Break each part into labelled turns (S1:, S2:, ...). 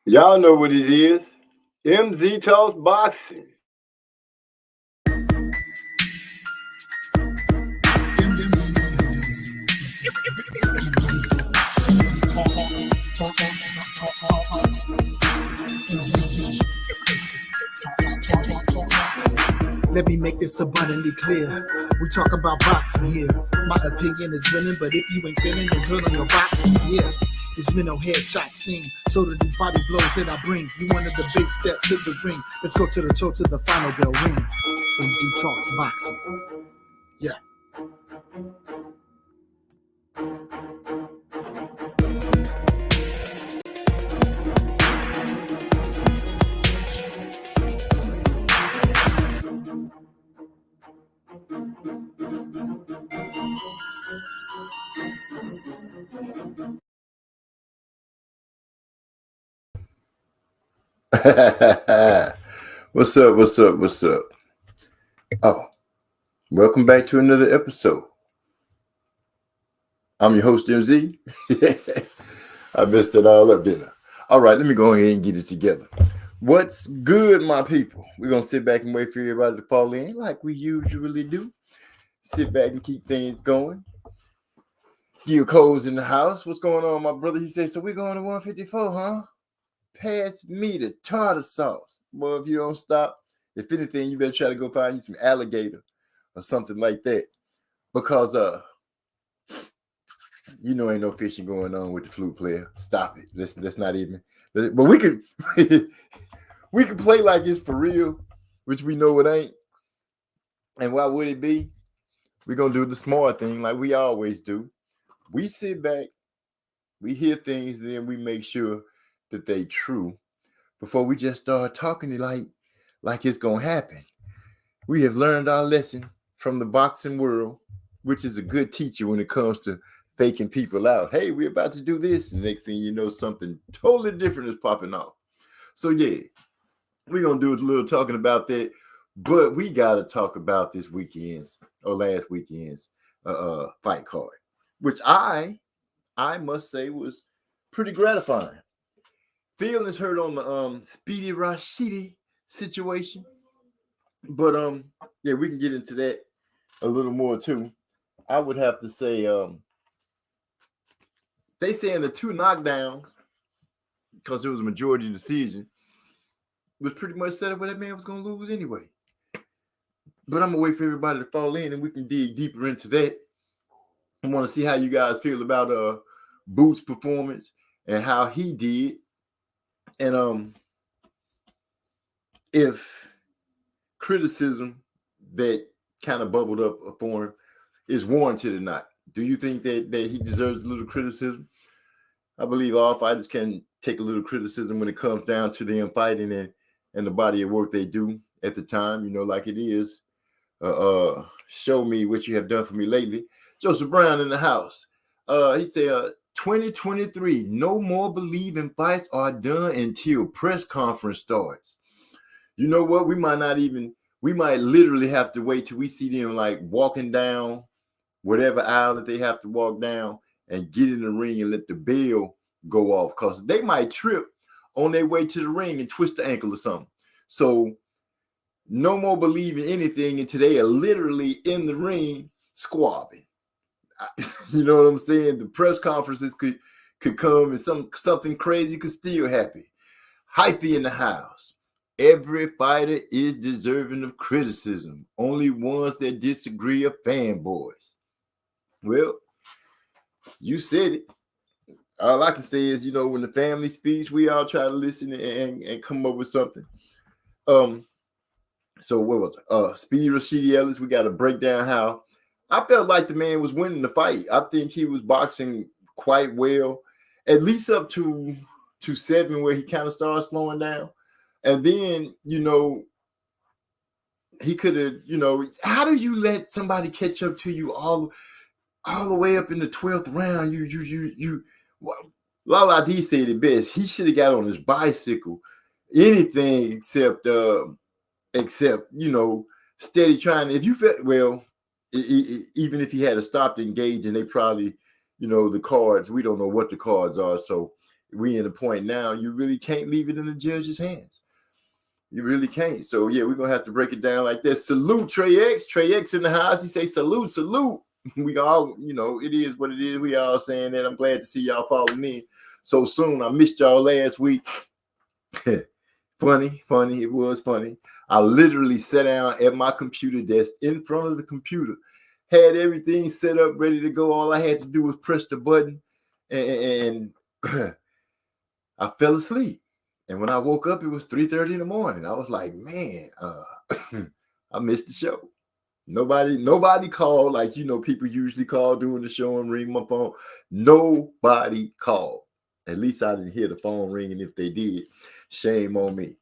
S1: Y'all know what it is. MZ Talks Boxing.
S2: Let me make this abundantly clear. We talk about boxing here. My opinion is winning, but if you ain't feeling, then good on your boxing. Yeah, this mental headshot sting. So do these body blows that I bring. You wanted the big step to the ring. Let's go to the toe to the final bell ring. MZ Talks Boxing. Yeah.
S3: What's up? What's up? What's up? Oh, welcome back to another episode. I'm your host, MZ. I messed it all up, didn't I? All right, let me go ahead and get it together. What's good, my people? We're going to sit back and wait for everybody to fall in like we usually do. Sit back and keep things going. Gil Cole's in the house. What's going on, my brother? He said, so we're going to 154, huh? Pass me the tartar sauce. Well, if you don't stop, if anything, you better try to go find you some alligator or something like that. Because you know ain't no fishing going on with the flute player. Stop it. Let's not even. But we can we can play like it's for real, which we know it ain't. And why would it be? We're gonna do the smart thing like we always do. We sit back, we hear things, then we make sure that they true before we just start talking like it's gonna happen. We have learned our lesson from the boxing world, which is a good teacher when it comes to faking people out. Hey, we're about to do this. And next thing you know, something totally different is popping off. So yeah, we're gonna do a little talking about that, but we gotta talk about this weekend's or last weekend's fight card, which I must say was pretty gratifying. Feelings hurt on the Speedy Rashidi situation. But yeah, we can get into that a little more too. I would have to say they saying the two knockdowns, because it was a majority decision, was pretty much set up where that man was gonna lose anyway. But I'm gonna wait for everybody to fall in and we can dig deeper into that. I want to see how you guys feel about Boots' performance and how he did. And if criticism that kind of bubbled up for him is warranted or not. Do you think that he deserves a little criticism? I believe all fighters can take a little criticism when it comes down to them fighting and the body of work they do at the time, you know, like it is. Show me what you have done for me lately. Joseph Brown in the house. He said, 2023, no more believing fights are done until press conference starts. You know what? We might literally have to wait till we see them like walking down whatever aisle that they have to walk down and get in the ring and let the bell go off, because they might trip on their way to the ring and twist the ankle or something. So no more believing anything until they are literally in the ring squabbing. You know what I'm saying? The press conferences could come and something crazy could still happen. Hypey in the house. Every fighter is deserving of criticism. Only ones that disagree are fanboys. Well, you said it. All I can say is, you know, when the family speaks, we all try to listen and come up with something. So what was it? Speedy Rashidi Ellis, we got to break down how I felt like the man was winning the fight. I think he was boxing quite well, at least up to 7, where he kind of started slowing down. And then, you know, he could have, you know, how do you let somebody catch up to you all the way up in the 12th round? Lala D said it best. He should have got on his bicycle, anything except, you know, steady trying. If you felt, well, even if he had stopped engaging, they probably, you know, the cards, we don't know what the cards are. So we in a point now, you really can't leave it in the judge's hands. You really can't. So yeah, we're gonna have to break it down like this. Salute Trey X. Trey X in the house. He say salute, salute. We all, it is what it is. We all saying that. I'm glad to see y'all following me so soon. I missed y'all last week. Funny. It was funny. I literally sat down at my computer desk in front of the computer, had everything set up, ready to go. All I had to do was press the button, and I fell asleep. And when I woke up, it was 3:30 in the morning. I was like, man, I missed the show. Nobody called like, people usually call during the show and ring my phone. Nobody called. At least I didn't hear the phone ringing. If they did, shame on me.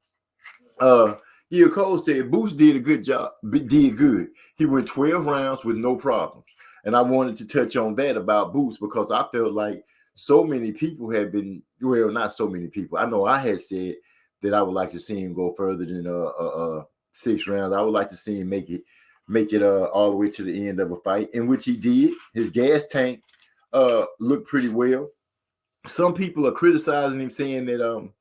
S3: Cole said Boots did a good job, did good. He went 12 rounds with no problems. And I wanted to touch on that about Boots because I felt like so many people have been, well, not so many people. I know I had said that I would like to see him go further than 6 rounds. I would like to see him make it all the way to the end of a fight, in which he did. His gas tank looked pretty well. Some people are criticizing him, saying that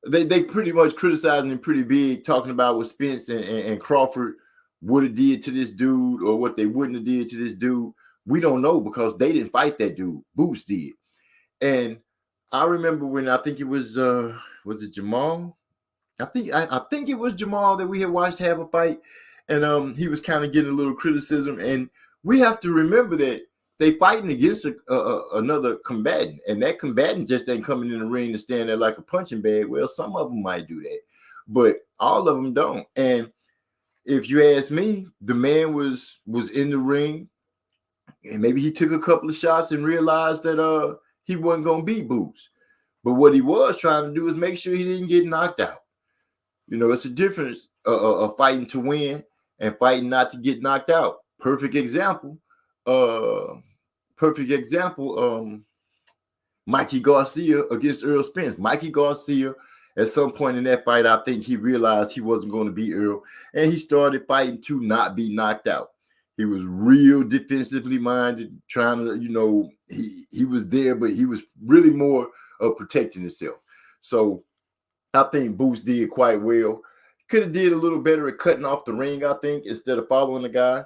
S3: they pretty much criticizing him pretty big, talking about what Spence and Crawford would have did to this dude or what they wouldn't have did to this dude. We don't know because they didn't fight that dude. Boots did. And I remember when I think it was it Jamal? I think it was Jamal that we had watched have a fight, and he was kind of getting a little criticism. And we have to remember that they fighting against another combatant, and that combatant just ain't coming in the ring to stand there like a punching bag. Well, some of them might do that, but all of them don't. And if you ask me, the man was in the ring, and maybe he took a couple of shots and realized that he wasn't gonna beat Boots. But what he was trying to do is make sure he didn't get knocked out. It's a difference of fighting to win and fighting not to get knocked out. Perfect example. Mikey Garcia against Earl Spence. Mikey Garcia, at some point in that fight, I think he realized he wasn't going to beat Earl, and he started fighting to not be knocked out. He was real defensively minded, trying to, he was there, but he was really more of protecting himself. So I think Boots did quite well. Could have did a little better at cutting off the ring, I think, instead of following the guy.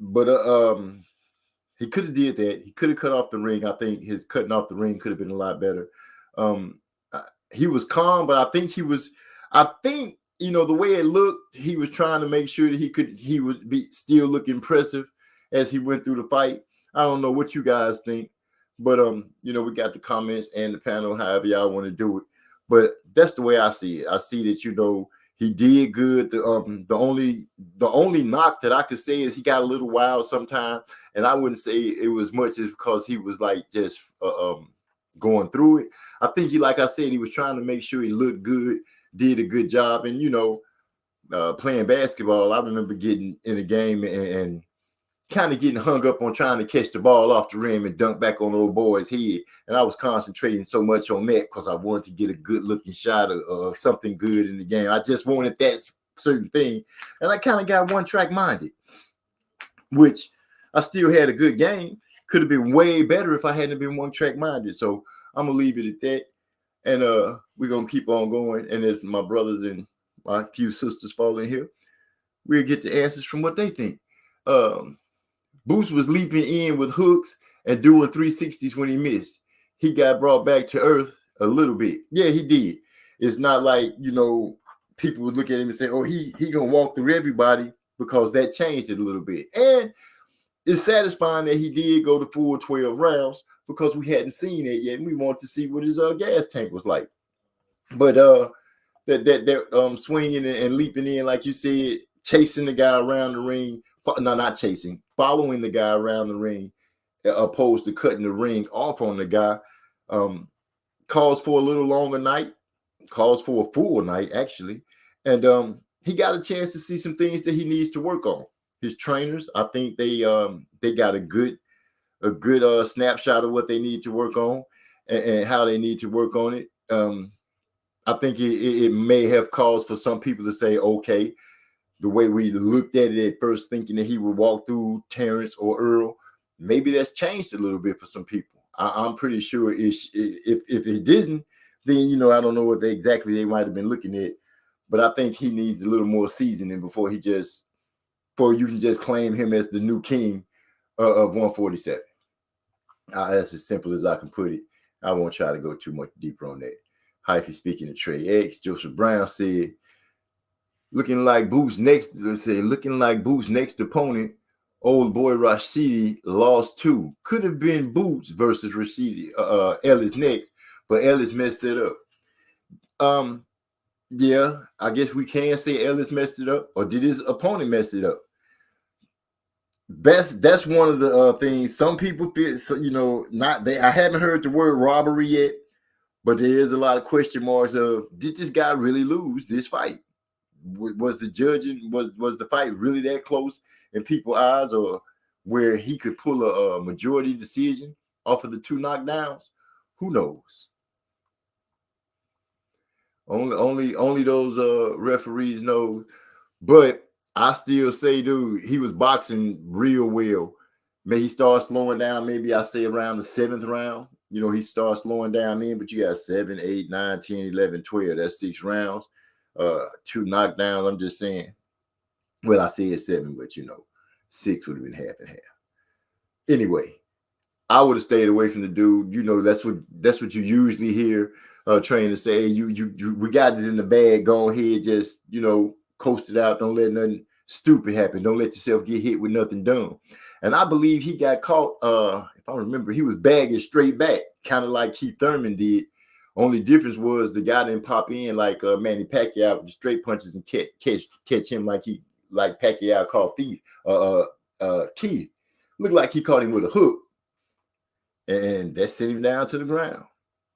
S3: But he could have did that. He could have cut off the ring. I think his cutting off the ring could have been a lot better. He was calm, but I think the way it looked, he was trying to make sure that he would be still look impressive as he went through the fight. I don't know what you guys think, but we got the comments and the panel, however y'all want to do it. But that's the way I see it. I see that, he did good. The only knock that I could say is he got a little wild sometimes, and I wouldn't say it was much as because he was like just going through it. I think like I said, he was trying to make sure he looked good, did a good job, and playing basketball, I remember getting in a game and kind of getting hung up on trying to catch the ball off the rim and dunk back on the old boy's head. And I was concentrating so much on that because I wanted to get a good looking shot of something good in the game. I just wanted that certain thing. And I kind of got one track minded, which I still had a good game. Could have been way better if I hadn't been one track minded. So I'm going to leave it at that. And we're going to keep on going. And as my brothers and my few sisters fall in here, we'll get the answers from what they think. Boots was leaping in with hooks and doing 360s when he missed. He got brought back to earth a little bit. Yeah, he did. It's not like, people would look at him and say, oh, he going to walk through everybody, because that changed it a little bit. And it's satisfying that he did go the full 12 rounds because we hadn't seen it yet. And we wanted to see what his gas tank was like. But that swinging and leaping in, like you said, chasing the guy around the ring. No, not chasing, following the guy around the ring, opposed to cutting the ring off on the guy, calls for a little longer night, calls for a full night, actually. And he got a chance to see some things that he needs to work on. His trainers, I think they got a good snapshot of what they need to work on and how they need to work on it. I think it may have caused for some people to say, okay, the way we looked at it at first, thinking that he would walk through Terrence or Earl, maybe that's changed a little bit for some people. I'm pretty sure if it didn't, then I don't know what exactly they might have been looking at. But I think he needs a little more seasoning before you can just claim him as the new king of 147. That's as simple as I can put it. I won't try to go too much deeper on that. Hyphy speaking to Trey X, Joseph Brown said, looking like Boots' next opponent, old boy Rashidi lost 2. Could have been Boots versus Rashidi Ellis next, but Ellis messed it up. Yeah, I guess we can say Ellis messed it up, or did his opponent mess it up? That's one of the things some people feel. So, I haven't heard the word robbery yet, but there is a lot of question marks of, did this guy really lose this fight? Was the judging, was the fight really that close in people's eyes, or where he could pull a majority decision off of the 2 knockdowns? Who knows? Only those referees know. But I still say, dude, he was boxing real well. Maybe he started slowing down. Maybe I say around the 7th round. He starts slowing down in, but you got 7, 8, 9, 10, 11, 12. That's 6 rounds. 2 knockdowns. I'm just saying. Well, I said 7, but 6 would have been half and half. Anyway, I would have stayed away from the dude. That's what you usually hear trainers say. We got it in the bag. Go ahead, just coast it out. Don't let nothing stupid happen. Don't let yourself get hit with nothing dumb. And I believe he got caught. If I remember, he was bagging straight back, kind of like Keith Thurman did. Only difference was the guy didn't pop in like Manny Pacquiao with the straight punches and catch him like Pacquiao caught Keith. Looked like he caught him with a hook, and that sent him down to the ground.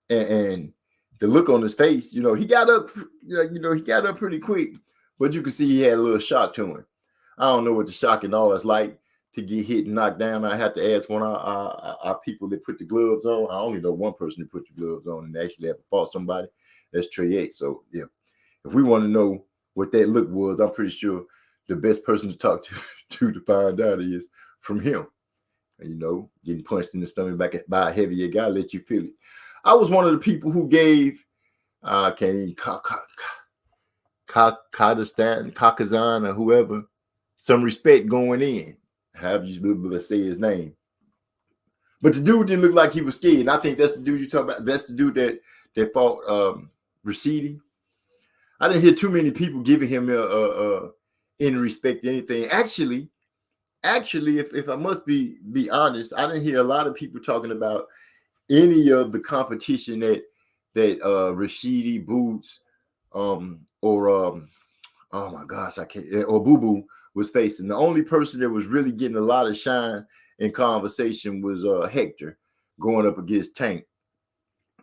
S3: And the look on his face, he got up. He got up pretty quick, but you can see he had a little shock to him. I don't know what the shock and all is like to get hit and knocked down. I have to ask one of our people that put the gloves on. I only know one person who put the gloves on and actually have fought somebody. That's Trey X. So, yeah, if we want to know what that look was, I'm pretty sure the best person to talk to find out is from him. Getting punched in the stomach by a heavier guy, let you feel it. I was one of the people who gave Kakazan or whoever some respect going in. However you be able to say his name. But the dude didn't look like he was scared. And I think that's the dude you talk about. That's the dude that fought Rashidi. I didn't hear too many people giving him any respect to anything. Actually, if I must be honest, I didn't hear a lot of people talking about any of the competition that Rashidi, Boots, or oh my gosh, I can't, or Boo Boo was facing. The only person that was really getting a lot of shine in conversation was Hector going up against Tank.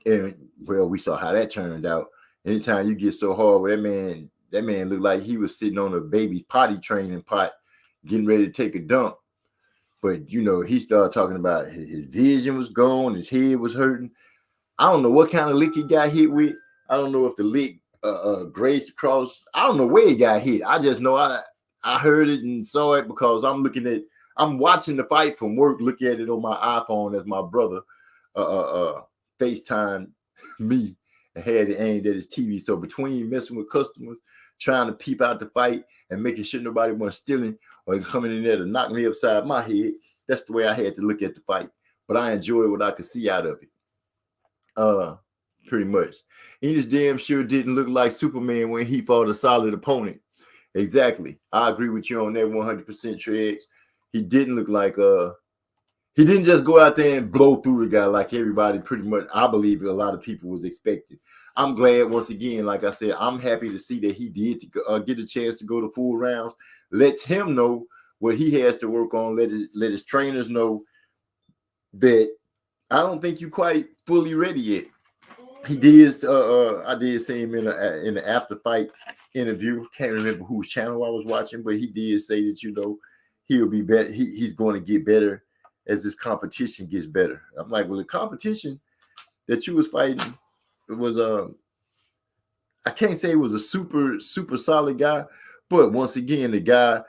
S3: And well, we saw how that turned out. Anytime you get so hard with that man looked like he was sitting on a baby's potty training pot, getting ready to take a dump. But he started talking about his vision was gone, his head was hurting. I don't know what kind of lick he got hit with. I don't know if the lick grazed across. I don't know where he got hit. I just know I heard it and saw it because I'm watching the fight from work, looking at it on my iPhone as my brother FaceTime me and had it aimed at his TV. So between messing with customers, trying to peep out the fight and making sure nobody was stealing or coming in there to knock me upside my head, that's the way I had to look at the fight. But I enjoyed what I could see out of it. Pretty much. He just damn sure didn't look like Superman when he fought a solid opponent. Exactly. I agree with you on that 100%, Trey X. He didn't look like he didn't just go out there and blow through the guy like everybody pretty much, I believe a lot of people was expecting. I'm glad, once again, like I said, I'm happy to see that he did get a chance to go to full rounds. Lets him know what he has to work on. Let his trainers know that I don't think you're quite fully ready yet. He did. I did see him in the after fight interview. Can't remember whose channel I was watching, but he did say that he'll be better. He's going to get better as this competition gets better. I'm like, well, the competition that you was fighting, it was I can't say it was a super solid guy, but once again, the guy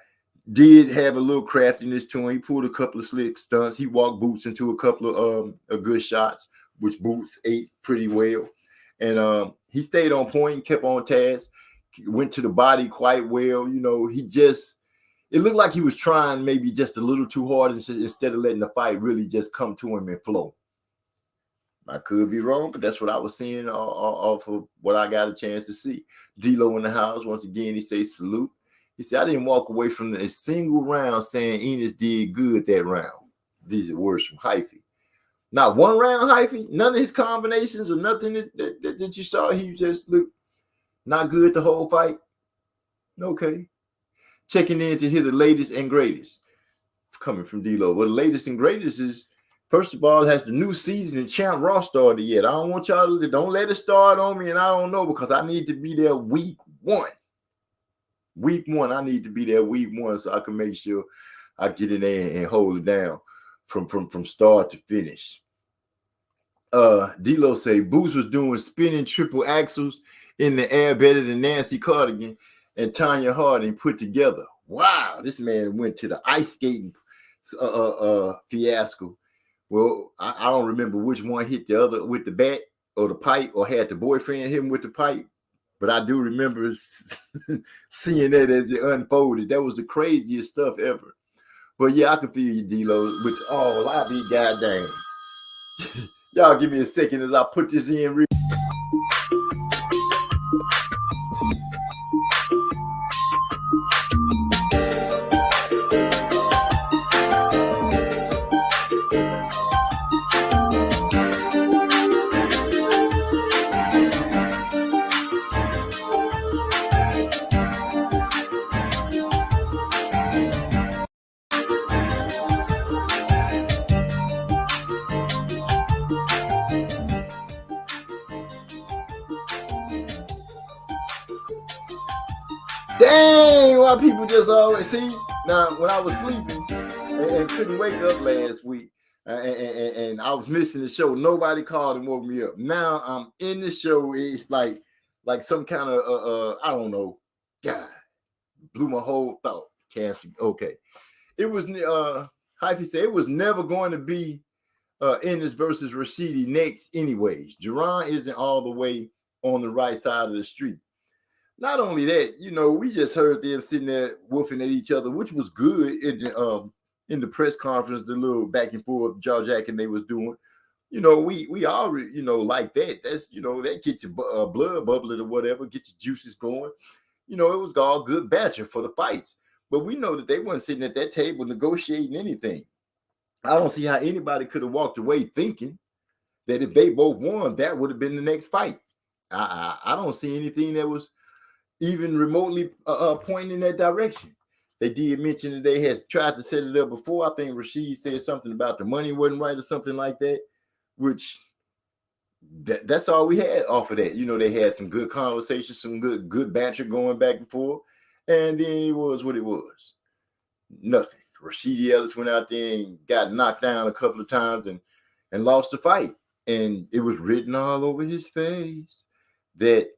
S3: did have a little craftiness to him. He pulled a couple of slick stunts. He walked Boots into a couple of good shots, which Boots ate pretty well. And he stayed on point and kept on task. Went to the body quite well. You know, it looked like he was trying maybe just a little too hard instead of letting the fight really just come to him and flow. I could be wrong, but that's what I was seeing off of what I got a chance to see. D-Lo in the house. Once again, he says salute. He said, I didn't walk away from a single round saying Enos did good that round. These are words from Hyphy. Not one round, Hyphy. None of his combinations or nothing that you saw. He just looked not good the whole fight. Okay. Checking in to hear the latest and greatest coming from D-Lo. Well, the latest and greatest is, first of all, has the new season and Champ Raw started yet. I don't want y'all to, don't let it start on me, and I don't know, because I need to be there week one. Week one, I need to be there week one so I can make sure I get in there and hold it down from start to finish. D-Lo say Boots was doing spinning triple axles in the air better than Nancy Cardigan and Tanya Harding put together. Wow, this man went to the ice skating fiasco. Well, I don't remember which one hit the other with the bat or the pipe, or had the boyfriend hit him with the pipe, but I do remember seeing that as it unfolded. That was the craziest stuff ever. But yeah, I can feel you, D-Lo, with I'll be goddamn. Y'all give me a second as I put this in. Dang, why people just always see. Now, when I was sleeping and couldn't wake up last week, and I was missing the show, nobody called and woke me up. Now I'm in the show. It's like some kind of I don't know. God, blew my whole thought. Cancer. Okay, it was Hyphy said it was never going to be Ennis versus Rashidi next, anyways. Jerron isn't all the way on the right side of the street. Not only that, you know, we just heard them sitting there woofing at each other, which was good in the press conference, the little back and forth jaw jacking they was doing. You know, we already, you know, like that. That's, you know, that gets your blood bubbling or whatever, get your juices going. You know, it was all good batching for the fights. But we know that they weren't sitting at that table negotiating anything. I don't see how anybody could have walked away thinking that if they both won, that would have been the next fight. I don't see anything that was even remotely pointing in that direction. They did mention that they had tried to set it up before. I think Rashid said something about the money wasn't right or something like that, which that's all we had off of that. You know, they had some good conversations, some good banter going back and forth, and then it was what it was. Nothing. Rashid Ellis went out there and got knocked down a couple of times and lost the fight. And it was written all over his face that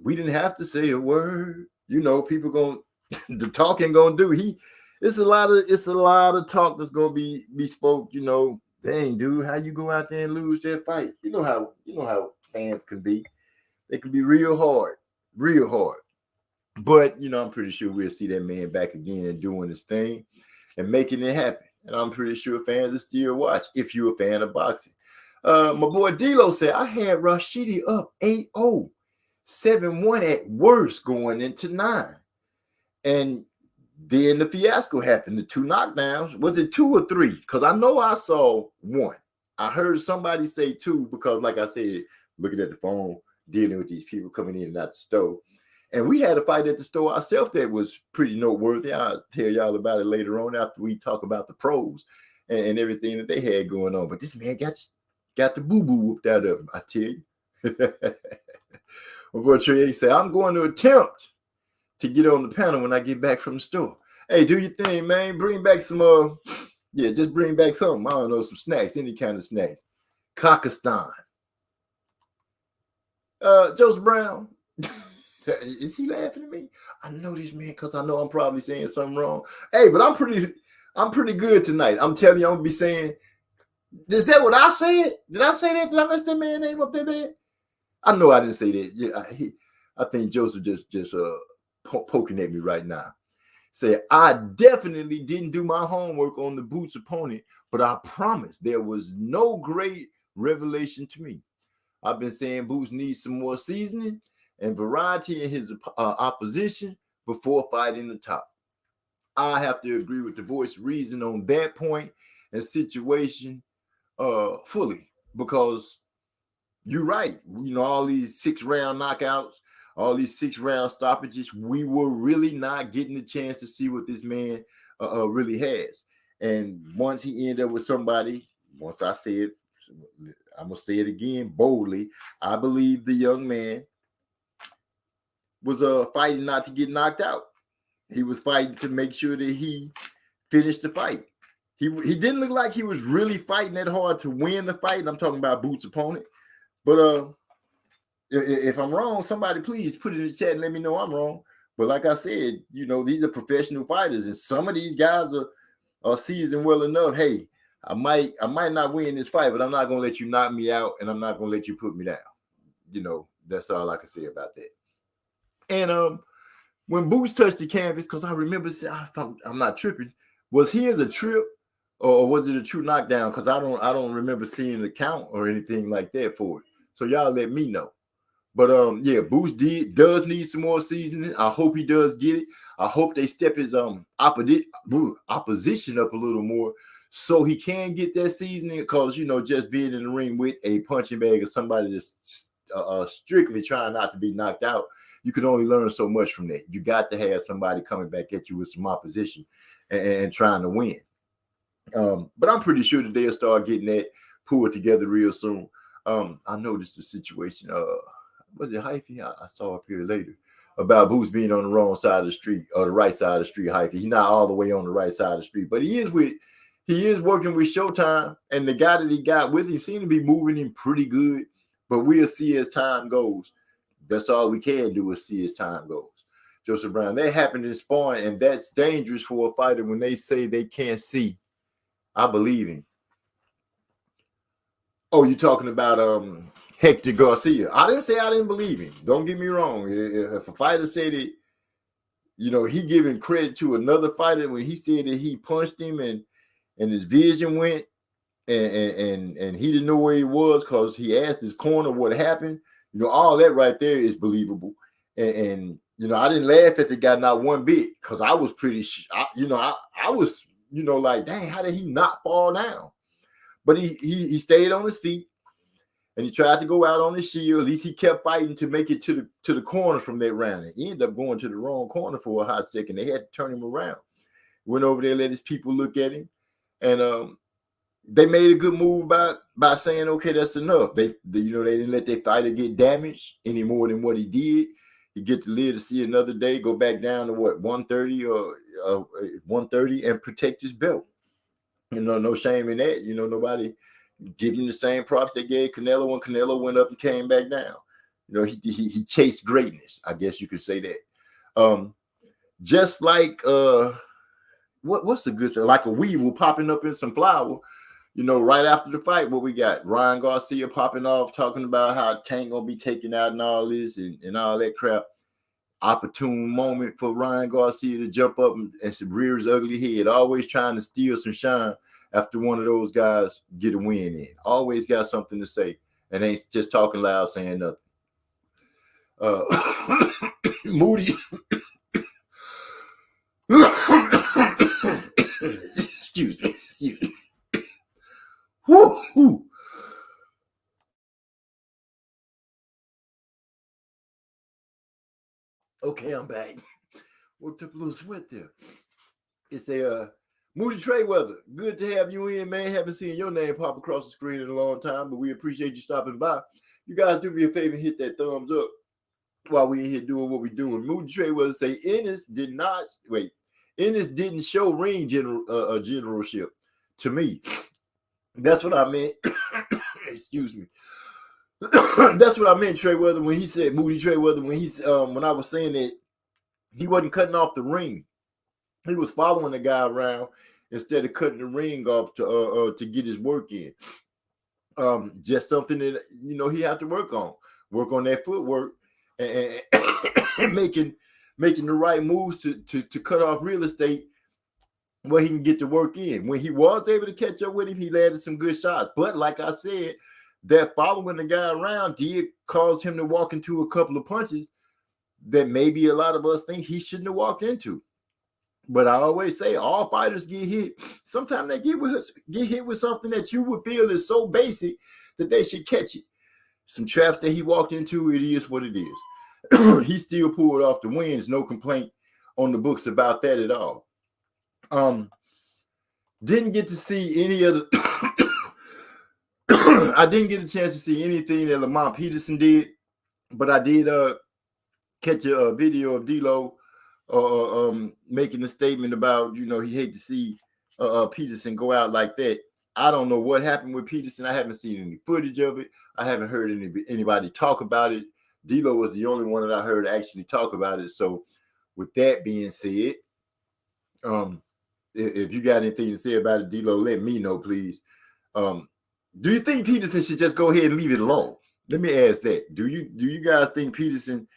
S3: we didn't have to say a word. You know, people the talking gonna do. It's a lot of talk that's gonna be spoke. You know, dang dude, how you go out there and lose that fight? You know how fans can be. They can be real hard. But you know, I'm pretty sure we'll see that man back again and doing his thing and making it happen. And I'm pretty sure fans will still watch if you're a fan of boxing. My boy D-Lo said I had Rashidi up 8-0. 7-1 at worst going into 9. And then the fiasco happened. The 2 knockdowns. Was it 2 or 3? Because I know I saw 1. I heard somebody say 2 because, like I said, looking at the phone, dealing with these people coming in and out the store. And we had a fight at the store ourselves that was pretty noteworthy. I'll tell y'all about it later on after we talk about the pros and everything that they had going on. But this man got the boo-boo whooped out of him, I tell you. My boy Trey said, I'm going to attempt to get on the panel when I get back from the store. Hey, do your thing, man. Bring back some, just bring back something. I don't know, some snacks, any kind of snacks. Kakistan. Joseph Brown. Is he laughing at me? I know this man because I know I'm probably saying something wrong. Hey, but I'm pretty good tonight. I'm telling you, I'm gonna be saying, is that what I said? Did I say that? Did I mess that man name up there, man? I know I didn't say that. Yeah, I think Joseph just poking at me right now. Say, I definitely didn't do my homework on the Boots opponent, but I promise there was no great revelation to me. I've been saying Boots needs some more seasoning and variety in his opposition before fighting the top. I have to agree with the voice of reason on that point and situation fully, because you're right. You know, all these 6-round knockouts, all these 6-round stoppages, we were really not getting the chance to see what this man really has. And once he ended up with somebody, once I said, I'm going to say it again boldly, I believe the young man was fighting not to get knocked out. He was fighting to make sure that he finished the fight. He didn't look like he was really fighting that hard to win the fight. I'm talking about Boots' opponent. But if I'm wrong, somebody please put it in the chat and let me know I'm wrong. But like I said, you know, these are professional fighters, and some of these guys are seasoned well enough. Hey, I might not win this fight, but I'm not gonna let you knock me out, and I'm not gonna let you put me down. You know, that's all I can say about that. And when Boots touched the canvas, because I remember, I'm not tripping, was his a trip or was it a true knockdown? Because I don't remember seeing the count or anything like that for it. So y'all let me know. But yeah, Boots does need some more seasoning. I hope he does get it. I hope they step his opposition up a little more so he can get that seasoning. Because, you know, just being in the ring with a punching bag or somebody that's strictly trying not to be knocked out, you can only learn so much from that. You got to have somebody coming back at you with some opposition and trying to win. But I'm pretty sure that they'll start getting that pulled together real soon. I noticed the situation. Was it Hyphy? I saw up here later about Boots being on the wrong side of the street or the right side of the street. Hyphy. He's not all the way on the right side of the street, but he is working with Showtime, and the guy that he got with him seemed to be moving him pretty good. But we'll see as time goes. That's all we can do is see as time goes. Joseph Brown, that happened in sparring, and that's dangerous for a fighter when they say they can't see. I believe him. Oh, you're talking about Hector Garcia. I didn't say I didn't believe him. Don't get me wrong. If a fighter said it, you know, he giving credit to another fighter when he said that he punched him and his vision went and he didn't know where he was because he asked his corner what happened. You know, all that right there is believable. And you know, I didn't laugh at the guy not one bit because I was pretty, I was, you know, like, dang, how did he not fall down? But he stayed on his feet and he tried to go out on his shield. At least he kept fighting to make it to the corner from that round. And he ended up going to the wrong corner for a hot second. They had to turn him around. Went over there, let his people look at him, and they made a good move by saying, okay, that's enough. They didn't let their fighter get damaged any more than what he did. He get to live to see another day, go back down to 130 or 130 and protect his belt. You know, no shame in that. You know, nobody giving the same props they gave Canelo when Canelo went up and came back down. You know, he chased greatness. I guess you could say that. Just like what's a good thing? Like a weevil popping up in some flour. You know, right after the fight, what we got? Ryan Garcia popping off, talking about how Tank gonna be taken out and all this and all that crap. Opportune moment for Ryan Garcia to jump up and rear his ugly head. Always trying to steal some shine after one of those guys get a win in. Always got something to say and ain't just talking loud saying nothing. Moody. Excuse me. Woo. Okay, I'm back. Worked up a little sweat there. It's a Moody Trayweather. Good to have you in, man. Haven't seen your name pop across the screen in a long time, but we appreciate you stopping by. You guys do me a favor and hit that thumbs up while we in here doing what we're doing. Moody Trayweather say Ennis didn't show ring generalship to me. That's what I meant. Excuse me. That's what I meant, Trey Weather, when he said Moody Trey Weather, when I was saying that he wasn't cutting off the ring. He was following the guy around instead of cutting the ring off to get his work in. Just something that he had to work on that footwork and making the right moves to cut off real estate where he can get the work in. When he was able to catch up with him, he landed some good shots. But like I said, that following the guy around did cause him to walk into a couple of punches that maybe a lot of us think he shouldn't have walked into. But I always say all fighters get hit. Sometimes they get hit with something that you would feel is so basic that they should catch it. Some traps that he walked into, it is what it is. He still pulled off the wins. No complaint on the books about that at all. Didn't get to see any of the I didn't get a chance to see anything that Lamont Peterson did, but I did catch a video of D'Lo making a statement about, he hate to see Peterson go out like that. I don't know what happened with Peterson. I haven't seen any footage of it. I haven't heard anybody talk about it. D'Lo was the only one that I heard actually talk about it. So with that being said, if you got anything to say about it, D'Lo, let me know, please. Do you think Peterson should just go ahead and leave it alone? Let me ask that. Do you guys think Peterson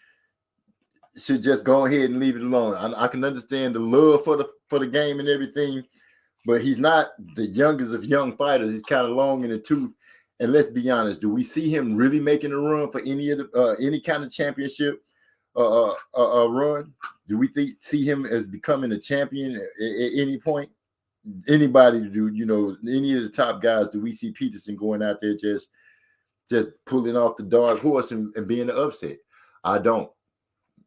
S3: should just go ahead and leave it alone? I can understand the love for the game and everything, but he's not the youngest of young fighters. He's kind of long in the tooth. And let's be honest, do we see him really making a run for any kind of championship run? Do we see him as becoming a champion at any point? Anybody do, any of the top guys, do we see Peterson going out there just pulling off the dark horse and being an upset? I don't.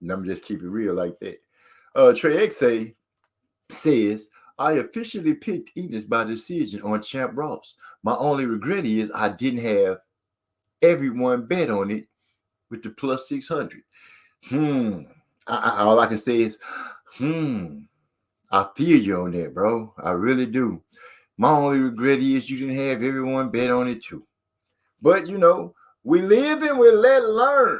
S3: Let me just keep it real like that. Trey X says, I officially picked Enos by decision on Champ Ross. My only regret is I didn't have everyone bet on it with the plus 600. All I can say is, I feel you on that, bro. I really do. My only regret is you didn't have everyone bet on it too. But, we live and we let learn.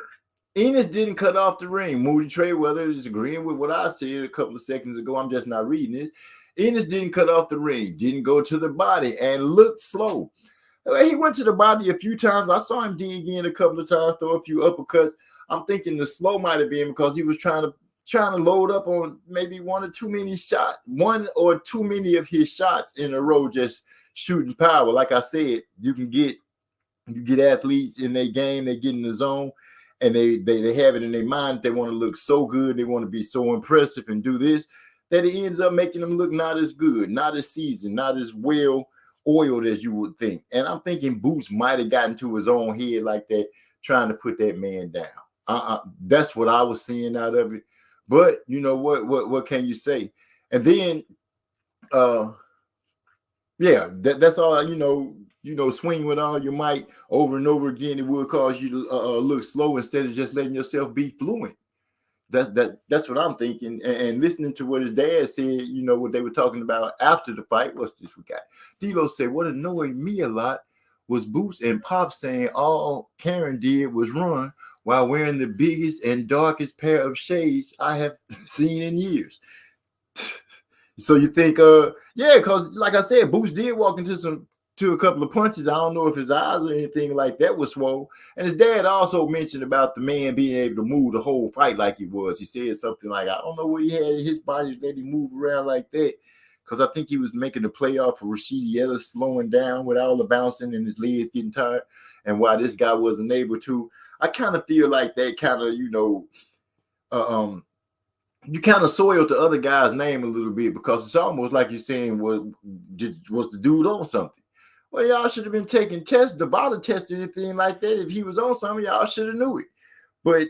S3: Enos didn't cut off the ring. Moody Trey Weather is agreeing with what I said a couple of seconds ago. I'm just not reading it. Enos didn't cut off the ring, didn't go to the body, and looked slow. He went to the body a few times. I saw him dig in a couple of times, throw a few uppercuts. I'm thinking the slow might have been because he was trying to load up on maybe one or too many of his shots in a row, just shooting power. Like I said, you get athletes in their game, they get in the zone, and they have it in their mind. They want to look so good, they want to be so impressive and do this, that it ends up making them look not as good, not as seasoned, not as well oiled as you would think. And I'm thinking Boots might have gotten to his own head like that, trying to put that man down. That's what I was seeing out of it. But you know what can you say? And then that's all. Swing with all your might over and over again, it will cause you to look slow instead of just letting yourself be fluent. That's what I'm thinking. And listening to what his dad said, what they were talking about after the fight. What's this we got? D'Lo said, what annoyed me a lot was Boots and Pop saying all Karen did was run while wearing the biggest and darkest pair of shades I have seen in years. So you think, because like I said, Boots did walk into a couple of punches. I don't know if his eyes or anything like that was swole. And his dad also mentioned about the man being able to move the whole fight like he was. He said something like, I don't know what he had in his body that he moved around like that. Because I think he was making the play off of Rashidi Ellis slowing down with all the bouncing and his legs getting tired. And why this guy wasn't able to. I kind of feel like that kind of, you kind of soiled the other guy's name a little bit, because it's almost like you're saying, was the dude on something? Well, y'all should have been taking tests, the body test, anything like that. If he was on something, y'all should have knew it. But,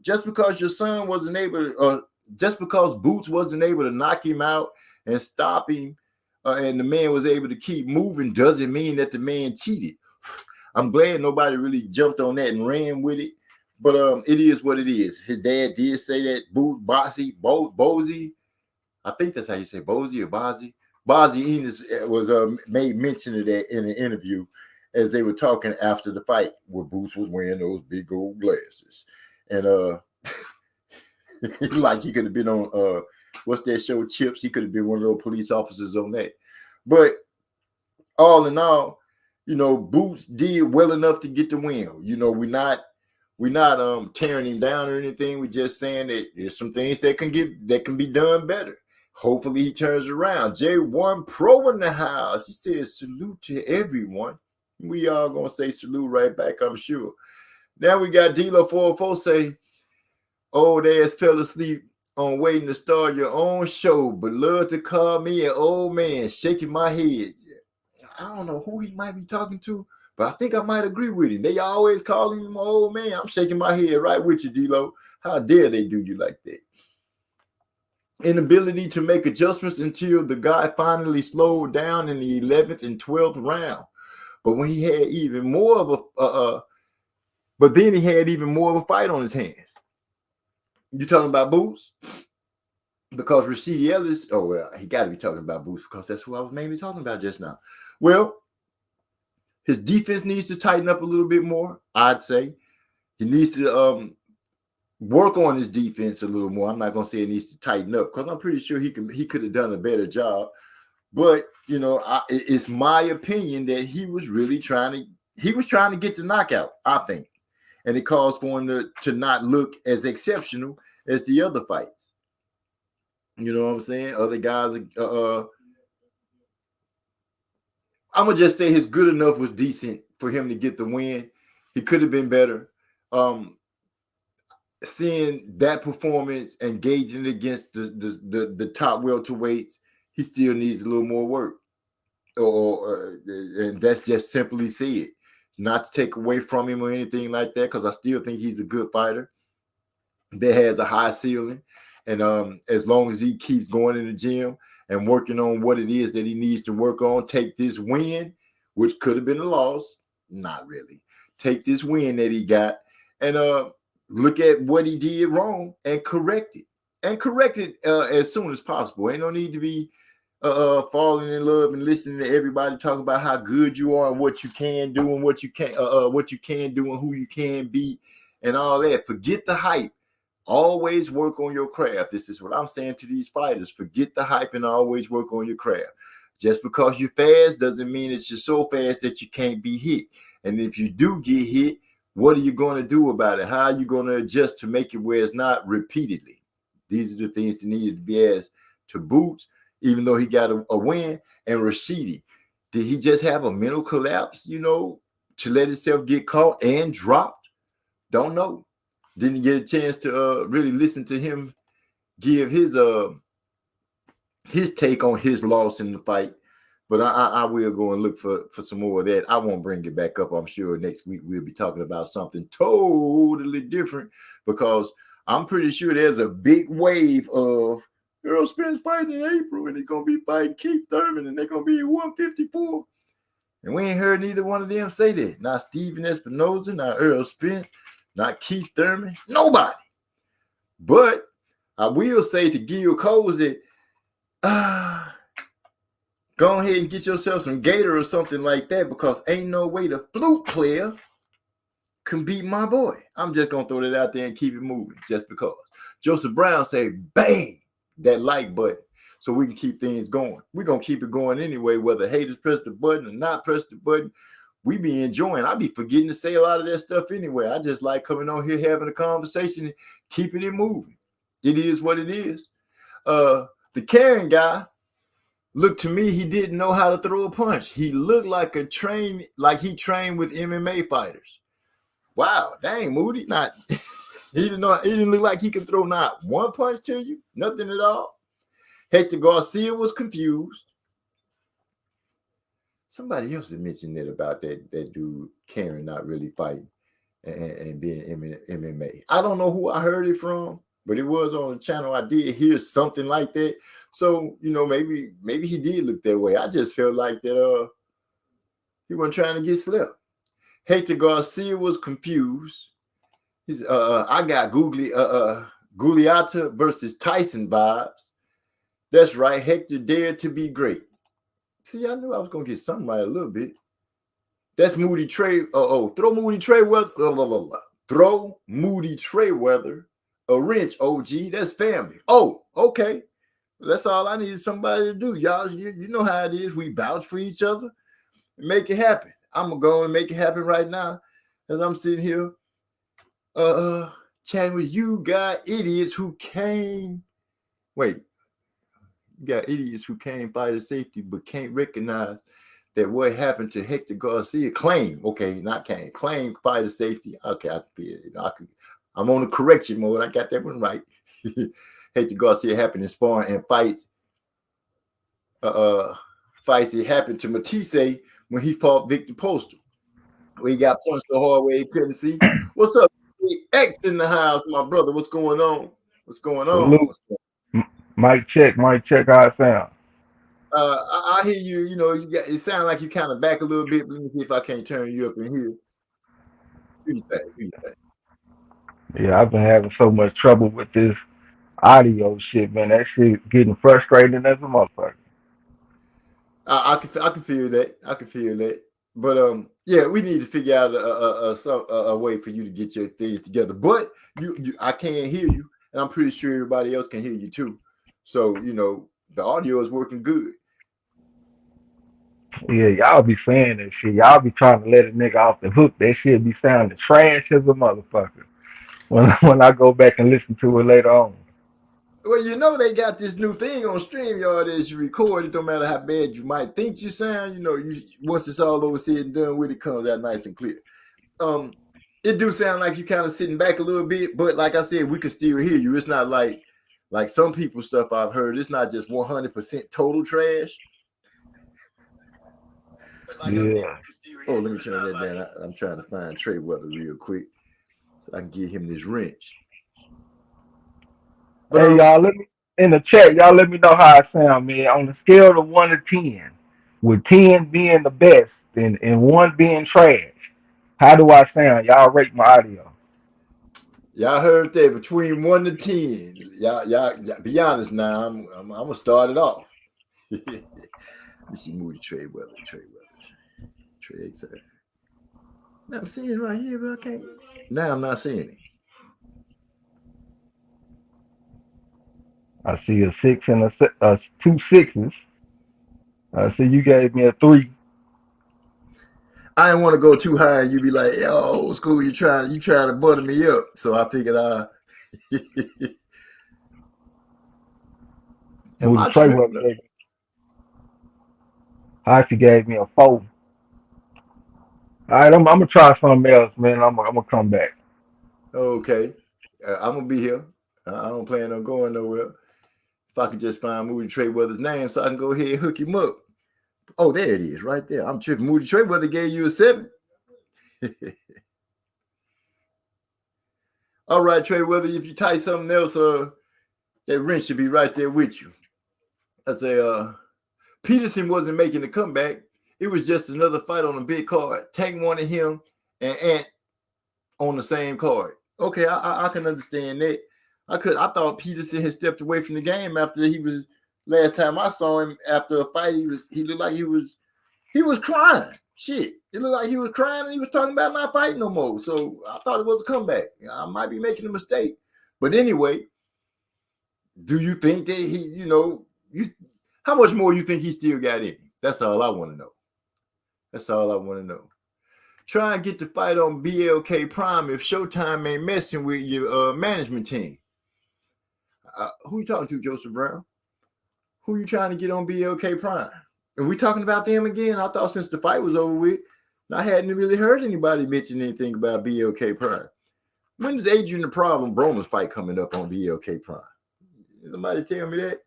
S3: just because your son wasn't able to, just because Boots wasn't able to knock him out and stop him, and the man was able to keep moving, doesn't mean that the man cheated. I'm glad nobody really jumped on that and ran with it. But it is what it is. His dad did say that Bozy, I think that's how you say Bozy or Bozy. Bozzy Enos was made mention of that in an interview. as they were talking after the fight, where Boots was wearing those big old glasses. And like he could have been on what's that show, Chips? He could have been one of those police officers on that. But all in all, Boots did well enough to get the win. We're not tearing him down or anything. We're just saying that there's some things that can be done better. Hopefully he turns around. J1 Pro in the house. He says salute to everyone. We all gonna say salute right back, I'm sure. Now we got D-Lo 404 say, old ass fell asleep on waiting to start your own show, but love to call me an old man, shaking my head. I don't know who he might be talking to, but I think I might agree with him. They always call him an old man. I'm shaking my head right with you, D-Lo. How dare they do you like that? Inability to make adjustments until the guy finally slowed down in the 11th and 12th round. But when he had even more of then he had even more of a fight on his hands. You talking about Boots? Because Rashidi Ellis, he got to be talking about Boots because that's who I was mainly talking about just now. Well, his defense needs to tighten up a little bit more, I'd say. He needs to work on his defense a little more. I'm not going to say it needs to tighten up because I'm pretty sure he could have done a better job. But, it's my opinion that he was trying to get the knockout, I think. And it calls for him to not look as exceptional as the other fights. You know what I'm saying? Other guys, I'm going to just say his good enough was decent for him to get the win. He could have been better. Seeing that performance and gauging it against the top welterweights, he still needs a little more work. And that's just simply said. Not to take away from him or anything like that, because I still think he's a good fighter that has a high ceiling. And as long as he keeps going in the gym and working on what it is that he needs to work on, take this win, which could have been a loss, not really. Take this win that he got and look at what he did wrong and correct it. And correct it as soon as possible. Ain't no need to be falling in love and listening to everybody talk about how good you are and what you can do and what you can do and who you can be and all that. Forget the hype. Always work on your craft. This is what I'm saying to these fighters. Forget the hype and always work on your craft. Just because you're fast doesn't mean that you're so fast that you can't be hit. And if you do get hit, what are you going to do about it? How are you going to adjust to make it where it's not repeatedly? These are the things that needed to be asked to Boots, even though he got a win. And Rashidi, did he just have a mental collapse, to let himself get caught and dropped? Don't know. Didn't get a chance to really listen to him give his take on his loss in the fight. But I will go and look for some more of that. I won't bring it back up. I'm sure next week we'll be talking about something totally different because I'm pretty sure there's a big wave of Errol Spence fighting in April and he's going to be fighting Keith Thurman and they're going to be at 154. And we ain't heard neither one of them say that. Not Steven Espinoza, not Errol Spence, not Keith Thurman, nobody. But I will say to Gil Coles that go ahead and get yourself some Gator or something like that because ain't no way the flute player can beat my boy. I'm just going to throw that out there and keep it moving just because. Joseph Brown say, bang, that like button so we can keep things going. We're going to keep it going anyway, whether haters press the button or not press the button. We be enjoying. I be forgetting to say a lot of that stuff anyway. I just like coming on here, having a conversation and keeping it moving. It is what it is. The Karen guy, look, to me, he didn't know how to throw a punch. He looked like he trained with MMA fighters. Wow, dang, Moody. He didn't look like he could throw not one punch to you, nothing at all. Hector Garcia was confused. Somebody else had mentioned that about that dude, Karen, not really fighting and being MMA. I don't know who I heard it from, but it was on the channel. I did hear something like that. So, maybe he did look that way. I just felt like that he wasn't trying to get slept. Hector Garcia was confused. I got Gugliata versus Tyson vibes. That's right. Hector dared to be great. See, I knew I was going to get something right a little bit. That's Moody Trey. Throw Moody Treyweather. Throw Moody Treyweather a wrench, OG. That's family. Oh, okay. That's all I needed somebody to do. Y'all, you know how it is. We vouch for each other and make it happen. I'm gonna go and make it happen right now. As I'm sitting here chatting with you got idiots who came. Wait, you got idiots who came fighter safety but can't recognize that what happened to Hector Garcia. Claim, okay, not came. Claim fighter safety. Okay, I can be it. I'm on the correction mode. I got that one right. Hector Garcia happened in sparring and fights. Fights it happened to Matisse when he fought Victor Postal. Where he got punched the hard way he couldn't see. What's up? X in the house, my brother. What's going on? What's going on?
S4: Salute. Mic check, how it sound?
S3: I hear you. You know, it sounds like you kind of back a little bit. Let me see if I can't turn you up in here. Do you think?
S4: Yeah, I've been having so much trouble with this audio shit, man. That shit getting frustrating as a motherfucker.
S3: I can feel that. I can feel that. But yeah, we need to figure out a way for you to get your things together. But I can't hear you, and I'm pretty sure everybody else can hear you too. So you know the audio is working good.
S4: Yeah, y'all be saying that shit. Y'all be trying to let a nigga off the hook. That shit be sounding trash as a motherfucker. When I go back and listen to it later on.
S3: Well, you know they got this new thing on StreamYard as you record. It don't matter how bad you might think you sound. You know, once it's all over said and done with, it comes out nice and clear. It do sound like you kind of sitting back a little bit, but like I said, we can still hear you. It's not like some people's stuff I've heard. It's not just 100% total trash. Like
S4: yeah.
S3: Oh, let me turn that down. I'm trying to find Treyweather real quick so I can get him this wrench.
S4: But hey, y'all, let me in the chat. Y'all, let me know how I sound, man. On a scale of 1 to 10, with 10 being the best and 1 being trash, how do I sound? Y'all rate my audio.
S3: Y'all heard that between 1 to 10. Y'all be honest now. I'm gonna start it off. Let me see Moody Treyweather. Trey. Now I'm seeing it right here, but I can't. Now I'm not seeing it.
S4: I see a 6 and 2 6s. I see you gave me a 3.
S3: I didn't want to go too high and you be like, yo, old school, you trying to butter me up. So I figured
S4: He gave me a 4. All right, I'm gonna try something else, man. I'm gonna come back.
S3: Okay, I'm gonna be here. I don't plan on going nowhere. If I could just find Moody Treyweather's name, so I can go ahead and hook him up. Oh, there it is, right there. I'm tripping. Moody Treyweather gave you a 7. All right, Treyweather, if you type something else, that wrench should be right there with you. I say, Peterson wasn't making a comeback. It was just another fight on a big card. Tank wanted him and Ant on the same card. Okay, I can understand that. I thought Peterson had stepped away from the game after he was. Last time I saw him after a fight, he looked like he was crying. Shit, it looked like he was crying and he was talking about not fighting no more. So I thought it was a comeback. I might be making a mistake, but anyway, do you think that he, how much more you think he still got in him? That's all I want to know. Try and get the fight on BLK Prime if Showtime ain't messing with your management team. Who you talking to, Joseph Brown? Who you trying to get on BLK Prime? Are we talking about them again? I thought since the fight was over with, I hadn't really heard anybody mention anything about BLK Prime. When is Adrian the Problem Broman's fight coming up on BLK Prime? Somebody tell me that?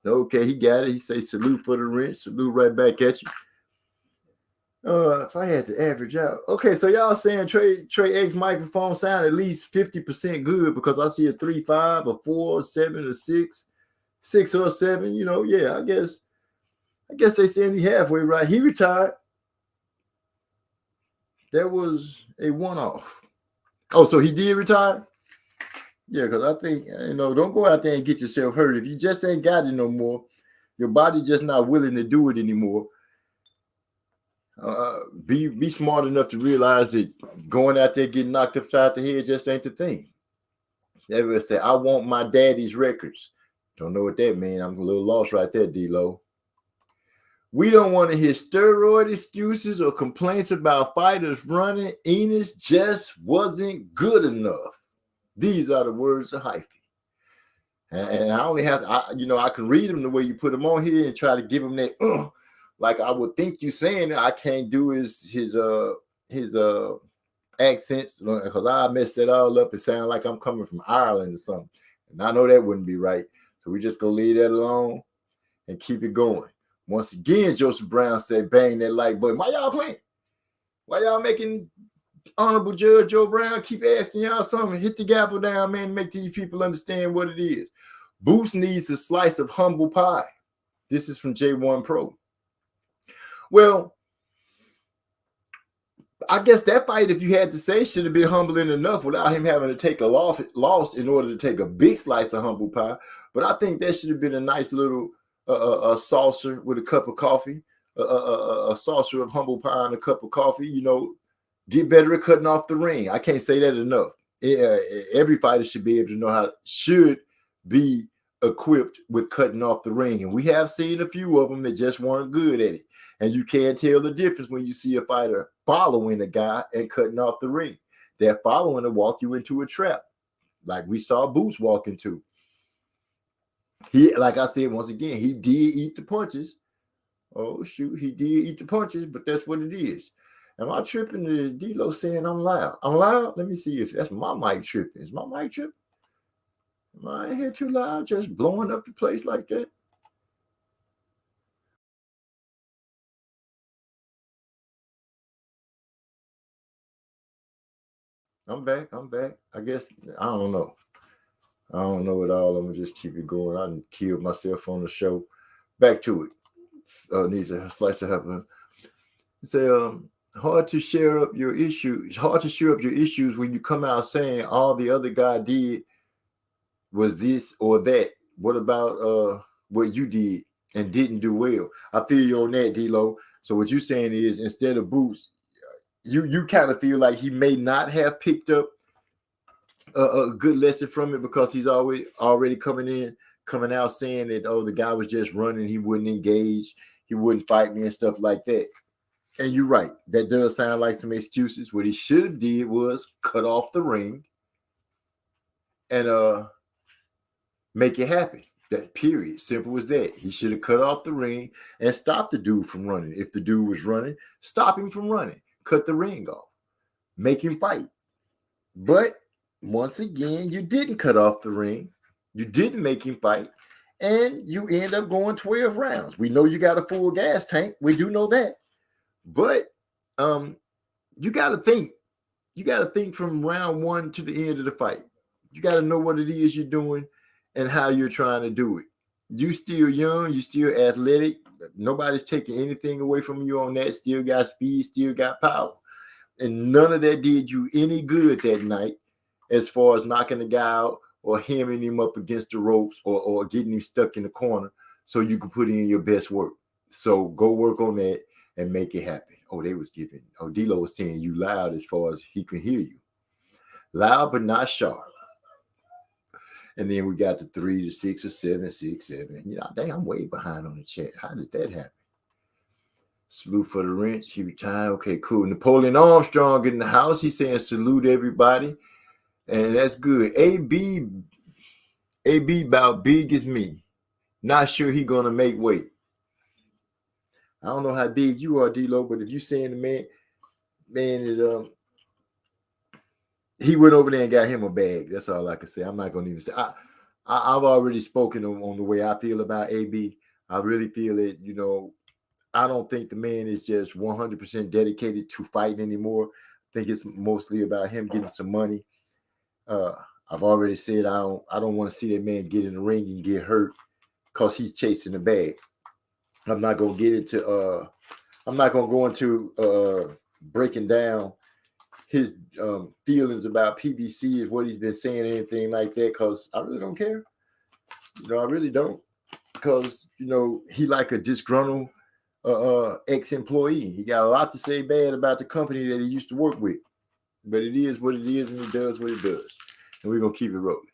S3: Okay, he got it. He say salute for the wrench. Salute right back at you. If I had to average out. Okay, so y'all saying Trey X microphone sound at least 50% good because I see a 3.5, a 4, a 7, a 6. 6 or 7, yeah, I guess they saying he halfway right. He retired. That was a one-off. Oh, so he did retire? Yeah, because I think, don't go out there and get yourself hurt. If you just ain't got it no more, your body just not willing to do it anymore. Be smart enough to realize that going out there getting knocked upside the head just ain't the thing. Everybody say, I want my daddy's records. Don't know what that means. I'm a little lost right there, D-Lo. We don't want to hear steroid excuses or complaints about fighters running. Enos just wasn't good enough. These are the words of Hyphy. And I only have to, I can read them the way you put them on here and try to give them that, like I would think you saying. I can't do his accents because I messed it all up. It sounds like I'm coming from Ireland or something. And I know that wouldn't be right. So we just go leave that alone and keep it going. Once again, Joseph Brown said, bang that like button. Why y'all playing? Why y'all making Honorable Judge Joe Brown keep asking y'all something? Hit the gavel down, man, make these people understand what it is. Boots needs a slice of humble pie. This is from J1 Pro. Well, I guess that fight, if you had to say, should have been humbling enough without him having to take a loss in order to take a big slice of humble pie. But I think that should have been a nice little a saucer with a cup of coffee, a saucer of humble pie and a cup of coffee. Get better at cutting off the ring. I can't say that enough. Every fighter should be able to know should be equipped with cutting off the ring. And we have seen a few of them that just weren't good at it. And you can't tell the difference when you see a fighter following a guy and cutting off the ring. They're following to walk you into a trap, like we saw Boots walk into. He, like I said, once again, he did eat the punches. Oh, shoot, he did eat the punches, but that's what it is. Am I tripping? Is D-Lo saying I'm loud? I'm loud? Let me see if that's my mic tripping. Is my mic tripping? Am I in here too loud, just blowing up the place like that? I'm back. I guess, I don't know. I don't know it all. I'm going to just keep it going. I done killed myself on the show. Back to it. Needs a slice of help. Say, hard to share up your issues. It's hard to share up your issues when you come out saying all the other guy did was this or that. What about what you did and didn't do well? I feel you on that, D-Lo. So what you're saying is, instead of Boots, you kind of feel like he may not have picked up a good lesson from it because he's already coming out saying that, oh, the guy was just running, he wouldn't engage, he wouldn't fight me and stuff like that. And you're right, that does sound like some excuses. What he should have did was cut off the ring and make it happen. That period. Simple as that. He should have cut off the ring and stopped the dude from running. If the dude was running, stop him from running. Cut the ring off. Make him fight. But once again, you didn't cut off the ring. You didn't make him fight. And you end up going 12 rounds. We know you got a full gas tank. We do know that. But you got to think. You got to think from round one to the end of the fight. You got to know what it is you're doing and how you're trying to do it. You still young. You still athletic. Nobody's taking anything away from you on that. Still got speed. Still got power. And none of that did you any good that night as far as knocking the guy out or hemming him up against the ropes or getting him stuck in the corner so you can put in your best work. So go work on that and make it happen. D-Lo was saying you loud as far as he can hear you. Loud but not sharp. And then we got the 3 to 6 or 7, 6, 7. Dang, I'm way behind on the chat. How did that happen? Salute for the wrench. He retired. Okay, cool. Napoleon Armstrong in the house. He's saying salute everybody. And that's good. AB about big as me. Not sure he gonna make weight. I don't know how big you are, D-Lo, but if you saying the man is he went over there and got him a bag. That's all I can say. I'm not gonna even say. I've already spoken on the way I feel about AB. I really feel it. I don't think the man is just 100% dedicated to fighting anymore. I think it's mostly about him getting some money. I've already said I don't want to see that man get in the ring and get hurt because he's chasing the bag. I'm not gonna get into I'm not gonna go into breaking down his feelings about PBC and what he's been saying, anything like that, because I really don't care. I really don't, because he like a disgruntled ex-employee. He got a lot to say bad about the company that he used to work with, but it is what it is, and he does what he does, and we're gonna keep it rolling.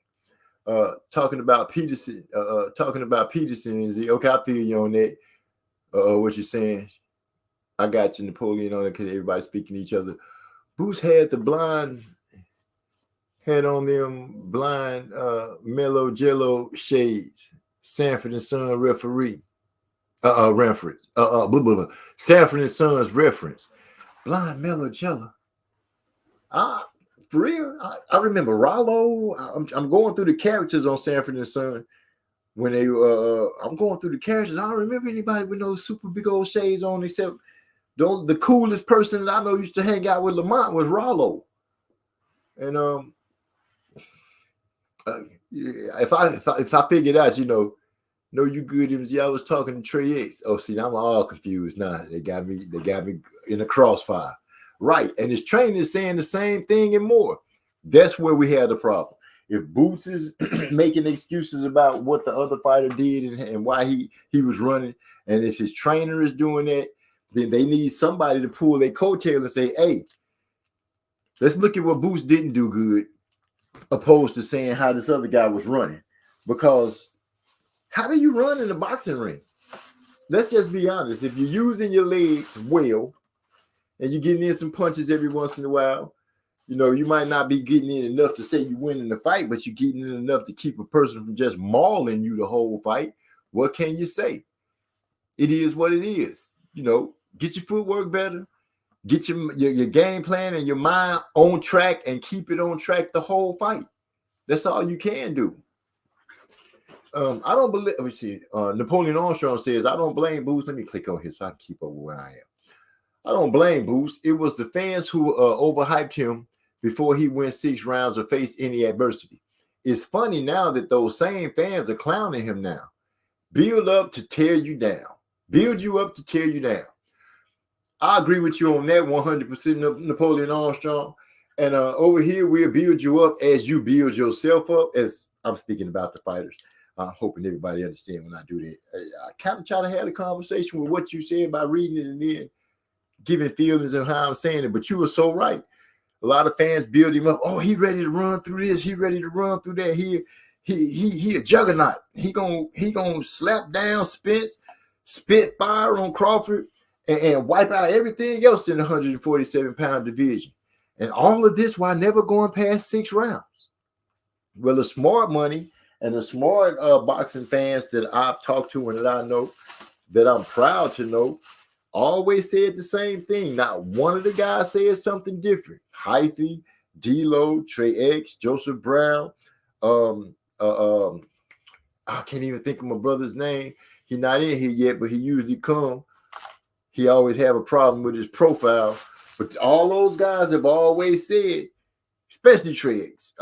S3: Talking about Peterson, is the okay? I feel you on that. What you're saying, I got you, Napoleon, on it because everybody's speaking to each other. Boots had on them blind mellow jello shades. Sanford and Son referee. Reference. Sanford and Sons reference. Blind mellow jello. For real, I remember Rollo. I'm going through the characters on Sanford and Son. When they I'm going through the characters. I don't remember anybody with those super big old shades on, except the coolest person that I know used to hang out with Lamont was Rollo. And if I figured out, no, you good, MZ. I was talking to Trey X. Oh, see, I'm all confused now. They got me in the crossfire. Right. And his trainer is saying the same thing and more. That's where we had the problem. If Boots is making excuses about what the other fighter did and why he was running, and if his trainer is doing that, then they need somebody to pull their coattail and say, hey, let's look at what Boots didn't do good, opposed to saying how this other guy was running. Because how do you run in a boxing ring? Let's just be honest. If you're using your legs well and you're getting in some punches every once in a while, you might not be getting in enough to say you win in the fight, but you're getting in enough to keep a person from just mauling you the whole fight. What can you say? It is what it is. Get your footwork better. Get your game plan and your mind on track and keep it on track the whole fight. That's all you can do. I don't believe. Let me see. Napoleon Armstrong says, I don't blame Boots. Let me click on here so I can keep up with where I am. I don't blame Boots. It was the fans who overhyped him before he went 6 rounds or faced any adversity. It's funny now that those same fans are clowning him now. Build up to tear you down. Build you up to tear you down. I agree with you on that 100%, Napoleon Armstrong. And over here, we'll build you up as you build yourself up, as I'm speaking about the fighters. I'm hoping everybody understands when I do that. I kind of try to have a conversation with what you said by reading it and then giving feelings of how I'm saying it. But you were so right. A lot of fans build him up. Oh, he ready to run through this. He ready to run through that. He a juggernaut. He gonna slap down Spence, spit fire on Crawford, and wipe out everything else in the 147-pound division. And all of this while never going past 6 rounds. Well, the smart money and the smart boxing fans that I've talked to and that I know, that I'm proud to know, always said the same thing. Not one of the guys said something different. Hyphy, D-Lo, Trey X, Joseph Brown. I can't even think of my brother's name. He's not in here yet, but he usually come. He always have a problem with his profile. But all those guys have always said, especially Trey X,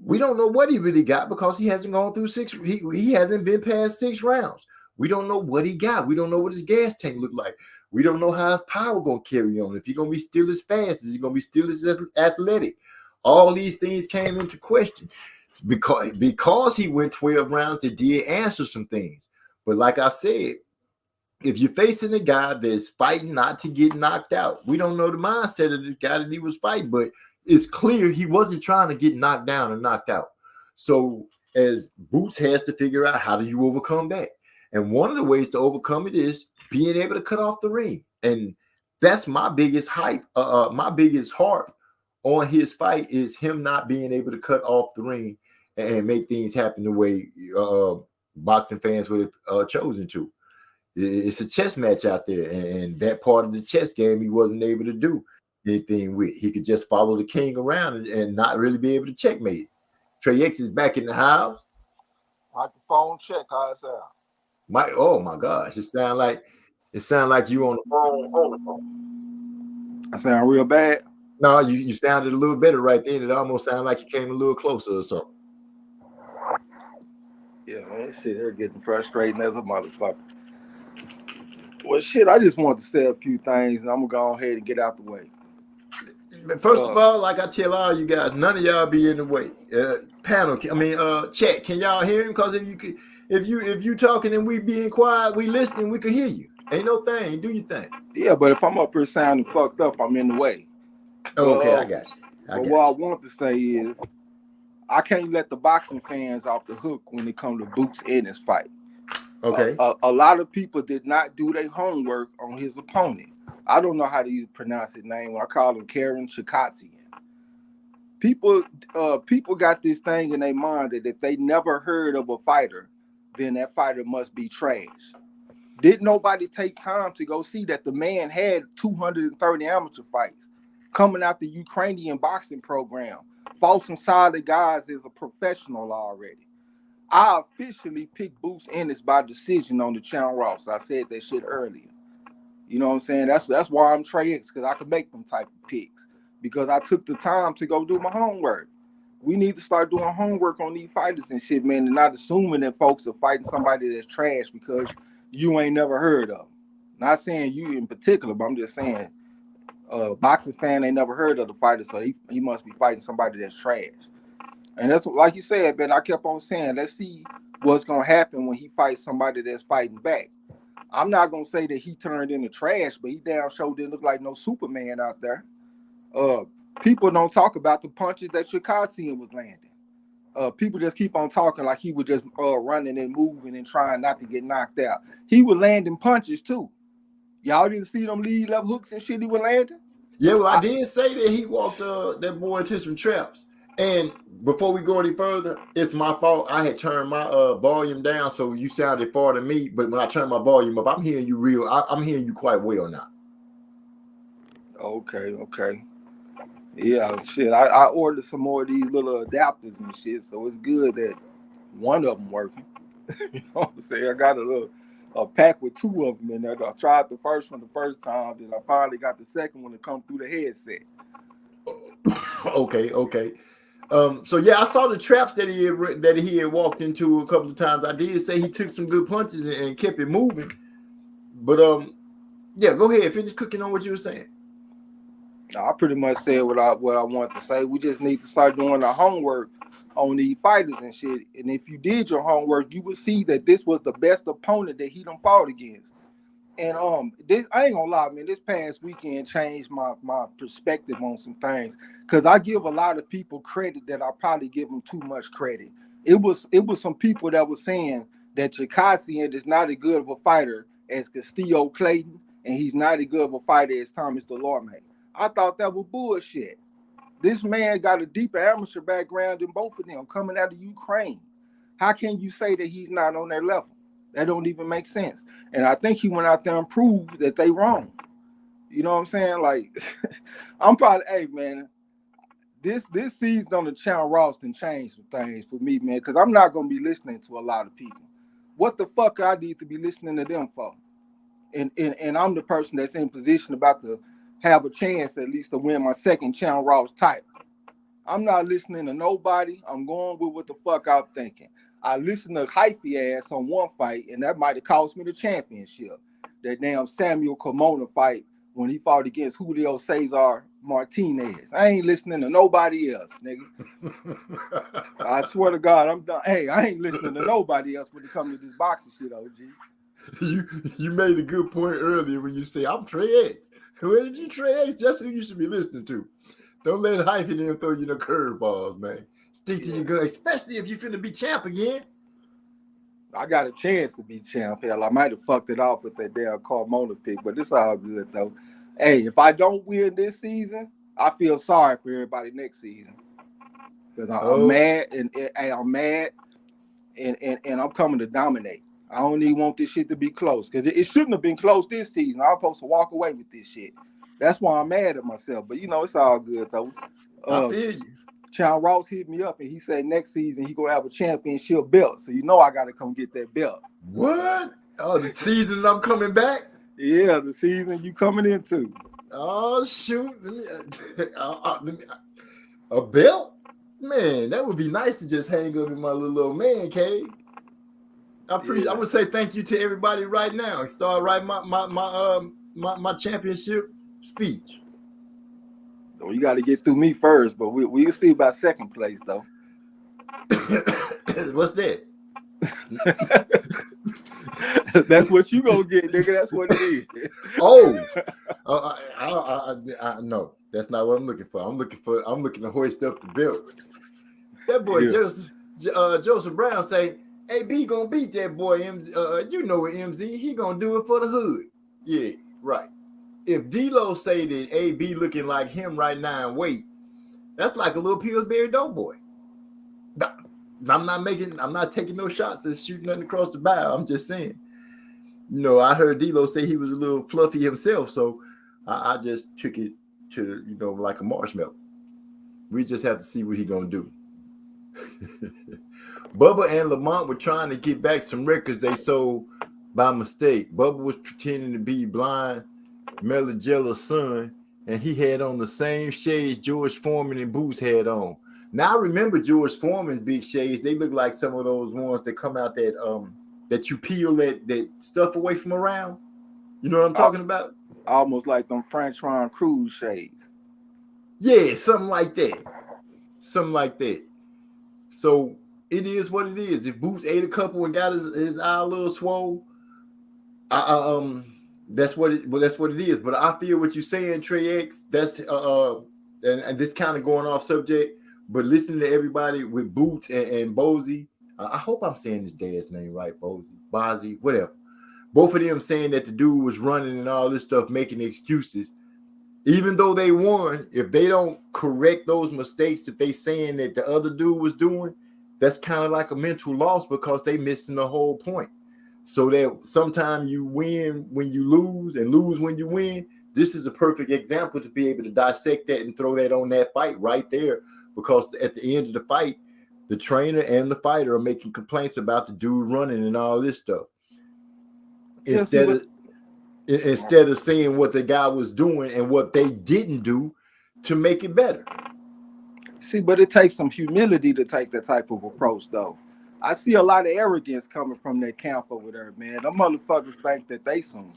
S3: we don't know what he really got because he hasn't gone through 6. He hasn't been past 6 rounds. We don't know what he got. We don't know what his gas tank looked like. We don't know how his power going to carry on. If he's going to be still as fast, is he going to be still as athletic? All these things came into question. Because he went 12 rounds, it did answer some things. But like I said, if you're facing a guy that's fighting not to get knocked out, we don't know the mindset of this guy that he was fighting, but it's clear he wasn't trying to get knocked down or knocked out. So as Boots has to figure out, how do you overcome that? And one of the ways to overcome it is being able to cut off the ring. And that's my biggest hype, my biggest harp on his fight is him not being able to cut off the ring and make things happen the way boxing fans would have chosen to. It's a chess match out there, and that part of the chess game he wasn't able to do anything with. He could just follow the king around and not really be able to checkmate. Trey X is back in the house.
S5: Microphone check. How it sound?
S3: Oh my gosh, it sound like you on the phone.
S4: I sound real bad.
S3: No, you sounded a little better right then. It almost sounded like you came a little closer or something.
S4: Yeah, man, shit, they're getting frustrating as a motherfucker. Well, shit, I just want to say a few things, and I'm gonna go ahead and get out the way.
S3: First of all, like I tell all you guys, none of y'all be in the way. Panel, chat, can y'all hear him? Because if you talking and we being quiet, we listening, we can hear you. Ain't no thing. Do your thing.
S6: Yeah, but if I'm up here sounding fucked up, I'm in the way.
S3: Okay, I got you.
S6: But what I want to say is, I can't let the boxing fans off the hook when it comes to Boots Ennis fight.
S3: Okay.
S6: A lot of people did not do their homework on his opponent. I don't know how to pronounce his name. I call him Karen Chikatian. People got this thing in their mind that if they never heard of a fighter, then that fighter must be trash. Didn't nobody take time to go see that the man had 230 amateur fights coming out the Ukrainian boxing program, fought some solid guys as a professional already. I officially picked Boots Ennis by decision on the Channel Ross. I said that shit earlier. You know what I'm saying? That's why I'm Trey X, because I could make them type of picks. Because I took the time to go do my homework. We need to start doing homework on these fighters and shit, man, and not assuming that folks are fighting somebody that's trash because you ain't never heard of them. Not saying you in particular, but I'm just saying boxing fan ain't never heard of the fighter, so he must be fighting somebody that's trash. And that's like you said, man, I kept on saying, let's see what's going to happen when he fights somebody that's fighting back. I'm not going to say that he turned into trash, but he damn sure didn't look like no Superman out there. People don't talk about the punches that Chikatian was landing. People just keep on talking like he was just running and moving and trying not to get knocked out. He was landing punches too. Y'all didn't see them lead left hooks and shit he was landing?
S3: Yeah, well, I did say that he walked that boy into some traps. And before we go any further, it's my fault. I had turned my volume down, so you sounded far to me. But when I turned my volume up, I'm hearing you real. I'm hearing you quite well now.
S6: Okay. Yeah, shit. I ordered some more of these little adapters and shit, so it's good that one of them working. You know what I'm saying? I got a pack with two of them in there. I tried the first one the first time, then I finally got the second one to come through the headset.
S3: Okay. So yeah, I saw the traps that he had walked into a couple of times. I did say he took some good punches and kept it moving. But yeah, go ahead, finish cooking on what you were saying.
S6: I pretty much said what I wanted to say. We just need to start doing our homework on these fighters and shit. And if you did your homework, you would see that this was the best opponent that he done fought against. And this, I ain't gonna lie, man, this past weekend changed my perspective on some things. Cause I give a lot of people credit that I probably give them too much credit. It was some people that were saying that Chikatian is not as good of a fighter as Castillo Clayton, and he's not as good of a fighter as Thomas Delorme. I thought that was bullshit. This man got a deeper amateur background than both of them, coming out of Ukraine. How can you say that he's not on their level? That don't even make sense. And I think he went out there and proved that they wrong. You know what I'm saying? Like, I'm probably, hey, man, this season on the Channel Ross done changed some things for me, man, because I'm not going to be listening to a lot of people. What the fuck I need to be listening to them for? And I'm the person that's in position about to have a chance at least to win my second Channel Ross title. I'm not listening to nobody. I'm going with what the fuck I'm thinking. I listened to hypey ass on one fight, and that might have cost me the championship. That damn Samuel Carmona fight when he fought against Julio Cesar Martinez. I ain't listening to nobody else, nigga. I swear to God, I'm done. Hey, I ain't listening to nobody else when it comes to this boxing shit, OG.
S3: You made a good point earlier when you say I'm Trey X. Where did you Trey X? That's who you should be listening to. Don't let hype in them throw you the curveballs, man. Stick to your gun, especially if you finna be champ again.
S6: I got a chance to be champ. Hell, I might have fucked it off with that damn Carmona pick, but it's all good though. Hey, if I don't win this season, I feel sorry for everybody next season. Because I'm mad and I'm mad and I'm coming to dominate. I don't even want this shit to be close because it shouldn't have been close this season. I was supposed to walk away with this shit. That's why I'm mad at myself. But you know, it's all good though.
S3: I feel you.
S6: Channel Ross hit me up and he said next season he gonna have a championship belt. So you know I gotta come get that belt.
S3: What? Oh, the season I'm coming back?
S6: Yeah, the season you coming into.
S3: Oh shoot! A belt? Man, that would be nice to just hang up in my little old man cave. I would say thank you to everybody right now. Start writing my championship speech.
S6: So you got to get through me first, but we'll see about second place though.
S3: What's that?
S6: That's what you gonna get, nigga. That's what it is.
S3: Oh, no, that's not what I'm looking for. I'm looking to hoist up the belt. That boy
S6: Yeah.
S3: Joseph Brown say, AB gonna beat that boy MZ. You know what, MZ, he gonna do it for the hood. Yeah, right. If D-Lo say that AB looking like him right now in weight, that's like a little Pillsbury Doughboy. I'm not taking no shots and shooting nothing across the bow. I'm just saying. You know, I heard D-Lo say he was a little fluffy himself, so I just took it to, you know, like a marshmallow. We just have to see what he gonna do. Bubba and Lamont were trying to get back some records they sold by mistake. Bubba was pretending to be blind Melagella's son, and he had on the same shades George Foreman and Boots had on. Now I remember George Foreman's big shades. They look like some of those ones that come out that you peel that stuff away from around. You know what I'm talking about?
S6: Almost like them French Ron Cruz shades.
S3: Yeah, something like that. Something like that. So it is what it is. If Boots ate a couple and got his eye a little swole, that's what it is. But I feel what you're saying, Trey X. That's and this kind of going off subject, but listening to everybody with Boots and Bozy, I hope I'm saying his dad's name right, Bozy, whatever. Both of them saying that the dude was running and all this stuff, making excuses. Even though they won, if they don't correct those mistakes that they saying that the other dude was doing, that's kind of like a mental loss because they missing the whole point. So that sometimes you win when you lose and lose when you win. This is a perfect example to be able to dissect that and throw that on that fight right there. Because at the end of the fight, the trainer and the fighter are making complaints about the dude running and all this stuff. Instead of saying what the guy was doing and what they didn't do to make it better.
S6: See, but it takes some humility to take that type of approach, though. I see a lot of arrogance coming from that camp over there, man. Them motherfuckers think that they some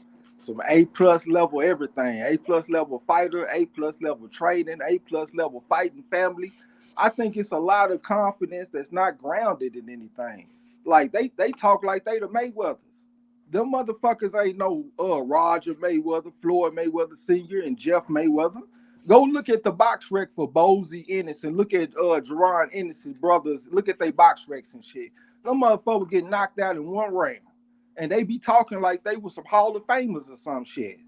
S6: A+ level everything, A+ level fighter, A+ level trading, A+ level fighting family. I think it's a lot of confidence that's not grounded in anything. Like they talk like they the Mayweathers. Them motherfuckers ain't no Roger Mayweather, Floyd Mayweather Sr. and Jeff Mayweather. Go look at the box rec for Bozy Ennis and look at Jerron Ennis' brothers. Look at their box recs and shit. Them motherfuckers get knocked out in one round. And they be talking like they were some Hall of Famers or some shit.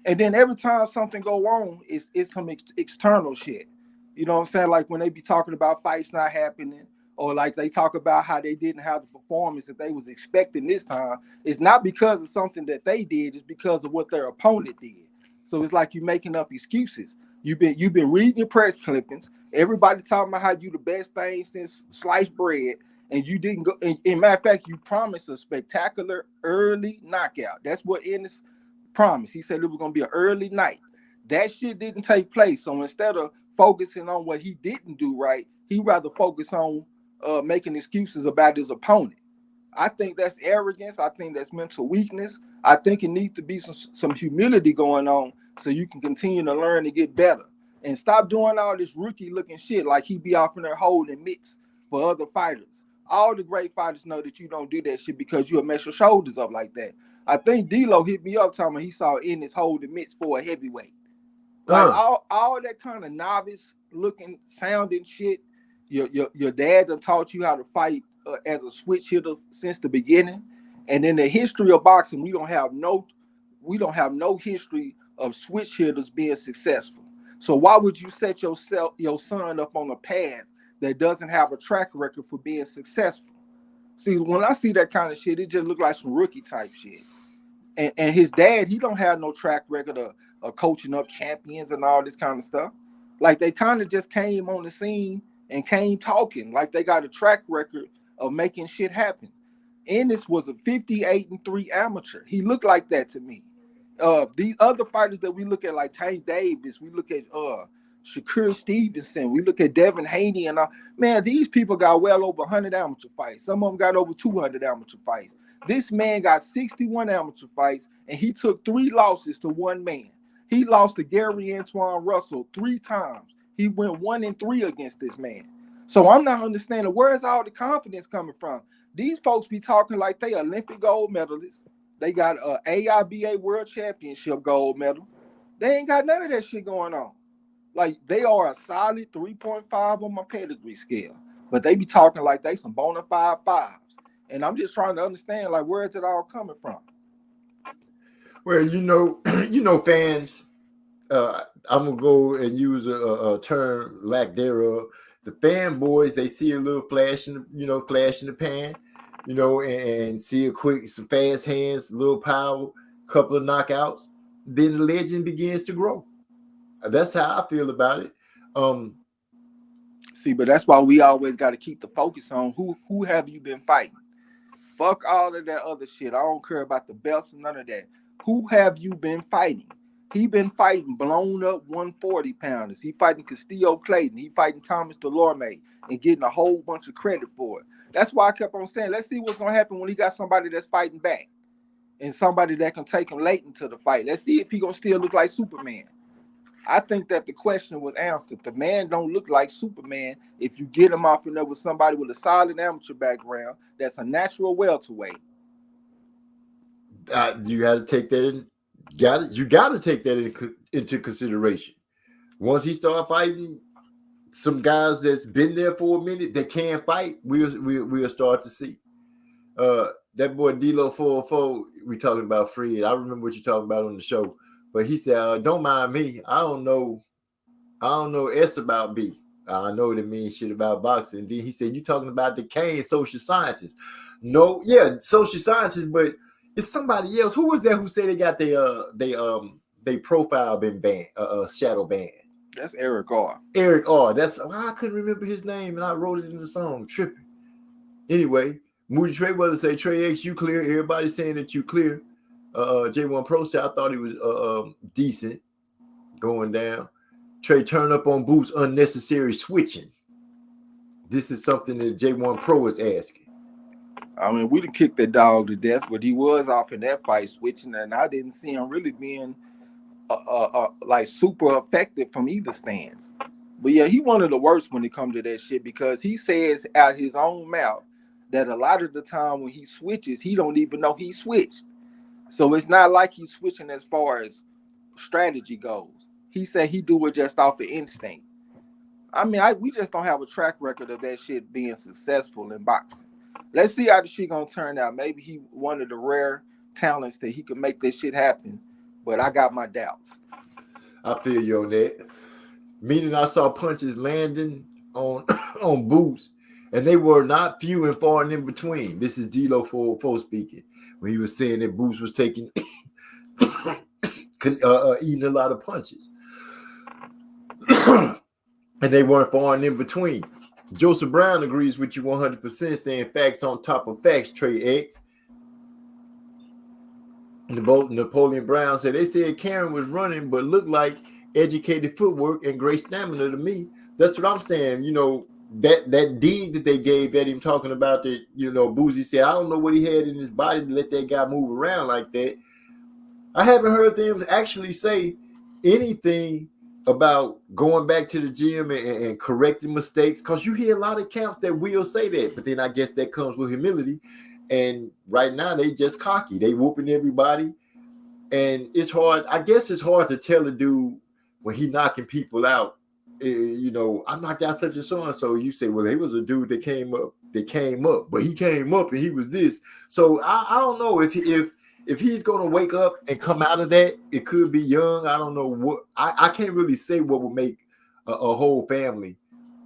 S6: And then every time something go wrong, it's some external shit. You know what I'm saying? Like when they be talking about fights not happening, or like they talk about how they didn't have the performance that they was expecting this time. It's not because of something that they did, it's because of what their opponent did. So it's like you making up excuses. You've been reading your press clippings. Everybody talking about how you the best thing since sliced bread, and you didn't go. In matter of fact, you promised a spectacular early knockout. That's what Ennis promised. He said it was gonna be an early night. That shit didn't take place. So instead of focusing on what he didn't do right, he rather focus on making excuses about his opponent. I think that's arrogance. I think that's mental weakness. I think it needs to be some humility going on so you can continue to learn and get better. And stop doing all this rookie looking shit like he be off in there holding mitts for other fighters. All the great fighters know that you don't do that shit because you'll mess your shoulders up like that. I think D-Lo hit me up talking about he saw Ennis holding mitts for a heavyweight. Like all that kind of novice looking, sounding shit. Your dad done taught you how to fight as a switch hitter since the beginning. And in the history of boxing, we don't have no history of switch hitters being successful. So why would you set your son up on a path that doesn't have a track record for being successful? See, when I see that kind of shit, it just look like some rookie type shit. And his dad, he don't have no track record of coaching up champions and all this kind of stuff. Like they kind of just came on the scene and came talking like they got a track record of making shit happen. Ennis was a 58-3 amateur. He looked like that to me. These other fighters that we look at, like Tank Davis, we look at Shakur Stevenson, we look at Devin Haney, and man, these people got well over 100 amateur fights. Some of them got over 200 amateur fights. This man got 61 amateur fights, and he took 3 losses to one man. He lost to Gary Antoine Russell 3 times. He went 1-3 against this man. So I'm not understanding where is all the confidence coming from. These folks be talking like they Olympic gold medalists. They got a AIBA World Championship gold medal. They ain't got none of that shit going on. Like they are a solid 3.5 on my pedigree scale, but they be talking like they some bona fide fives. And I'm just trying to understand, like, where is it all coming from?
S3: Well, fans. I'm gonna go and use a term lack thereof. The fanboys, they see a little flash in the pan, and see some fast hands, a little power, couple of knockouts. Then the legend begins to grow. That's how I feel about it.
S6: See, but that's why we always got to keep the focus on who have you been fighting. Fuck all of that other shit. I don't care about the belts and none of that. Who have you been fighting? He been fighting blown up 140 pounders. He fighting Castillo Clayton. He fighting Thomas Delorme and getting a whole bunch of credit for it. That's why I kept on saying, let's see what's gonna happen when he got somebody that's fighting back and somebody that can take him late into the fight. Let's see if he gonna still look like Superman. I think that the question was answered. The man don't look like Superman if you get him off in there with somebody with a solid amateur background that's a natural welterweight.
S3: You got to take that in. You got to take that into consideration. Once he start fighting some guys that's been there for a minute that can fight, we'll start to see. That boy D-Lo 404, we talking about Fred. I remember what you talking about on the show, but he said, "Don't mind me. I don't know S about B. I know it means shit about boxing." And then he said, "You talking about the Kane social scientist?" No, yeah, social scientist, but it's somebody else. Who was that who said they got they profile been banned, shadow banned?
S6: That's Eric R.
S3: Eric R. I couldn't remember his name, and I wrote it in the song. Tripping. Anyway, Moody Trey Brother say, Trey X, you clear. Everybody saying that you clear. J1 Pro said, I thought he was decent going down. Trey, turn up on Boots, unnecessary switching. This is something that J1 Pro is asking.
S6: I mean, we done kicked that dog to death, but he was off in that fight switching, and I didn't see him really being like super effective from either stance. But yeah, he one of the worst when it comes to that shit because he says out his own mouth that a lot of the time when he switches, he don't even know he switched. So it's not like he's switching as far as strategy goes. He said he do it just off of instinct. I mean, we just don't have a track record of that shit being successful in boxing. Let's see how the shit gonna turn out. Maybe he one of the rare talents that he could make this shit happen, but I got my doubts.
S3: I feel you on that. Meaning I saw punches landing on Boots, and they were not few and far and in between. This is D-Lo 404 speaking when he was saying that Boots was taking eating a lot of punches, and they weren't far and in between. Joseph Brown agrees with you 100%, saying facts on top of facts, Trey X. Napoleon Brown said, they said Karen was running, but looked like educated footwork and great stamina to me. That's what I'm saying. That deed that they gave that him talking about that, Boozy said, I don't know what he had in his body to let that guy move around like that. I haven't heard them actually say anything about going back to the gym and correcting mistakes, because you hear a lot of camps that will say that, but then I guess that comes with humility. And right now they just cocky. They whooping everybody, and it's hard. I guess it's hard to tell a dude when he knocking people out. I knocked out such and so and so. You say, well, he was a dude that came up, but he came up and he was this. So I don't know if he's going to wake up and come out of that. It could be young. I don't know what. I can't really say what will make a whole family,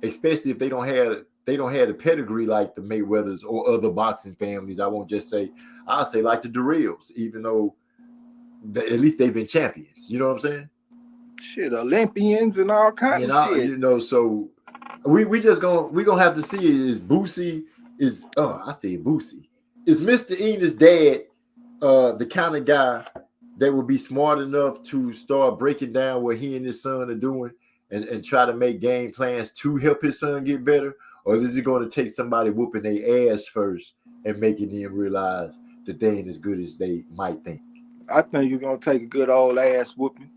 S3: especially if they don't have the pedigree like the Mayweathers or other boxing families. I won't just say. I'll say like the Durrells, even though at least they've been champions. You know what I'm saying?
S6: Shit, Olympians and all kinds of shit.
S3: So we're gonna have to see is Boosie is I say Boosie. Is Mr. Enos' dad the kind of guy that would be smart enough to start breaking down what he and his son are doing and try to make game plans to help his son get better? Or is it going to take somebody whooping their ass first and making them realize that they ain't as good as they might think?
S6: I think you're going to take a good old ass whooping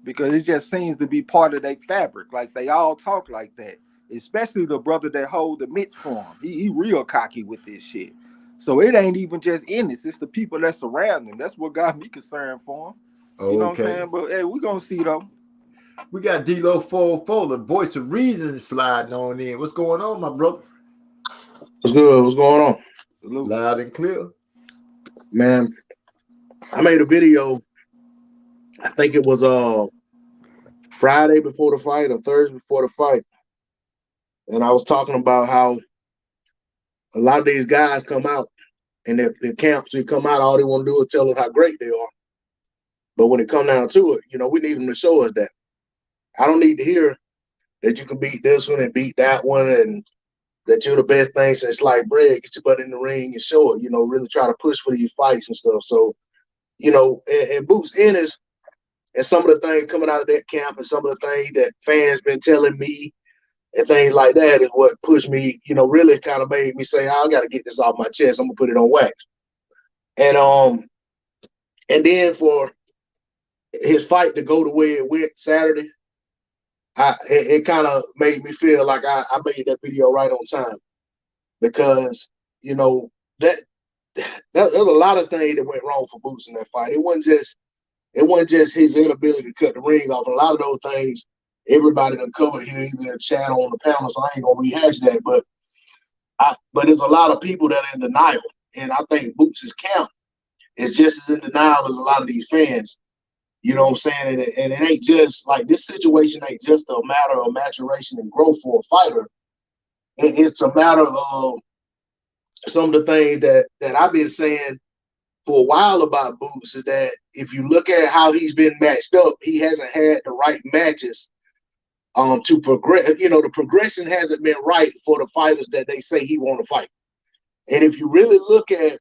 S6: because it just seems to be part of their fabric. Like they all talk like that. especially the brother that hold the mitts for him. He real cocky with this shit. So it ain't even just Ennis, it's the people that surround him. That's what got me concerned for him. You know what I'm saying? But hey, we gonna see though.
S3: We got D-Lo 404, the voice of reason, sliding on in. What's going on, my brother?
S7: What's good? What's going on?
S3: Loud and clear.
S7: Man, I made a video. I think it was Friday before the fight or Thursday before the fight. And I was talking about how a lot of these guys come out and their camps, they come out, all they want to do is tell us how great they are. But when it comes down to it, we need them to show us that. I don't need to hear that you can beat this one and beat that one and that you're the best thing since sliced bread. Get your butt in the ring and show it, really try to push for these fights and stuff. So, and Boots Ennis and some of the things coming out of that camp and some of the things that fans been telling me and things like that is what pushed me, really kind of made me say, I got to get this off my chest. I'm going to put it on wax. And then for his fight to go the way it went Saturday, it kind of made me feel like I made that video right on time because, that there's a lot of things that went wrong for Boots in that fight. It wasn't just his inability to cut the ring off. A lot of those things everybody done covered here, either in the chat or on the panel, so I ain't gonna rehash that. But there's a lot of people that are in denial, and I think Boots' camp is just as in denial as a lot of these fans. You know what I'm saying? And it ain't just like this situation ain't just a matter of maturation and growth for a fighter. It's a matter of some of the things that I've been saying for a while about Boots is that if you look at how he's been matched up, he hasn't had the right matches to progress. The progression hasn't been right for the fighters that they say he want to fight. And if you really look at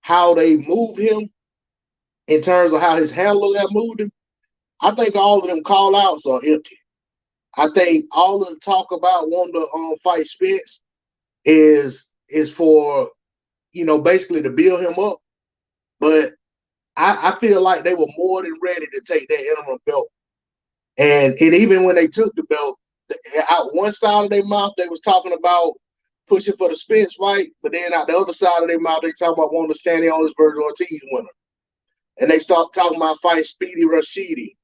S7: how they move him in terms of how his handlers have moved him, I think all of them call outs are empty. I think all of the talk about wanting to fight Spence is for, basically to build him up. But I feel like they were more than ready to take that interim belt. And even when they took the belt, out one side of their mouth, they was talking about pushing for the Spence fight, but then out the other side of their mouth, they talking about wanting to stand there on this Virgil Ortiz winner. And they start talking about fighting Speedy Rashidi.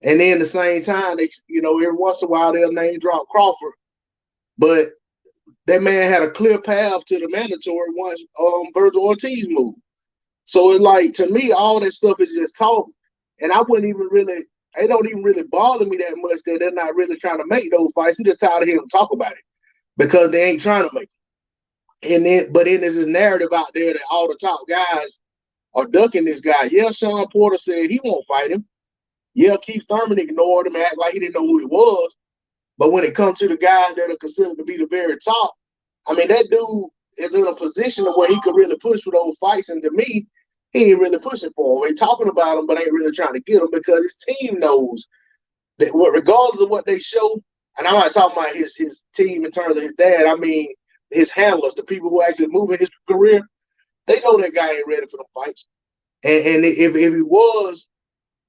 S7: And then at the same time, they, every once in a while, they'll name drop Crawford. But that man had a clear path to the mandatory once Virgil Ortiz moved. So it's like, to me, all that stuff is just talk. And I wouldn't even really, it don't even really bother me that much that they're not really trying to make those fights. I'm just tired of hearing them talk about it because they ain't trying to make it. But then there's this narrative out there that all the top guys are ducking this guy. Yeah, Sean Porter said he won't fight him. Yeah, Keith Thurman ignored him, act like he didn't know who he was. But when it comes to the guys that are considered to be the very top, I mean, that dude is in a position of where he could really push for those fights. And to me, he ain't really pushing for him. They talking about him, but ain't really trying to get him because his team knows that regardless of what they show, and I'm not talking about his team in terms of his dad, I mean his handlers, the people who actually move in his career, they know that guy ain't ready for the fights. And if he was,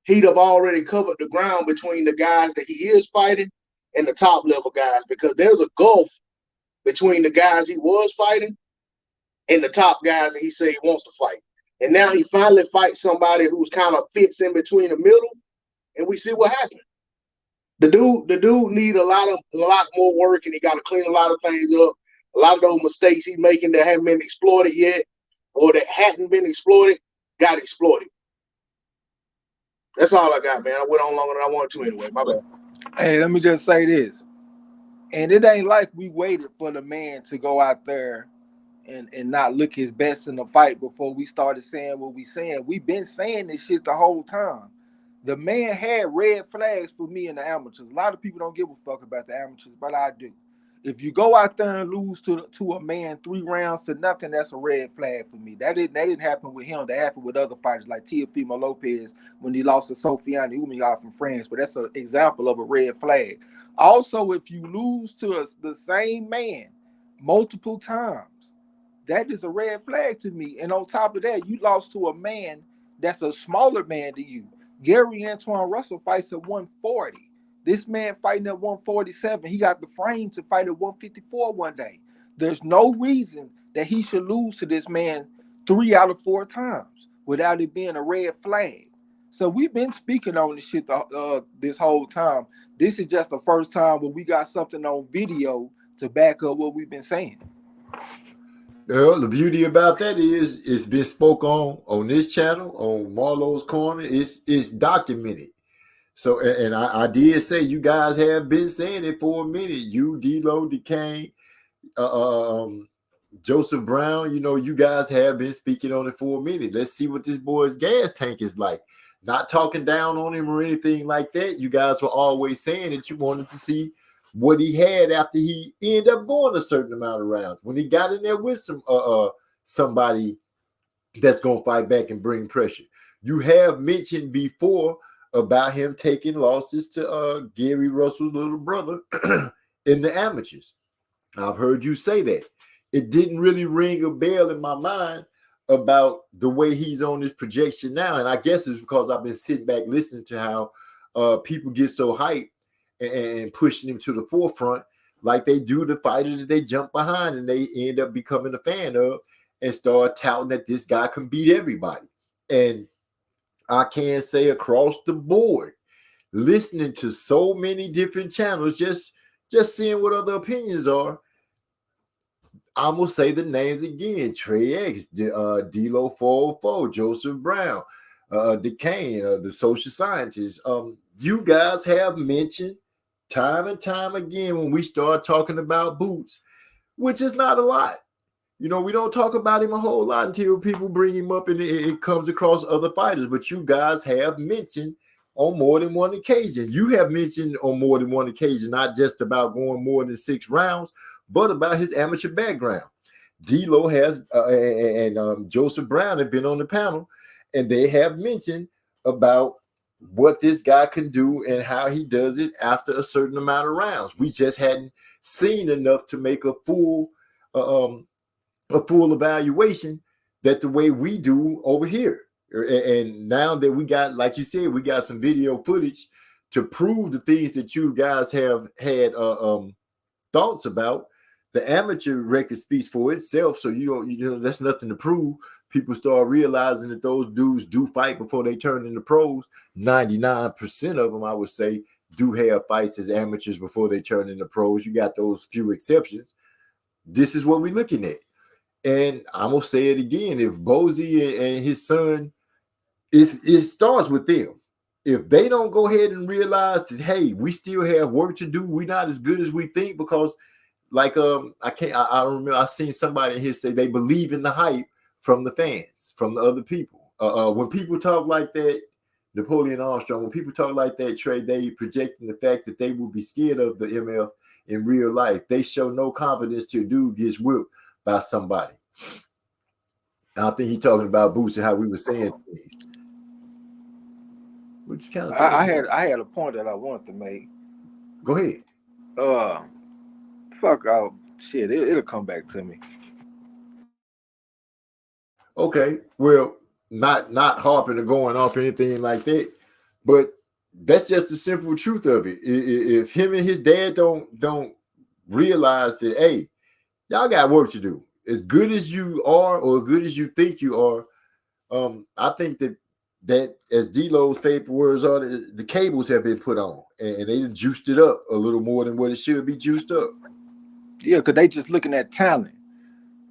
S7: he'd have already covered the ground between the guys that he is fighting and the top level guys, because there's a gulf between the guys he was fighting and the top guys that he said he wants to fight. And now he finally fights somebody who's kind of fits in between the middle, and we see what happened. The dude need a lot more work, and he got to clean a lot of things up. A lot of those mistakes he's making that haven't been exploited yet, or that hadn't been exploited, got exploited. That's all I got, man. I went on longer than I wanted to anyway. My bad.
S6: Hey, let me just say this. And it ain't like we waited for the man to go out there and not look his best in the fight before we started saying what we saying. We've been saying this shit the whole time. The man had red flags for me in the amateurs. A lot of people don't give a fuck about the amateurs, but I do. If you go out there and lose to a man 3 rounds to nothing, that's a red flag for me. That didn't happen with him. That happened with other fighters like Teofimo Lopez when he lost to Sofiane Oumiar from France. But that's an example of a red flag. Also, if you lose to the same man multiple times, that is a red flag to me. And on top of that, you lost to a man that's a smaller man than you. Gary Antoine Russell fights at 140. This man fighting at 147, he got the frame to fight at 154 one day. There's no reason that he should lose to this man 3 out of 4 times without it being a red flag. So we've been speaking on this shit this whole time. This is just the first time where we got something on video to back up what we've been saying.
S3: Well, the beauty about that is it's been spoke on this channel, on Marlowe's Corner. It's documented. So, and I did say you guys have been saying it for a minute. You, D-Lo, DeCane, Joseph Brown, you guys have been speaking on it for a minute. Let's see what this boy's gas tank is like. Not talking down on him or anything like that. You guys were always saying that you wanted to see what he had after he ended up going a certain amount of rounds. When he got in there with somebody that's going to fight back and bring pressure. You have mentioned before about him taking losses to Gary Russell's little brother in the amateurs. I've heard you say that. It didn't really ring a bell in my mind about the way he's on this projection now. And I guess it's because I've been sitting back listening to how people get so hyped and pushing him to the forefront like they do the fighters that they jump behind and they end up becoming a fan of and start touting that this guy can beat everybody. And I can say across the board, listening to so many different channels, just seeing what other opinions are, I'm going to say the names again: Trey X, D-Lo 404, Joseph Brown, DeCane, the social scientists. You guys have mentioned time and time again when we start talking about Boots, which is not a lot. We don't talk about him a whole lot until people bring him up and it comes across other fighters. But you guys have mentioned on more than one occasion. You have mentioned on more than one occasion, not just about going more than 6 rounds, but about his amateur background. D-Lo has and Joseph Brown have been on the panel, and they have mentioned about what this guy can do and how he does it after a certain amount of rounds. We just hadn't seen enough to make a full evaluation that the way we do over here. And now that we got, like you said, we got some video footage to prove the things that you guys have had thoughts about. The amateur record speaks for itself, so that's nothing to prove. People start realizing that those dudes do fight before they turn into pros. 99% of them, I would say, do have fights as amateurs before they turn into pros. You got those few exceptions. This is what we're looking at. And I'm going to say it again. If Bozy and his son, it starts with them. If they don't go ahead and realize that, hey, we still have work to do, we're not as good as we think, because I don't remember, I've seen somebody in here say they believe in the hype from the fans, from the other people. When people talk like that, Napoleon Armstrong, when people talk like that, Trey, they projecting the fact that they will be scared of the MF in real life. They show no confidence till a dude gets whipped by somebody. I think he's talking about Boots and how we were saying things. Which kind of
S6: I had a point that I wanted to make.
S3: Go ahead.
S6: Fuck out. Shit, it'll come back to me.
S3: Okay, well, not harping or going off anything like that, but that's just the simple truth of it. If him and his dad don't realize that, hey, y'all got work to do. As good as you are, or as good as you think you are, I think that as D-Lo's favorite words are, the cables have been put on, and they juiced it up a little more than what it should be juiced up.
S6: Yeah, because they just looking at talent.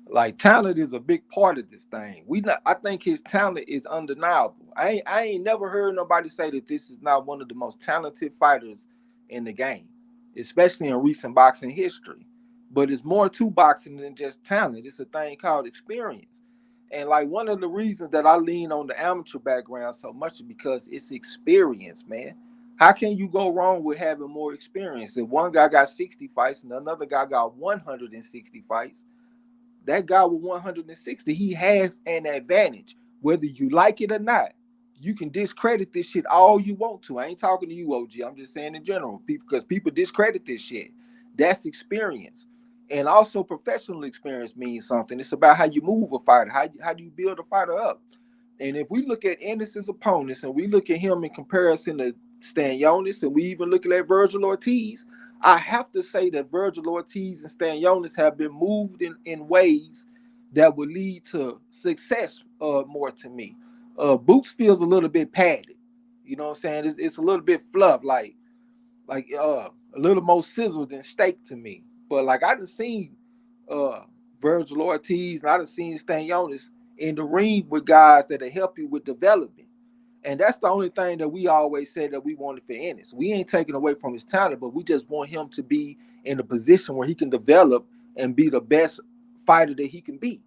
S6: Like, talent is a big part of this thing. I think his talent is undeniable. I ain't never heard nobody say that this is not one of the most talented fighters in the game, especially in recent boxing history. But it's more to boxing than just talent. It's a thing called experience. And like, one of the reasons that I lean on the amateur background so much is because it's experience, man. How can you go wrong with having more experience? If one guy got 60 fights and another guy got 160 fights, that guy with 160, he has an advantage. Whether you like it or not, you can discredit this shit all you want to. I ain't talking to you, OG. I'm just saying in general, because people discredit this shit. That's experience. And also professional experience means something. It's about how you move a fighter. How do you build a fighter up? And if we look at Anderson's opponents and we look at him in comparison to Stanionis, and we even looking at Virgil Ortiz, I have to say that Virgil Ortiz and Stanionis have been moved in ways that would lead to success more to me. Boots feels a little bit padded. You know what I'm saying? It's a little bit fluff, like a little more sizzle than steak to me. But like I done seen Virgil Ortiz and I done seen Stanionis in the ring with guys that'll help you with development. And that's the only thing that we always said that we wanted for Ennis. We ain't taking away from his talent, but we just want him to be in a position where he can develop and be the best fighter that he can be.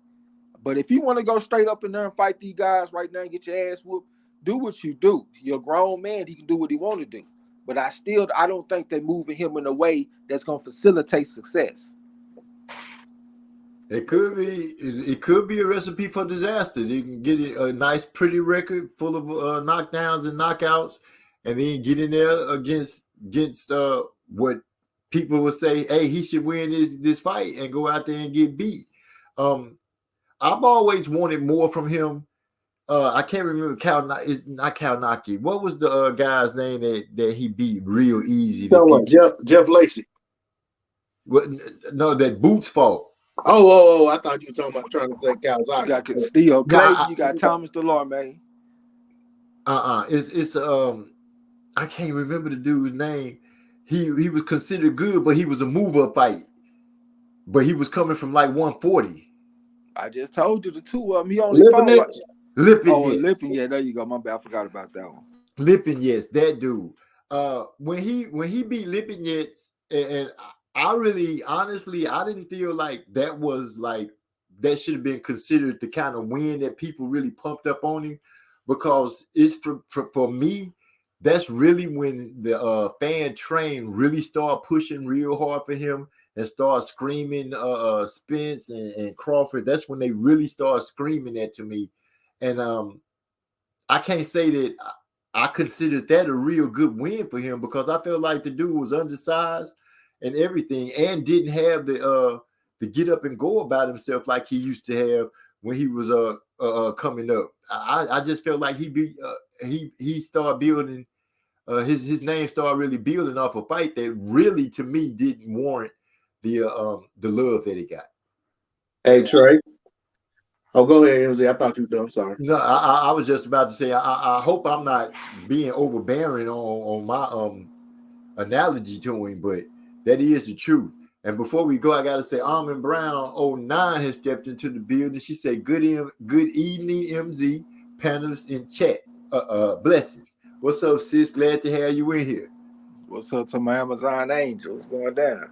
S6: But if you want to go straight up in there and fight these guys right now and get your ass whooped, do what you do. You're a grown man. He can do what he want to do. But I don't think they're moving him in a way that's going to facilitate success.
S3: It could be a recipe for disaster. You can get a nice, pretty record full of knockdowns and knockouts, and then get in there against what people would say, hey, he should win this fight, and go out there and get beat. I've always wanted more from him. I can't remember it's not Kalnaki. What was the guy's name that he beat real easy?
S7: Jeff Lacey.
S3: What? No, that Boots fought.
S7: Oh, I thought you were talking about trying to say Kawasaki.
S6: You got Castillo, you got Thomas Delorme.
S3: It's I can't remember the dude's name. He was considered good, but he was a move-up fight. But he was coming from like 140. I
S6: just told you the two of them. He only fought
S3: Lipin.
S6: Yeah, there you go. My bad, I forgot about that one.
S3: Lipinets, that dude. When he beat Lipinets, and I really, honestly, I didn't feel like that should have been considered the kind of win that people really pumped up on him, because it's for me, that's really when the fan train really started pushing real hard for him and start screaming Spence and Crawford. That's when they really started screaming that to me. And I can't say that I considered that a real good win for him, because I felt like the dude was undersized and everything, and didn't have the get up and go about himself like he used to have when he was coming up. I just felt like he started building his name started really building off a fight that really, to me, didn't warrant the love that he got.
S7: Hey, Trey. Oh, go ahead, MZ. I thought you were done. Sorry.
S3: No, I was just about to say, I hope I'm not being overbearing on my analogy to him, but that is the truth. And before we go, I got to say, Almond Brown 09 has stepped into the building. She said, good evening, MZ, panelists in chat. Blessings. What's up, sis? Glad to have you in here.
S6: What's up to my Amazon angel? What's going down?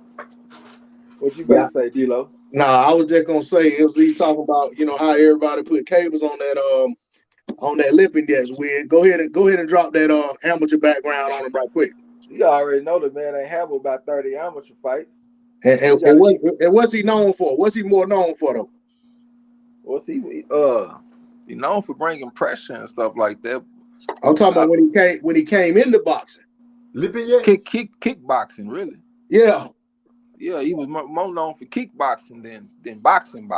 S6: What you about to say, D-Lo?
S7: Nah, I was just gonna say, MZ talking about, how everybody put cables on that Lipinets win. Go ahead and drop that amateur background on him right quick.
S6: You already know the man ain't have about 30 amateur fights.
S7: And what's he known for? What's he more known for though?
S6: What's he known for bringing pressure and stuff like that.
S7: I'm talking about when he came into boxing.
S6: Kickboxing, really.
S7: Yeah.
S6: Yeah, he was more known for kickboxing than boxing.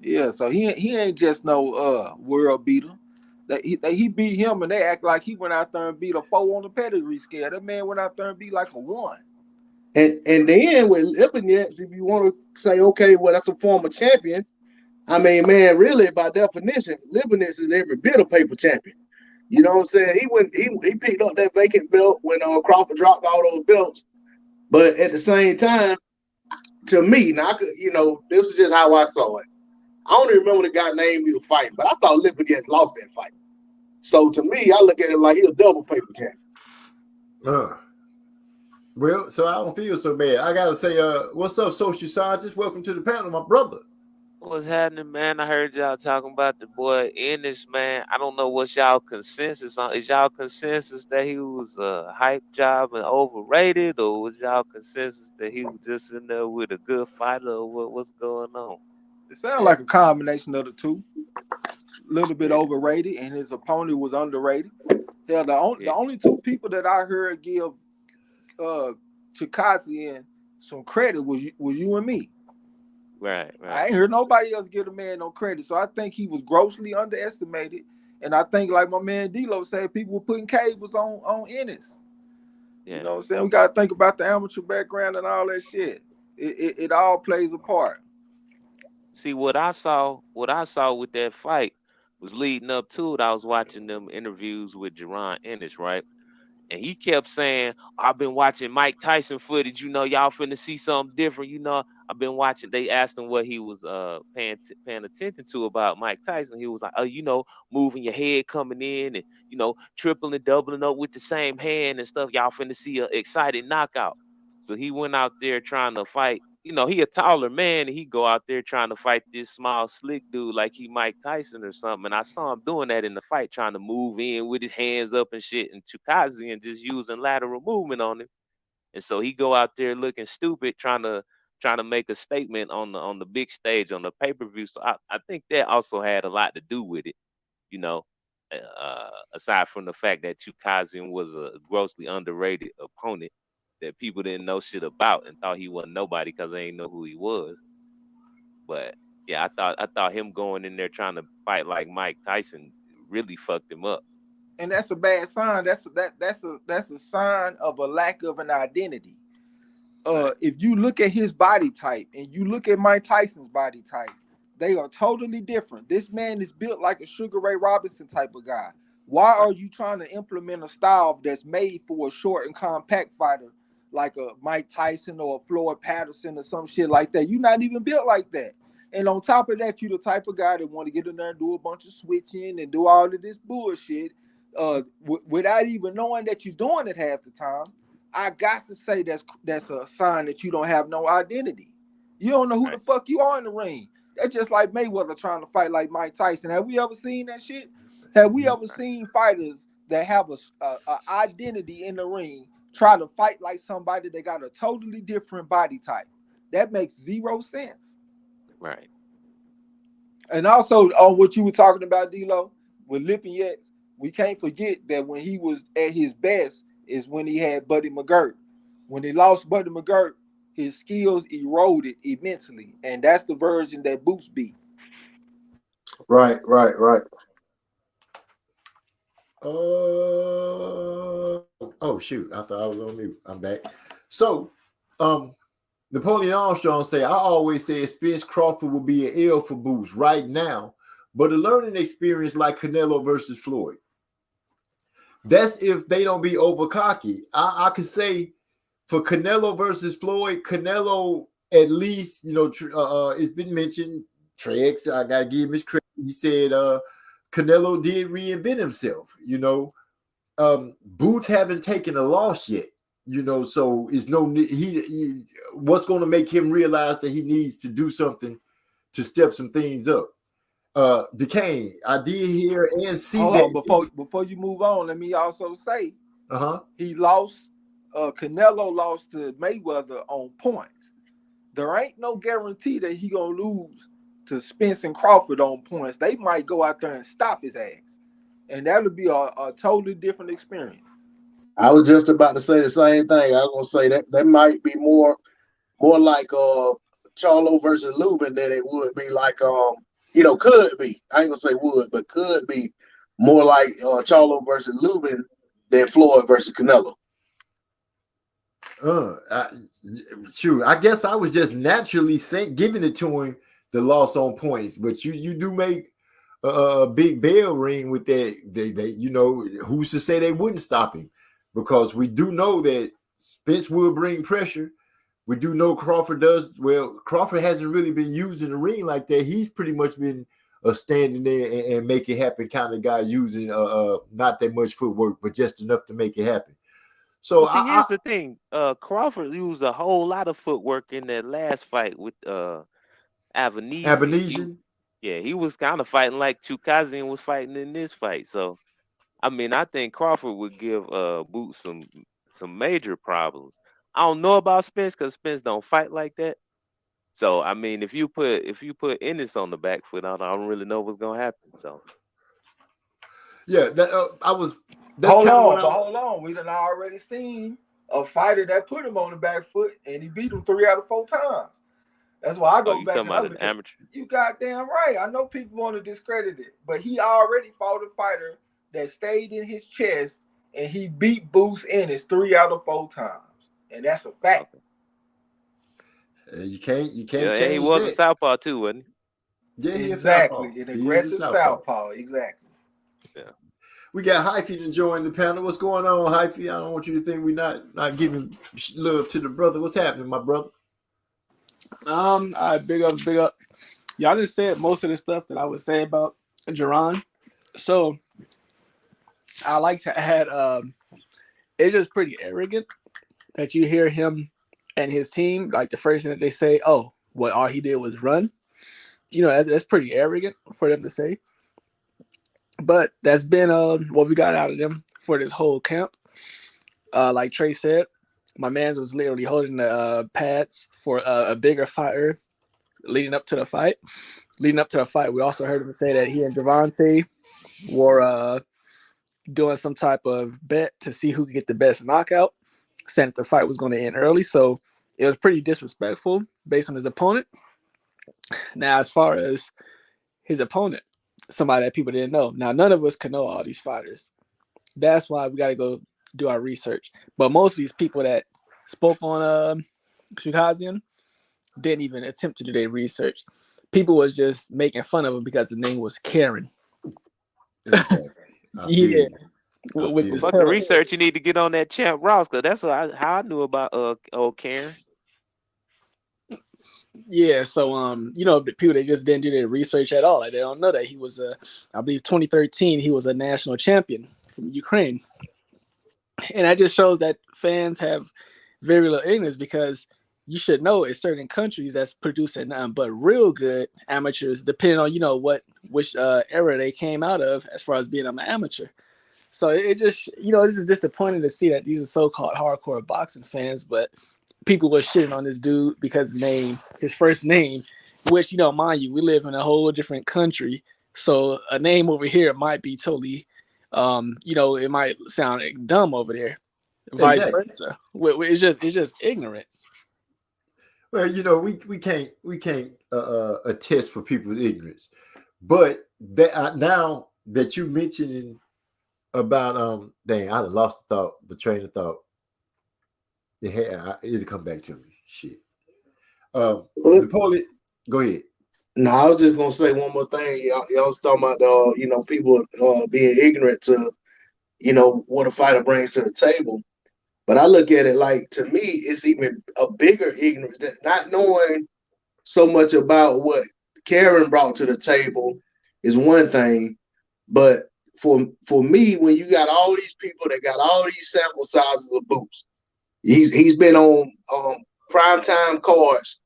S6: Yeah, so he ain't just no world beater. He beat him, and they act like he went out there and beat a 4 on the pedigree scale. That man went out there and beat like a 1.
S7: And then with Lipinets, if you want to say, okay, well, that's a former champion. I mean, man, really, by definition, Lipinets is every bit a paper champion. You know what I'm saying? He picked up that vacant belt when Crawford dropped all those belts. But at the same time, to me, now this is just how I saw it. I don't even remember the guy named me to fight, but I thought Lipinets lost that fight. So to me, I look at it like he's a double paper champion.
S3: Well, so I don't feel so bad. I gotta say, what's up, social scientist? Welcome to the panel, my brother.
S8: What's happening, man? I heard y'all talking about the boy Ennis, man. I don't know what's y'all consensus on. Is y'all consensus that he was a hype job and overrated, or was y'all consensus that he was just in there with a good fighter, or what's going on?
S6: It sounds like a combination of the two. A little bit overrated, and his opponent was underrated. Hell, the only two people that I heard give Chikazi some credit was you and me.
S8: Right.
S6: I ain't heard nobody else give the man no credit. So I think he was grossly underestimated, And I think, like my man D-Lo said, people were putting cables on Ennis.
S8: Yeah.
S6: You know what I'm saying? We got to think about the amateur background and all that shit. It all plays a part.
S8: See, what I saw with that fight was leading up to it. I was watching them interviews with Jaron Ennis, right? And he kept saying, I've been watching Mike Tyson footage, you know, y'all finna see something different, you know. I've been watching. They asked him what he was paying attention to about Mike Tyson. He was like, oh, you know, moving your head coming in and, you know, tripling, doubling up with the same hand and stuff. Y'all finna see an exciting knockout. So he went out there trying to fight. You know, he a taller man, and he go out there trying to fight this small, slick dude like he Mike Tyson or something. And I saw him doing that in the fight, trying to move in with his hands up and shit, and Chukazi and just using lateral movement on him. And so he go out there looking stupid, trying to make a statement on the big stage on the pay-per-view. So I think that also had a lot to do with it, you know. Aside from the fact that Chukazi was a grossly underrated opponent that people didn't know shit about and thought he wasn't nobody because they didn't know who he was. But yeah, I thought him going in there trying to fight like Mike Tyson really fucked him up.
S6: And that's a bad sign. That's a sign of a lack of an identity. If you look at his body type and you look at Mike Tyson's body type, they are totally different. This man is built like a Sugar Ray Robinson type of guy. Why are you trying to implement a style that's made for a short and compact fighter like a Mike Tyson or a Floyd Patterson or some shit like that? You're not even built like that. And on top of that, you're the type of guy that want to get in there and do a bunch of switching and do all of this bullshit without even knowing that you're doing it half the time. I got to say that's a sign that you don't have no identity. You don't know who the fuck you are in the ring. That's just like Mayweather trying to fight like Mike Tyson. Have we ever seen that shit? Have we ever seen fighters that have a identity in the ring try to fight like somebody that got a totally different body type? That makes zero sense.
S8: Right.
S6: And also on what you were talking about, D-Lo, with Lipinets, we can't forget that when he was at his best is when he had Buddy McGirt. When he lost Buddy McGirt, his skills eroded immensely. And that's the version that Boots beat.
S7: Right.
S3: Oh shoot! I thought I was on mute. I'm back. So, Napoleon Armstrong say, I always say Spence Crawford will be an L for Boots right now, but a learning experience like Canelo versus Floyd. That's if they don't be over cocky. I could say for Canelo versus Floyd, Canelo at least, you know, it's been mentioned. Trex, I gotta give him his credit. He said Canelo did reinvent himself. You know, Boots haven't taken a loss yet. You know, so it's no he what's going to make him realize that he needs to do something to step some things up. Duquesne, I did hear and see that.
S6: Before you move on, let me also say he lost. Canelo lost to Mayweather on points. There ain't no guarantee that he gonna lose to Spence and Crawford on points. They might go out there and stop his ass, and that'll be a totally different experience.
S7: I was just about to say the same thing. I was gonna say that might be more like Charlo versus Lubin than it would be like could be. I ain't gonna say would, but could be more like Charlo versus Lubin than Floyd versus Canelo.
S3: True. I guess I was just naturally giving it to him the loss on points, but you do make a big bell ring with that. They you know, who's to say they wouldn't stop him? Because we do know that Spence will bring pressure. We do know Crawford does. Well, Crawford hasn't really been used in the ring like that. He's pretty much been standing there and make it happen kind of guy, using not that much footwork, but just enough to make it happen. So
S8: here's the thing. Crawford used a whole lot of footwork in that last fight with Avanesian. He was kind of fighting like Chukazi was fighting in this fight. So I mean, I think Crawford would give Boots some major problems. I don't know about Spence because Spence don't fight like that. So I mean, if you put Ennis on the back foot, I don't really know what's gonna happen. So
S3: yeah,
S6: Hold on. We done already seen a fighter that put him on the back foot and he beat him 3 out of 4 times. That's why I
S8: Oh,
S6: go
S8: you
S6: back
S8: talking
S6: and
S8: about
S6: look
S8: an
S6: because
S8: amateur?
S6: you goddamn right. I know people want to discredit it, but he already fought a fighter that stayed in his chest and he beat Boots Ennis 3 out of 4 times. And that's a fact.
S8: Okay.
S3: You can't
S8: Yeah, and he
S3: change
S8: was a
S3: that.
S8: southpaw too, wasn't
S3: Yeah, he a
S6: Exactly.
S3: southpaw.
S6: An
S3: He is a
S6: aggressive
S3: southpaw.
S6: southpaw. Exactly.
S8: he? Yeah.
S3: We got Hyphy to join the panel. What's going on, Hyphy? I don't want you to think we're not giving love to the brother. What's happening, my brother?
S9: All right, big up. Y'all just said most of the stuff that I would say about Jerron. So I like to add, it's just pretty arrogant that you hear him and his team, like the first thing that they say, oh, what all he did was run. You know, that's pretty arrogant for them to say. But that's been what we got out of them for this whole camp. Like Trey said, my man was literally holding the pads for a bigger fighter leading up to the fight. Leading up to the fight, we also heard him say that he and Devontae were doing some type of bet to see who could get the best knockout, saying that the fight was going to end early. So it was pretty disrespectful based on his opponent. Now, as far as his opponent, somebody that people didn't know. Now, none of us can know all these fighters. That's why we got to go do our research. But most of these people that spoke on Shukazian didn't even attempt to do their research. People was just making fun of him because the name was Karen.
S3: Exactly.
S9: Yeah. Which is
S8: Fuck the research. You need to get on that Champ Ross, because that's how I knew about old Karen.
S9: Yeah, so you know, the people they just didn't do their research at all. Like, they don't know that he was I believe 2013 he was a national champion from Ukraine. And that just shows that fans have very little ignorance, because you should know in certain countries that's producing but real good amateurs, depending on, you know, which era they came out of as far as being an amateur. So it just, you know, this is disappointing to see that these are so-called hardcore boxing fans, but people were shitting on this dude because his first name, which, you know, mind you, we live in a whole different country. So a name over here might be totally, you know, it might sound dumb over there. Vice versa. It's just ignorance.
S3: Well, you know, we can't attest for people's ignorance, but that now that you mentioning about dang, I lost the train of thought. It'll come back to me. Shit. The police. Go ahead.
S7: No, I was just gonna say one more thing. Y'all was talking about you know, people being ignorant to, you know, what a fighter brings to the table. But I look at it like, to me, it's even a bigger ignorance, not knowing so much about what Karen brought to the table is one thing. But for me, when you got all these people that got all these sample sizes of Boots, he's been on primetime cards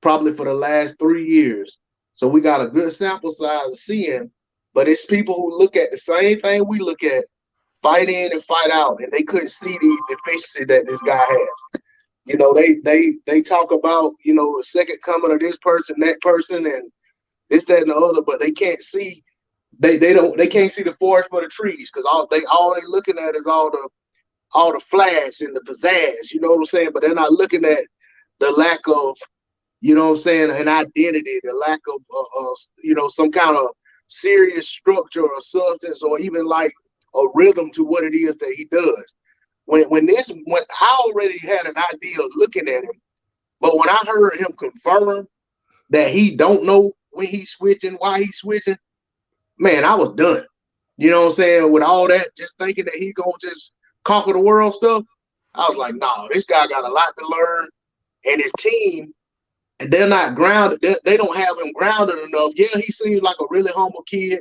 S7: probably for the last 3 years. So we got a good sample size to see him. But it's people who look at the same thing we look at, fight in and fight out, and they couldn't see the deficiency that this guy has. You know, they talk about, you know, the second coming of this person, that person, and this, that, and the other, but they can't see. They can't see the forest for the trees, because all they looking at is all the flash and the pizzazz. You know what I'm saying? But they're not looking at the lack of, you know what I'm saying, an identity, the lack of you know, some kind of serious structure or substance, or even like a rhythm to what it is that he does. When I already had an idea of looking at him, but when I heard him confirm that he don't know when he's switching, why he's switching, man, I was done. You know what I'm saying? With all that, just thinking that he gonna just conquer the world stuff, I was like, nah, this guy got a lot to learn, and his team, they're not grounded. They don't have him grounded enough. Yeah, he seems like a really humble kid,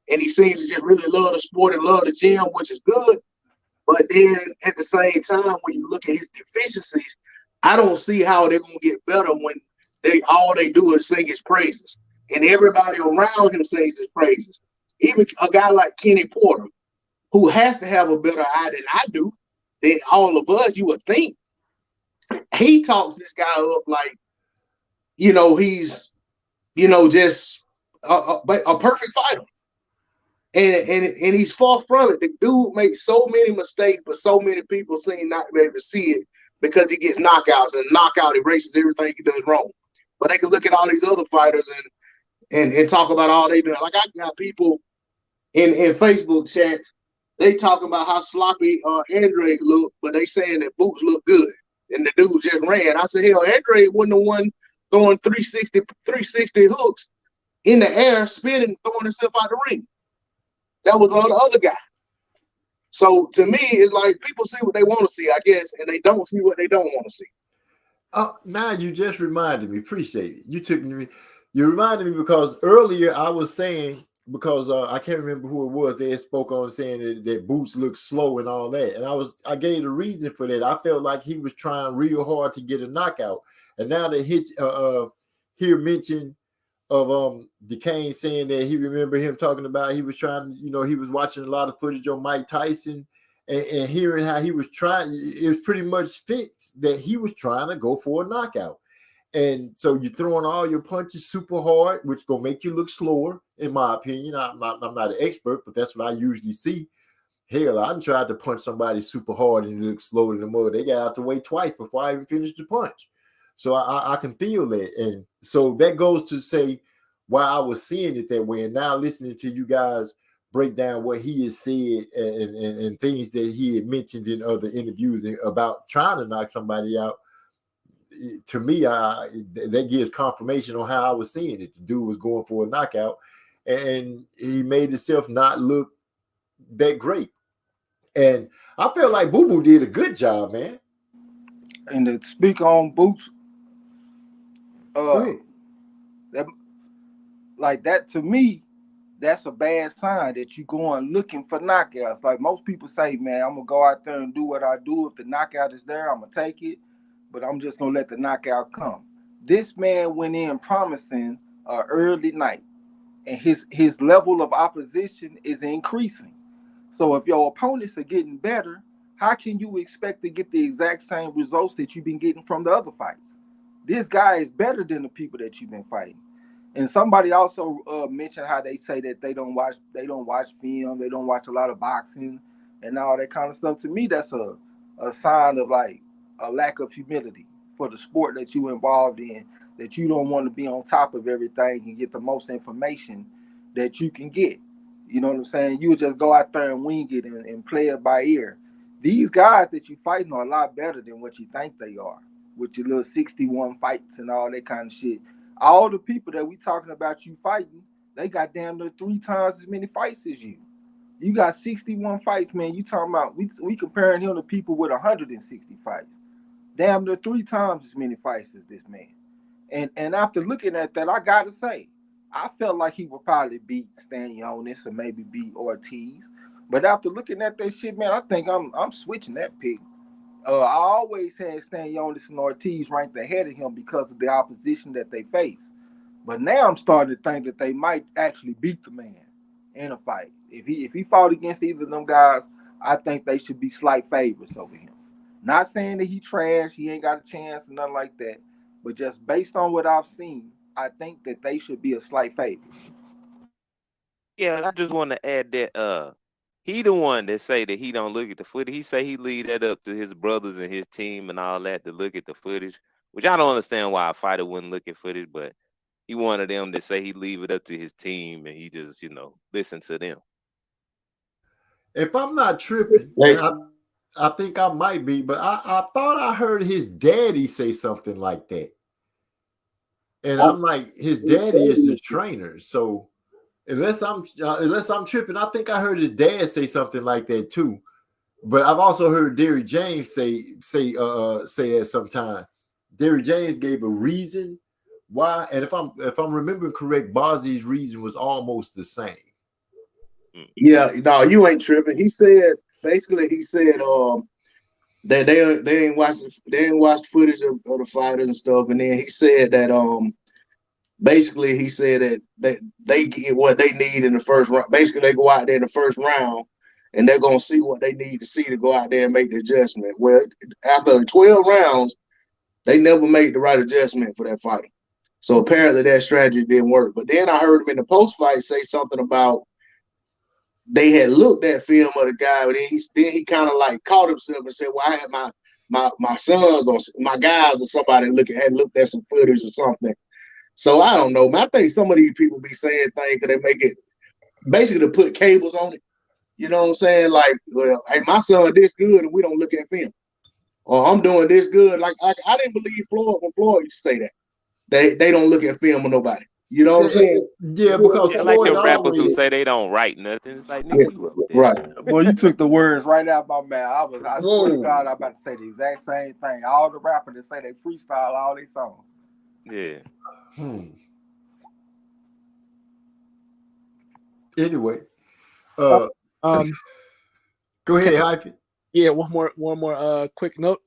S7: and he seems to just really love the sport and love the gym, which is good. But then at the same time, when you look at his deficiencies, I don't see how they're gonna get better when all they do is sing his praises, and everybody around him sings his praises. Even a guy like Kenny Porter, who has to have a better eye than I do, than all of us, you would think. He talks this guy up like, you know, he's, you know, just a perfect fighter. And he's far from it. The dude makes so many mistakes, but so many people seem not to be able to see it because he gets knockouts, and knockout erases everything he does wrong. but they can look at all these other fighters and talk about all they doing. Like I got people in Facebook chats, they talking about how sloppy Andrade looked, but they saying that Boots look good. And the dude just ran. I said, hell, Andrade wasn't the one throwing 360 hooks in the air, spinning, throwing himself out the ring. That was the other guy. So to me, it's like people see what they want to see, I guess, and they don't see what they don't want to see.
S3: Oh, now you just reminded me. Appreciate it. You reminded me because earlier I was saying, because I can't remember who it was, they spoke on saying that Boots looked slow and all that. And I gave the reason for that. I felt like he was trying real hard to get a knockout. And now they hear mention of DeCane saying that he remember him talking about he was trying, he was watching a lot of footage on Mike Tyson and hearing how he was trying. It was pretty much fixed that he was trying to go for a knockout. And so you're throwing all your punches super hard, which is going to make you look slower, in my opinion. I'm not an expert, but that's what I usually see. Hell, I tried to punch somebody super hard and it looked slower than the mud. They got out the way twice before I even finished the punch. So I can feel that. And so that goes to say why I was seeing it that way. And now listening to you guys break down what he has said and things that he had mentioned in other interviews about trying to knock somebody out, to me, that gives confirmation on how I was seeing it. The dude was going for a knockout, and he made himself not look that great. And I felt like Boo Boo did a good job, man.
S6: And to speak on Boots, that to me, that's a bad sign that you going looking for knockouts. Like most people say, man, I'm gonna go out there and do what I do. If the knockout is there, I'm gonna take it. But I'm just gonna let the knockout come. This man went in promising an early night, and his level of opposition is increasing. So if your opponents are getting better, how can you expect to get the exact same results that you've been getting from the other fights? This guy is better than the people that you've been fighting. And somebody also mentioned how they say that they don't watch film, they don't watch a lot of boxing and all that kind of stuff. To me, that's a sign of like a lack of humility for the sport that you're involved in, that you don't want to be on top of everything and get the most information that you can get. You know what I'm saying? You would just go out there and wing it and play it by ear. These guys that you're fighting are a lot better than what you think they are, with your little 61 fights and all that kind of shit. All the people that we talking about you fighting, they got damn near 3 times as many fights as you. You got 61 fights, man. You talking about, we comparing him to people with 160 fights. Damn near 3 times as many fights as this man. And after looking at that, I got to say, I felt like he would probably beat Stanionis or maybe beat Ortiz. But after looking at that shit, man, I think I'm switching that pick. I always had Stanionis and Ortiz ranked ahead of him because of the opposition that they face. But now I'm starting to think that they might actually beat the man in a fight. If he fought against either of them guys, I think they should be slight favorites over him. Not saying that he trash, he ain't got a chance or nothing like that. But just based on what I've seen, I think that they should be a slight favorite.
S8: Yeah, I just want to add that he the one that say that he don't look at the footage. He say he leave that up to his brothers and his team and all that to look at the footage, which I don't understand why a fighter wouldn't look at footage, but he one of them that say he leave it up to his team and he just, listen to them.
S3: If I'm not tripping, I think I might be, but I thought I heard his daddy say something like that. And I'm like, his daddy is the trainer. So unless I'm tripping, I think I heard his dad say something like that too. But I've also heard Derrick James say that sometime. Derrick James gave a reason why, and if I'm remembering correct, Bozzy's reason was almost the same.
S7: Yeah, no, you ain't tripping. He said that they ain't watched footage of the fighters and stuff, and then he said that basically he said that they get what they need in the first round. Basically, they go out there in the first round and they're gonna see what they need to see to go out there and make the adjustment. Well, after 12 rounds, they never made the right adjustment for that fighter. So apparently that strategy didn't work. But then I heard him in the post-fight say something about they had looked at film of the guy, but then he kind of like caught himself and said, well, I had my sons or my guys or somebody had looked at some footage or something. So I don't know, man. I think some of these people be saying things because they make it basically to put cables on it. You know what I'm saying? Like, well, hey, my son this good and we don't look at film. Or I'm doing this good. Like I didn't believe Floyd when Floyd used to say that. They don't look at film with nobody. You know what I'm saying?
S3: Yeah, because
S8: Yeah, like
S3: Floyd
S8: them rappers who
S3: always,
S8: say they don't write nothing. It's like,
S7: Yeah,
S8: nigga, you up there.
S7: right.
S6: Boy, you took the words right out of my mouth. I swear to
S3: Whoa.
S6: God, I'm about to say the exact same thing. All the rappers that say they freestyle all these songs.
S8: Yeah.
S3: Anyway,
S9: Um,
S3: go ahead, Hyphy.
S9: yeah, one more quick note.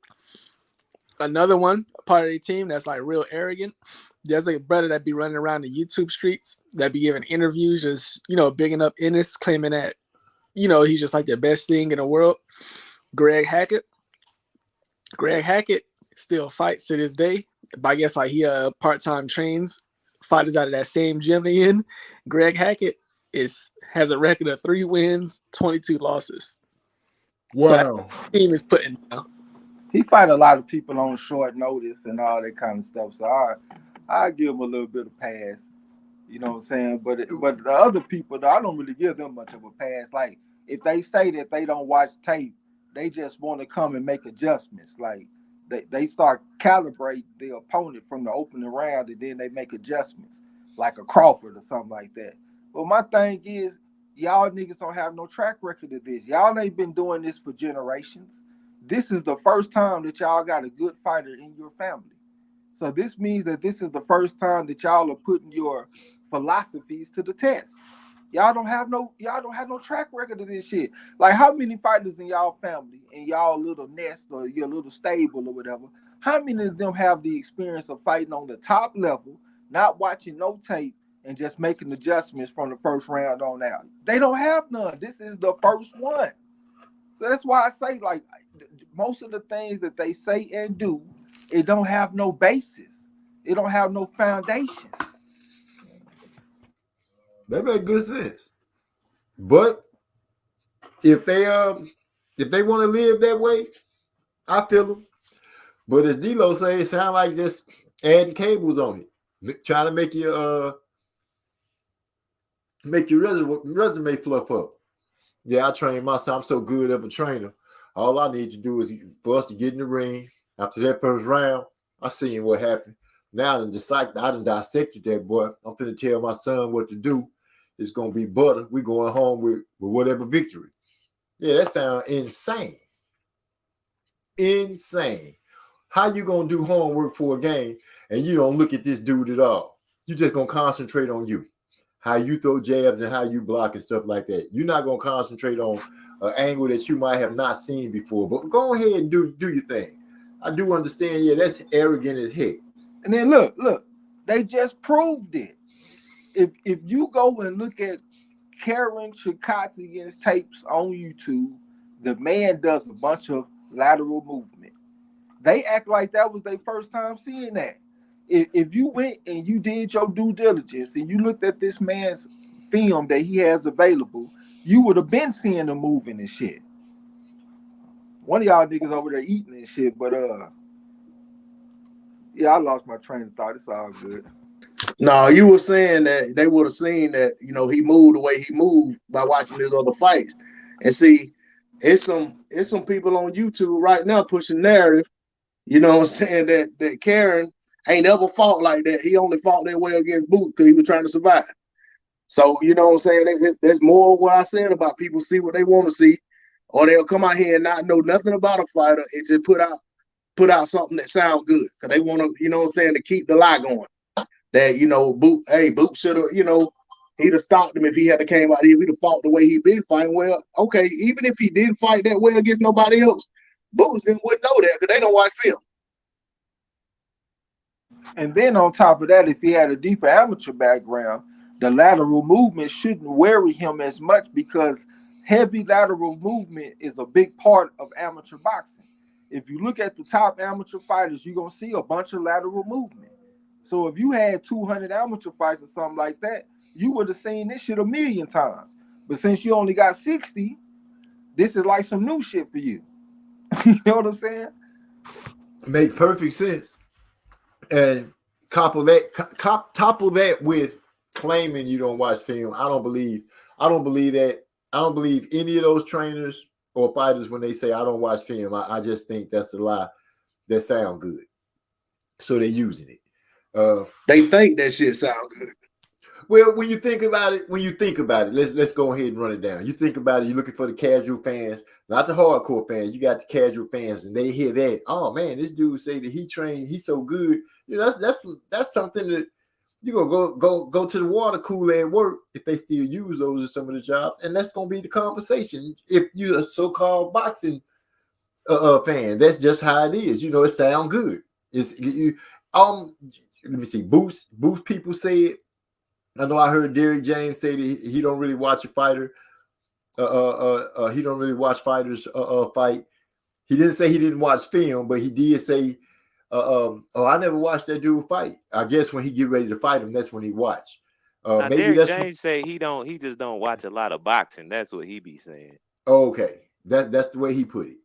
S9: Another one, part of the team that's like real arrogant. There's a brother that be running around the YouTube streets that be giving interviews, just bigging up Ennis, claiming that he's just like the best thing in the world. Greg Hackett still fights to this day, but I guess like he part-time trains fighters out of that same gym they in. Greg Hackett has a record of 3 wins, 22 losses.
S3: Wow.
S9: So that team is putting down.
S6: He fight a lot of people on short notice and all that kind of stuff. So I give him a little bit of pass. You know what I'm saying? But the other people, though, I don't really give them much of a pass. Like, if they say that they don't watch tape, they just want to come and make adjustments. Like, they start calibrate the opponent from the opening round, and then they make adjustments, like a Crawford or something like that. But my thing is, y'all niggas don't have no track record of this. Y'all ain't been doing this for generations. This is the first time that y'all got a good fighter in your family. So this means that this is the first time that y'all are putting your philosophies to the test. Y'all don't have no track record of this shit. Like, how many fighters in y'all family, in y'all little nest or your little stable or whatever, how many of them have the experience of fighting on the top level, not watching no tape, and just making adjustments from the first round on out? They don't have none. This is the first one. So that's why I say, like, most of the things that they say and do, it don't have no basis. It don't have no foundation.
S3: That makes good sense. But if they want to live that way, I feel them. But as D-Lo say, it sounds like just adding cables on it, trying to make your resume fluff up. Yeah, I train myself. I'm so good of a trainer. All I need to do is for us to get in the ring. After that first round, I seen what happened. Now I done dissected that boy. I'm finna tell my son what to do. It's gonna be butter. We going home with whatever victory. Yeah, that sounds insane. Insane. How you gonna do homework for a game and you don't look at this dude at all? You just gonna concentrate on you. How you throw jabs and how you block and stuff like that. You're not gonna concentrate on an angle that you might have not seen before. But go ahead and do your thing. I do understand. Yeah, that's arrogant as heck.
S6: And then look, they just proved it. If you go and look at Karen Chikadze's tapes on YouTube, the man does a bunch of lateral movement. They act like that was their first time seeing that. If you went and you did your due diligence and you looked at this man's film that he has available, you would have been seeing him moving and shit. One of y'all niggas over there eating and shit, but yeah, I lost my train of thought. It's all good.
S7: No, you were saying that they would have seen that, he moved the way he moved by watching his other fights. And see, it's some people on YouTube right now pushing narrative, you know what I'm saying, that Karen ain't ever fought like that. He only fought that way against Boots because he was trying to survive. So, you know what I'm saying? There's more of what I said about people see what they want to see, or they'll come out here and not know nothing about a fighter and just put out something that sounds good because they want to, you know what I'm saying, to keep the lie going. That, Boots should have, he'd have stopped him if he had came out here. He'd have fought the way he been fighting. Well, okay, even if he didn't fight that way against nobody else, Boots wouldn't know that because they don't watch film.
S6: And then on top of that, if he had a deeper amateur background, the lateral movement shouldn't worry him as much because heavy lateral movement is a big part of amateur boxing. If you look at the top amateur fighters, you're going to see a bunch of lateral movement. So if you had 200 amateur fights or something like that, you would have seen this shit a million times. But since you only got 60, this is like some new shit for you. You know what I'm saying?
S3: Make perfect sense. And topple that with claiming you don't watch film. I don't believe that. I don't believe any of those trainers or fighters when they say I don't watch film. I just think that's a lie. That sound good, so they're using it.
S7: They think that shit sound good.
S3: Well, when you think about it, let's go ahead and run it down. You think about it, you're looking for the casual fans, not the hardcore fans. You got the casual fans, and they hear that. Oh man, this dude say that he trained, he's so good. You know, that's something that you're gonna go to the water cooler at work if they still use those in some of the jobs, and that's gonna be the conversation. If you're a so-called boxing fan, that's just how it is. You know, it sounds good. Let me see. Boost people say it. I know I heard Derrick James say that he don't really watch a fighter. He don't really watch fighters fight. He didn't say he didn't watch film, but he did say, I never watched that dude fight. I guess when he get ready to fight him, that's when he watch.
S8: Now,
S3: Maybe
S8: Derrick
S3: that's
S8: James say he just don't watch a lot of boxing. That's what he be saying.
S3: okay. That's the way he put it.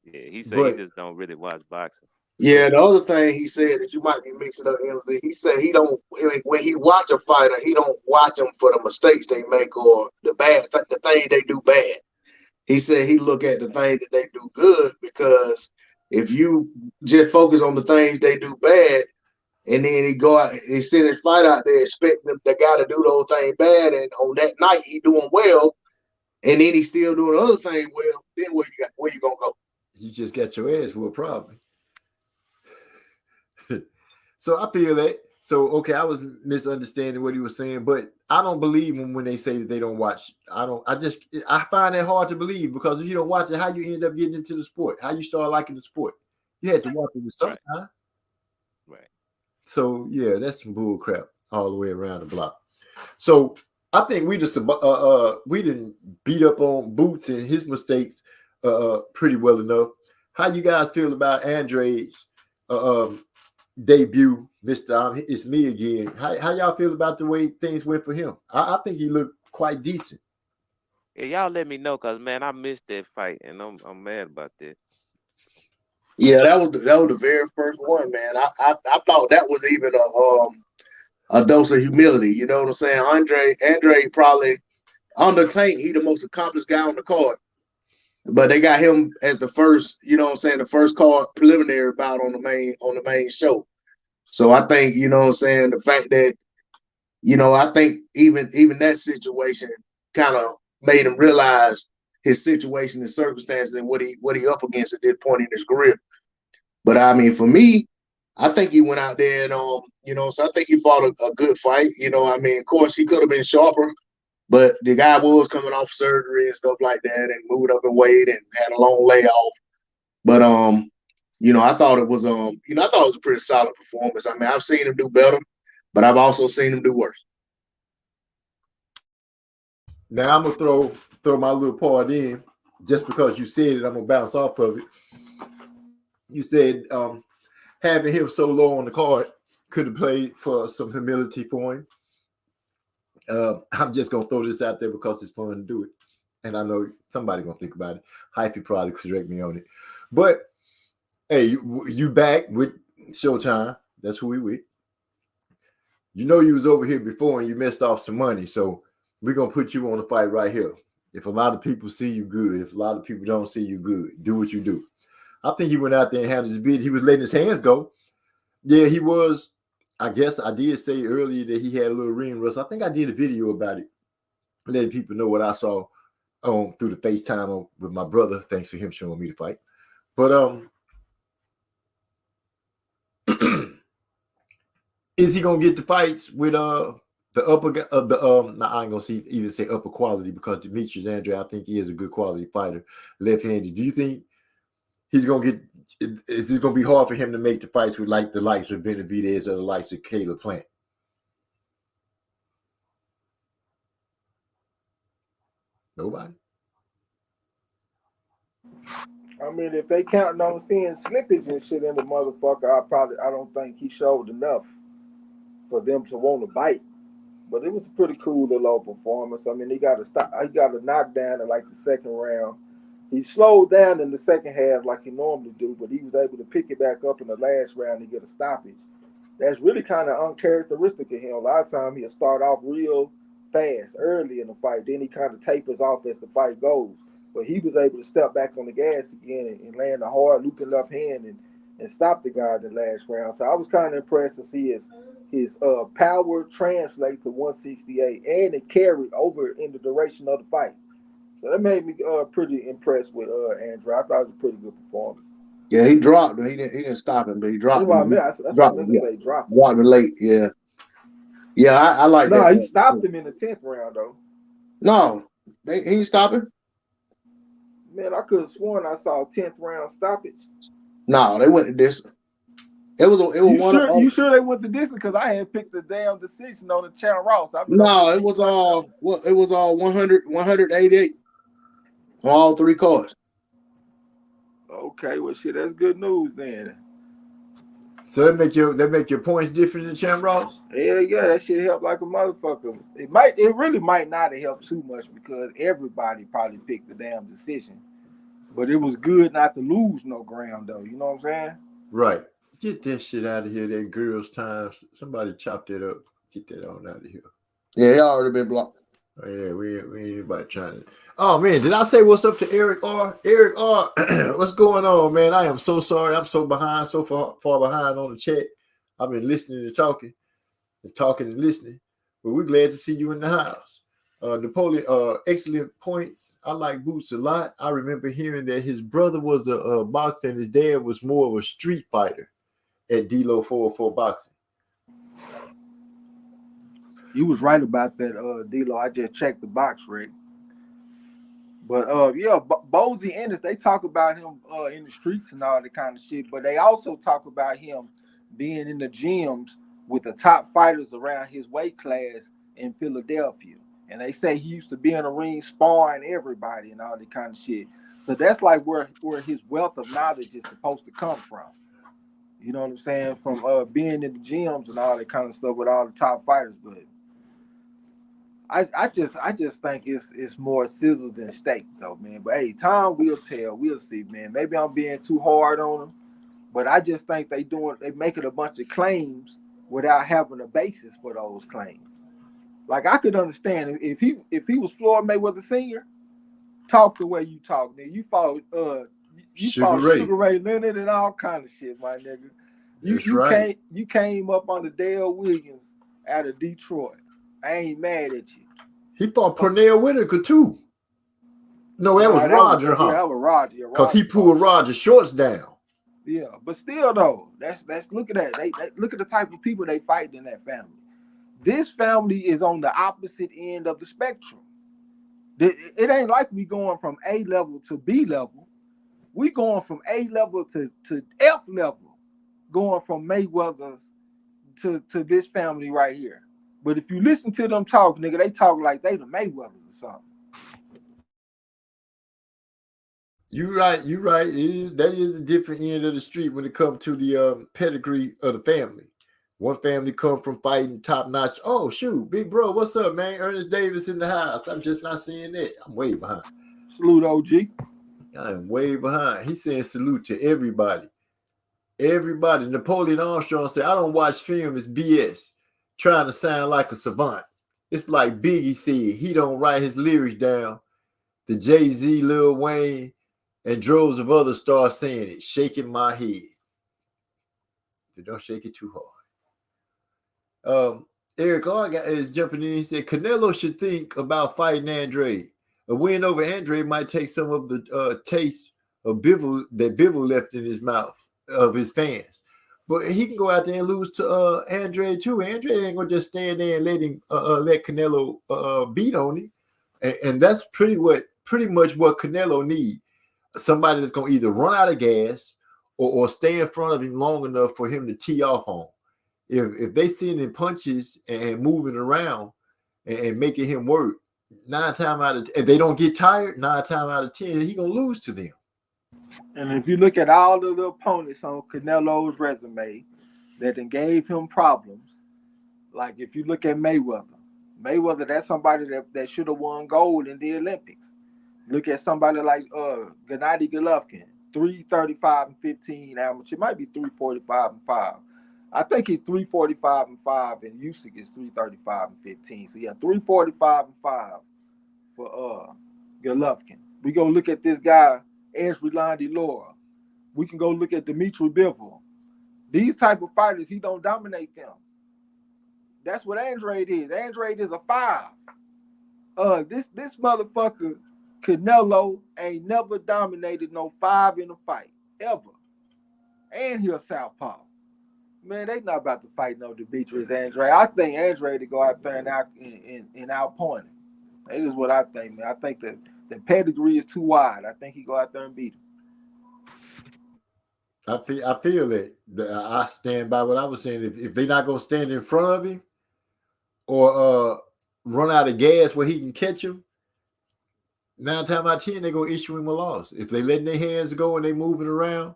S8: Yeah, he said he just don't really watch boxing.
S7: Yeah, the other thing he said that you might be mixing up, MZ, he said he don't, when he watch a fighter, he don't watch them for the mistakes they make or the thing they do bad. He said he look at the things that they do good, because if you just focus on the things they do bad, and then he go out, he send his fight out there expecting the guy to do those things bad, and on that night he doing well, and then he still doing the other thing well, then where you gonna go?
S3: You just got your ass whooped, probably. So I feel that. So, okay, I was misunderstanding what he was saying, but I don't believe them when they say that they don't watch. I find that hard to believe, because if you don't watch it, how you end up getting into the sport? How you start liking the sport? You had to watch it sometime.
S8: Right.
S3: So, yeah, that's some bull crap all the way around the block. So, I think we didn't beat up on Boots and his mistakes pretty well enough. How you guys feel about Andre's debut, Mr. It's me again? How y'all feel about the way things went for him? I think he looked quite decent.
S8: Yeah, y'all let me know, cause man, I missed that fight, and I'm mad about that.
S7: Yeah, that was the very first one, man. I thought that was even a dose of humility. You know what I'm saying? Andre probably under Tank, he the most accomplished guy on the card. But they got him as the first, you know what I'm saying, the first card preliminary bout on the main show. So I think, you know what I'm saying, the fact that, you know, I think even that situation kind of made him realize his situation and circumstances and what he up against at this point in his career. But I mean, for me, I think he went out there and you know, so I think he fought a good fight. You know, I mean, of course he could have been sharper, but the guy was coming off surgery and stuff like that, and moved up in weight and had a long layoff. But you know, I thought it was a pretty solid performance. I mean, I've seen him do better, but I've also seen him do worse.
S3: Now I'm gonna throw my little part in, just because you said it. I'm gonna bounce off of it. You said having him so low on the card could have played for some humility for him. I'm just gonna throw this out there because it's fun to do it, and I know somebody gonna think about it. Hyphy probably correct me on it, but hey, you back with Showtime? That's who we with. You know you was over here before and you messed off some money, so we're gonna put you on the fight right here. If a lot of people see you good, if a lot of people don't see you good, do what you do. I think he went out there and handled his bid. He was letting his hands go. Yeah, he was. I guess I did say earlier that he had a little ring rust. I think I did a video about it, letting people know what I saw through the FaceTime with my brother. Thanks for him showing me the fight. But is he gonna get the fights with the upper of the I ain't gonna even say upper quality, because Demetrius Andre, I think he is a good quality fighter, left-handed. Do you think he's gonna get? Is it gonna be hard for him to make the fights with like the likes of Benavidez or the likes of Caleb Plant? Nobody.
S6: I mean, if they counting on seeing slippage and shit in the motherfucker, I don't think he showed enough for them to want to bite. But it was a pretty cool little performance. I mean, he got a knockdown in like the second round. He slowed down in the second half like he normally do, but he was able to pick it back up in the last round and get a stoppage. That's really kind of uncharacteristic of him. A lot of times he'll start off real fast early in the fight, then he kind of tapers off as the fight goes. But he was able to step back on the gas again and land a hard looping left hand and stop the guy in the last round. So I was kind of impressed to see his power translate to 168 and it carried over in the duration of the fight. So that made me pretty impressed with Andrew. I thought it was a pretty good performance.
S7: Yeah, he dropped him. He didn't stop him, but he dropped
S6: That's what I
S7: him.
S6: meant. That's what I
S7: Dropped
S6: meant
S7: him,
S6: to
S7: yeah.
S6: say. Drop him.
S7: Dropped him late. Yeah. Yeah, I like
S6: No,
S7: that.
S6: he stopped him in the 10th round though.
S7: No, he ain't stopping.
S6: Man, I could have sworn I saw a 10th round stoppage.
S7: No, they went to this. It was
S6: You sure they went the distance? Because I had picked the damn decision on the Channel Ross.
S7: No, it was all 188 on all three cards.
S6: Okay, well shit, that's good news then.
S3: So that make your points different than Champ Ross?
S6: Yeah, that shit helped like a motherfucker. It really might not have helped too much because everybody probably picked the damn decision. But it was good not to lose no ground though. You know what I'm saying?
S3: Right. Get that shit out of here. That girls' time. Somebody chop that up. Get that on out of here.
S7: Yeah, he already been blocked.
S3: Oh, yeah, we ain't anybody trying to. Oh man, did I say what's up to Eric R? Eric R, what's going on, man? I am so sorry. I'm so behind, so far behind on the chat. I've been listening and talking and listening. But we're glad to see you in the house. Napoleon, excellent points. I like Boots a lot. I remember hearing that his brother was a boxer and his dad was more of a street fighter at D-Lo 404 Boxing.
S6: You was right about that, D-Lo. I just checked the box, Rick. But Bozy Ennis, they talk about him in the streets and all that kind of shit. But they also talk about him being in the gyms with the top fighters around his weight class in Philadelphia. And they say he used to be in the ring sparring everybody and all that kind of shit. So that's like where his wealth of knowledge is supposed to come from. You know what I'm saying? From being in the gyms and all that kind of stuff with all the top fighters. But I just think it's more sizzle than steak though, man. But hey, time will tell. We'll see, man. Maybe I'm being too hard on them, but I just think they making a bunch of claims without having a basis for those claims. Like I could understand if he was Floyd Mayweather Sr., talk the way you talk, nigga. You fought Sugar Ray Leonard and all kind of shit, my nigga. You came up on the Dale Williams out of Detroit. I ain't mad at you.
S3: He fought Pernell Whitaker too. No, that was Roger, huh?
S6: Yeah, that was Roger.
S3: Because he pulled Roger's shorts down.
S6: Yeah, but still though, that's look at that. They look at the type of people they fight in that family. This family is on the opposite end of the spectrum. It ain't like we going from A level to B level. We going from A level to F level, going from Mayweather's to this family right here. But if you listen to them talk, nigga, they talk like they the Mayweathers or something.
S3: You right. That is a different end of the street when it comes to the pedigree of the family. One family come from fighting top notch. Oh shoot, big bro, what's up, man? Ernest Davis in the house. I'm just not seeing that. I'm way behind.
S6: Salute, OG.
S3: I am way behind. He's saying salute to everybody. Everybody. Napoleon Armstrong said, I don't watch film. It's BS. Trying to sound like a savant. It's like Biggie said, he don't write his lyrics down. The Jay-Z, Lil Wayne, and droves of others start saying it, shaking my head. But don't shake it too hard. Eric Arga is jumping in. He said, Canelo should think about fighting Andre. A win over Andre might take some of the taste of Bivol that Bivol left in his mouth of his fans. But he can go out there and lose to Andre too. Andre ain't gonna just stand there and let Canelo beat on him. And that's pretty much what Canelo needs. Somebody that's gonna either run out of gas or stay in front of him long enough for him to tee off on. If they sending punches and moving around and making him work, 9 times out of 10, if they don't get tired, 9 times out of 10, he gonna lose to them.
S6: And if you look at all of the opponents on Canelo's resume that then gave him problems, like if you look at Mayweather, that's somebody that should have won gold in the Olympics. Look at somebody like Gennady Golovkin, 335-15 amateur. It might be 345-5. I think he's 345-5, and Usyk is 335-15. So yeah, 345-5 for Golovkin. We go look at this guy, Ezreal Laura. We can go look at Dmitry Bivol. These type of fighters, he don't dominate them. That's what Andrade is. Andrade is a 5. This motherfucker Canelo ain't never dominated no 5 in a fight ever, and he a southpaw. Man, they not about to fight no Demetrius Andrade. I think Andrade to go out there and outpoint him. That is what I think, man. I think that the pedigree is too wide. I think he go out there and beat him.
S3: I feel it. I stand by what I was saying. If they're not gonna stand in front of him or run out of gas where he can catch him, 9 times out of 10 they're gonna issue him a loss. If they letting their hands go and they moving around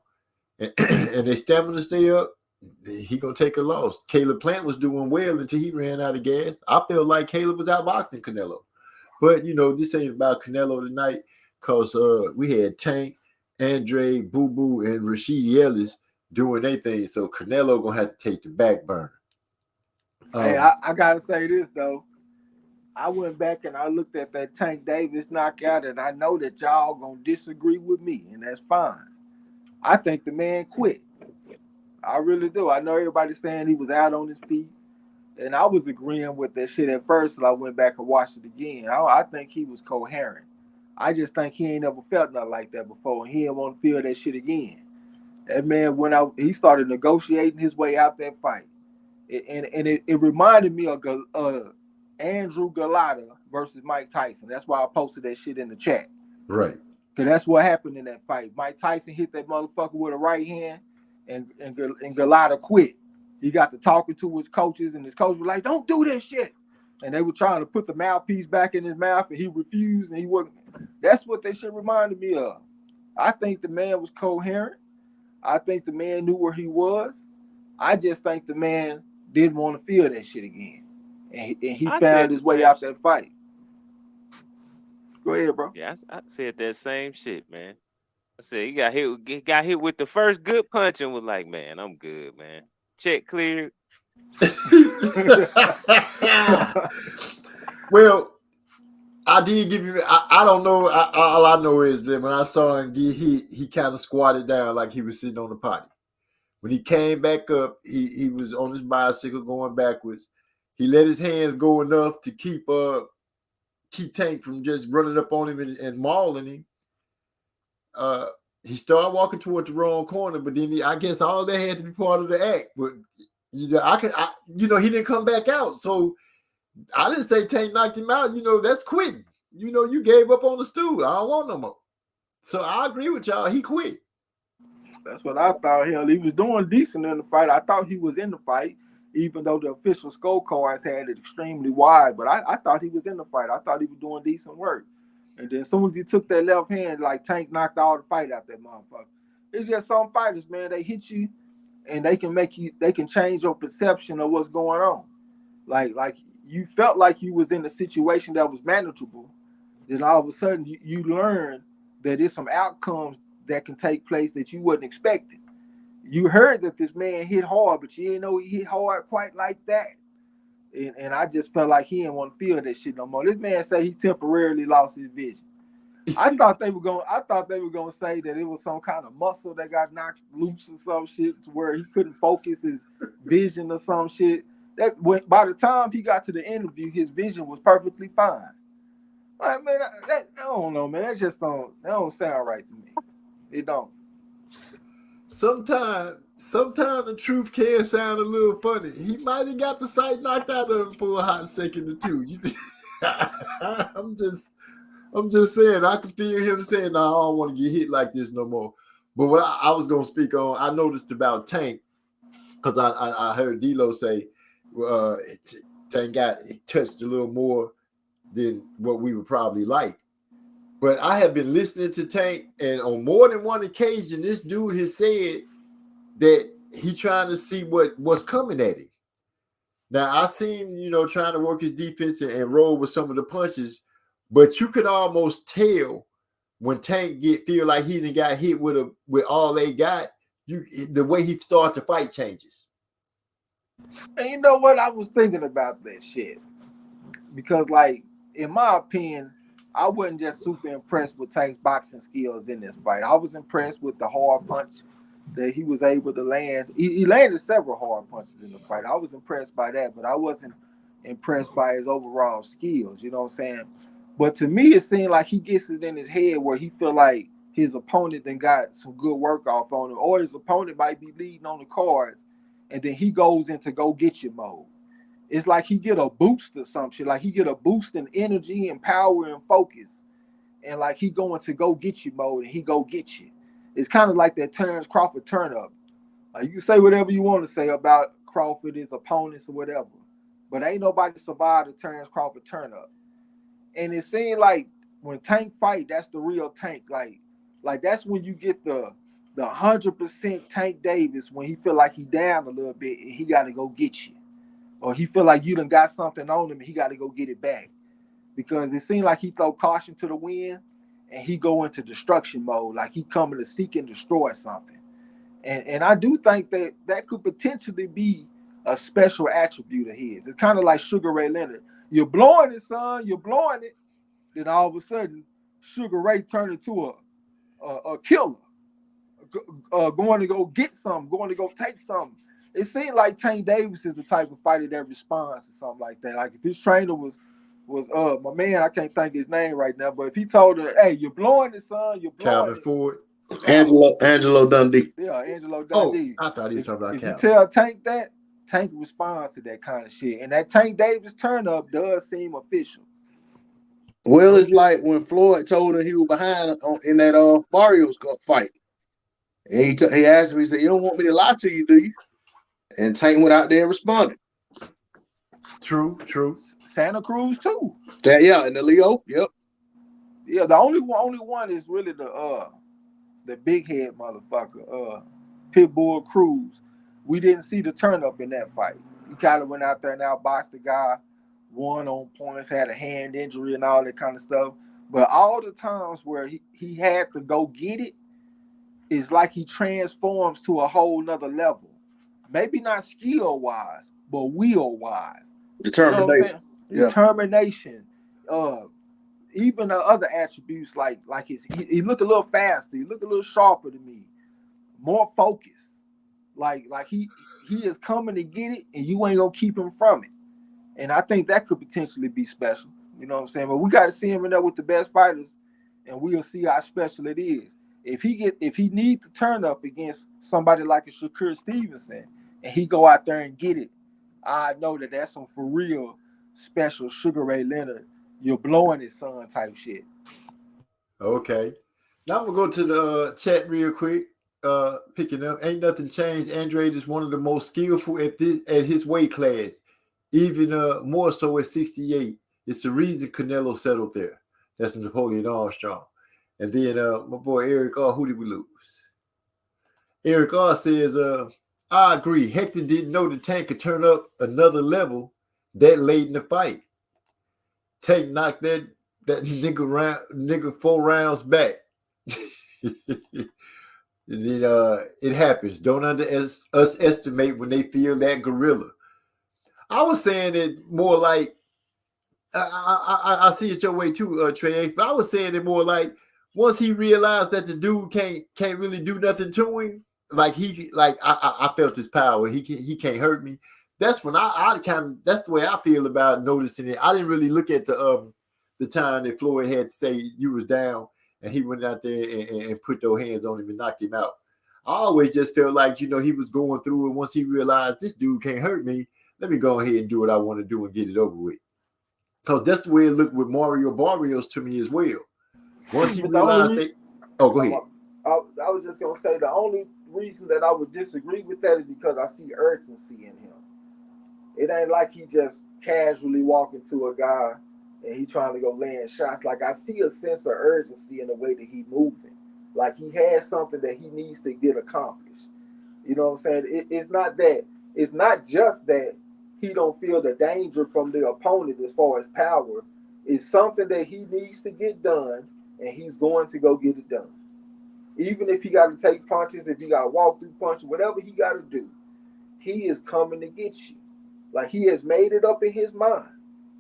S3: and their stamina stay up, he gonna take a loss. Caleb Plant was doing well until he ran out of gas. I feel like Caleb was outboxing Canelo, but this ain't about Canelo tonight because we had Tank, Andre, Boo Boo, and Rashid Ellis doing their thing. So Canelo gonna have to take the back burner.
S6: Hey, I gotta say this though. I went back and I looked at that Tank Davis knockout, and I know that y'all gonna disagree with me, and that's fine. I think the man quit. I really do. I know everybody's saying he was out on his feet, and I was agreeing with that shit at first, and I went back and watched it again. I think he was coherent. I just think he ain't never felt nothing like that before, and he didn't want to feel that shit again. That man went out, he started negotiating his way out that fight. It reminded me of Andrew Galata versus Mike Tyson. That's why I posted that shit in the chat.
S3: Right.
S6: Because that's what happened in that fight. Mike Tyson hit that motherfucker with a right hand, and Galata quit. He got to talking to his coaches, and his coach was like, "Don't do this shit." And they were trying to put the mouthpiece back in his mouth, and he refused, and he wasn't. That's what that shit reminded me of. I think the man was coherent. I think the man knew where he was. I just think the man didn't want to feel that shit again. And he found his way out that fight. Go ahead, bro.
S8: Yeah, I said that same shit, man. I said he got hit with the first good punch and was like, "Man, I'm good, man. Check cleared."
S3: Well, I did give you. I don't know. All I know is that when I saw him, he kind of squatted down like he was sitting on the potty. When he came back up, he was on his bicycle going backwards. He let his hands go enough to keep Tank from just running up on him and mauling him. He started walking toward the wrong corner, but then I guess all that had to be part of the act. But he didn't come back out, so I didn't say Tank knocked him out. That's quitting. You gave up on the stool. I don't want no more. So I agree with y'all. He quit.
S6: That's what I thought. Hell, he was doing decent in the fight. I thought he was in the fight, even though the official scorecards had it extremely wide. But I thought he was in the fight. I thought he was doing decent work. And then as soon as he took that left hand, like Tank knocked all the fight out that motherfucker. It's just some fighters, man. They hit you, and they can change your perception of what's going on. Like you felt like you was in a situation that was manageable. Then all of a sudden you learn that there's some outcomes that can take place that you wasn't expecting. You heard that this man hit hard, but you didn't know he hit hard quite like that. And I just felt like he didn't want to feel that shit no more. This man said he temporarily lost his vision. I thought they were gonna say that it was some kind of muscle that got knocked loose or some shit to where he couldn't focus his vision or some shit. By the time he got to the interview, his vision was perfectly fine. Like, man, I don't know, man. That don't sound right to me. It don't.
S3: Sometimes the truth can sound a little funny. He might have got the sight knocked out of him for a hot second or two. I'm just saying, I can feel him saying, "No, I don't want to get hit like this no more." But what I was going to speak on, I noticed about Tank, because I heard D-Lo say Tank got touched a little more than what we would probably like. But I have been listening to Tank, and on more than one occasion, this dude has said that he trying to see what's coming at him. Now, I seen him, trying to work his defense and roll with some of the punches, but you could almost tell when Tank feel like he done got hit with all they got, the way he started to fight changes.
S6: And you know what? I was thinking about that shit because, like, in my opinion, I wasn't just super impressed with Tank's boxing skills in this fight. I was impressed with the hard punch that he was able to land. He landed several hard punches in the fight. I was impressed by that, but I wasn't impressed by his overall skills. You know what I'm saying? But to me, it seemed like he gets it in his head where he feel like his opponent then got some good work off on him, or his opponent might be leading on the cards, and then he goes into go get you mode. It's like he get a boost or some shit. Like he get a boost in energy and power and focus, and like he going to go get you mode, and he go get you. It's kind of like that Terrence Crawford turn up. Like you can say whatever you want to say about Crawford, his opponents, or whatever, but ain't nobody survived the Terrence Crawford turn up. And it seemed like when Tank fight, that's the real Tank. Like that's when you get the 100% Tank Davis when he feel like he down a little bit and he got to go get you, or he feel like you done got something on him and he got to go get it back. Because it seemed like he throw caution to the wind and he go into destruction mode, like he coming to seek and destroy something. And I do think that could potentially be a special attribute of his. It's kind of like Sugar Ray Leonard. You're blowing it, son. You're blowing it. Then all of a sudden, Sugar Ray turned into a killer, going to go get something, going to go take something. It seemed like Tank Davis is the type of fighter that responds to something like that. Like if his trainer was my man, I can't think his name right now, but if he told her, "Hey, you're blowing it, son. You're blowing
S3: Calvin
S6: it."
S3: Ford.
S7: Angelo Dundee.
S6: Yeah, Angelo Dundee.
S3: I thought he was talking about
S6: if
S3: Calvin.
S6: you tell Tank that, Tank responds to that kind of shit. And that Tank Davis turn up does seem official.
S7: Well, it's like when Floyd told him he was behind in that Barrios fight. And he asked me, he said, "You don't want me to lie to you, do you?" And Tank went out there and responded.
S3: True.
S6: Santa Cruz too.
S7: Yeah, and the Leo, yep.
S6: Yeah, the only one is really the big head motherfucker, Pitbull Cruz. We didn't see the turn up in that fight. He kind of went out there and outboxed the guy, won on points, had a hand injury and all that kind of stuff. But all the times where he had to go get it, it's like he transforms to a whole nother level. Maybe not skill wise, but will wise.
S7: Determination.
S6: You know Determination. Even the other attributes like he look a little faster, he look a little sharper to me, more focused. Like he is coming to get it, and you ain't gonna keep him from it. And I think that could potentially be special. You know what I'm saying? But we got to see him in there with the best fighters, and we'll see how special it is. If he needs to turn up against somebody like a Shakur Stevenson, and he go out there and get it, I know that that's some for real special Sugar Ray Leonard. You're blowing his son type shit.
S3: Okay. Now I'm gonna go to the chat real quick. Picking up, ain't nothing changed. Andrade is one of the most skillful at his weight class, even more so at 68. It's the reason Canelo settled there. That's Napoleon Armstrong. And then my boy Eric R. Who did we lose? Eric R. says, I agree. Hector didn't know the Tank could turn up another level that late in the fight. Tank knocked that nigga 4 rounds back. It happens. Don't underestimate when they feel that gorilla. I was saying it more like I see it your way too, Trey X, but I was saying it more like once he realized that the dude can't really do nothing to him, I felt his power. He can't hurt me. That's when that's the way I feel about noticing it. I didn't really look at the time that Floyd had to say you was down and he went out there and put those hands on him and knocked him out. I always just felt like, he was going through it. Once he realized this dude can't hurt me, let me go ahead and do what I want to do and get it over with. Because that's the way it looked with Mario Barrios to me as well. Once he realized go ahead.
S6: I was just going to say the only reason that I would disagree with that is because I see urgency in him. It ain't like he just casually walking to a guy and he trying to go land shots. Like I see a sense of urgency in the way that he moving. Like he has something that he needs to get accomplished. You know what I'm saying? It's not that. It's not just that he don't feel the danger from the opponent as far as power. It's something that he needs to get done, and he's going to go get it done. Even if he got to take punches, if he got to walk through punches, whatever he got to do, he is coming to get you. Like he has made it up in his mind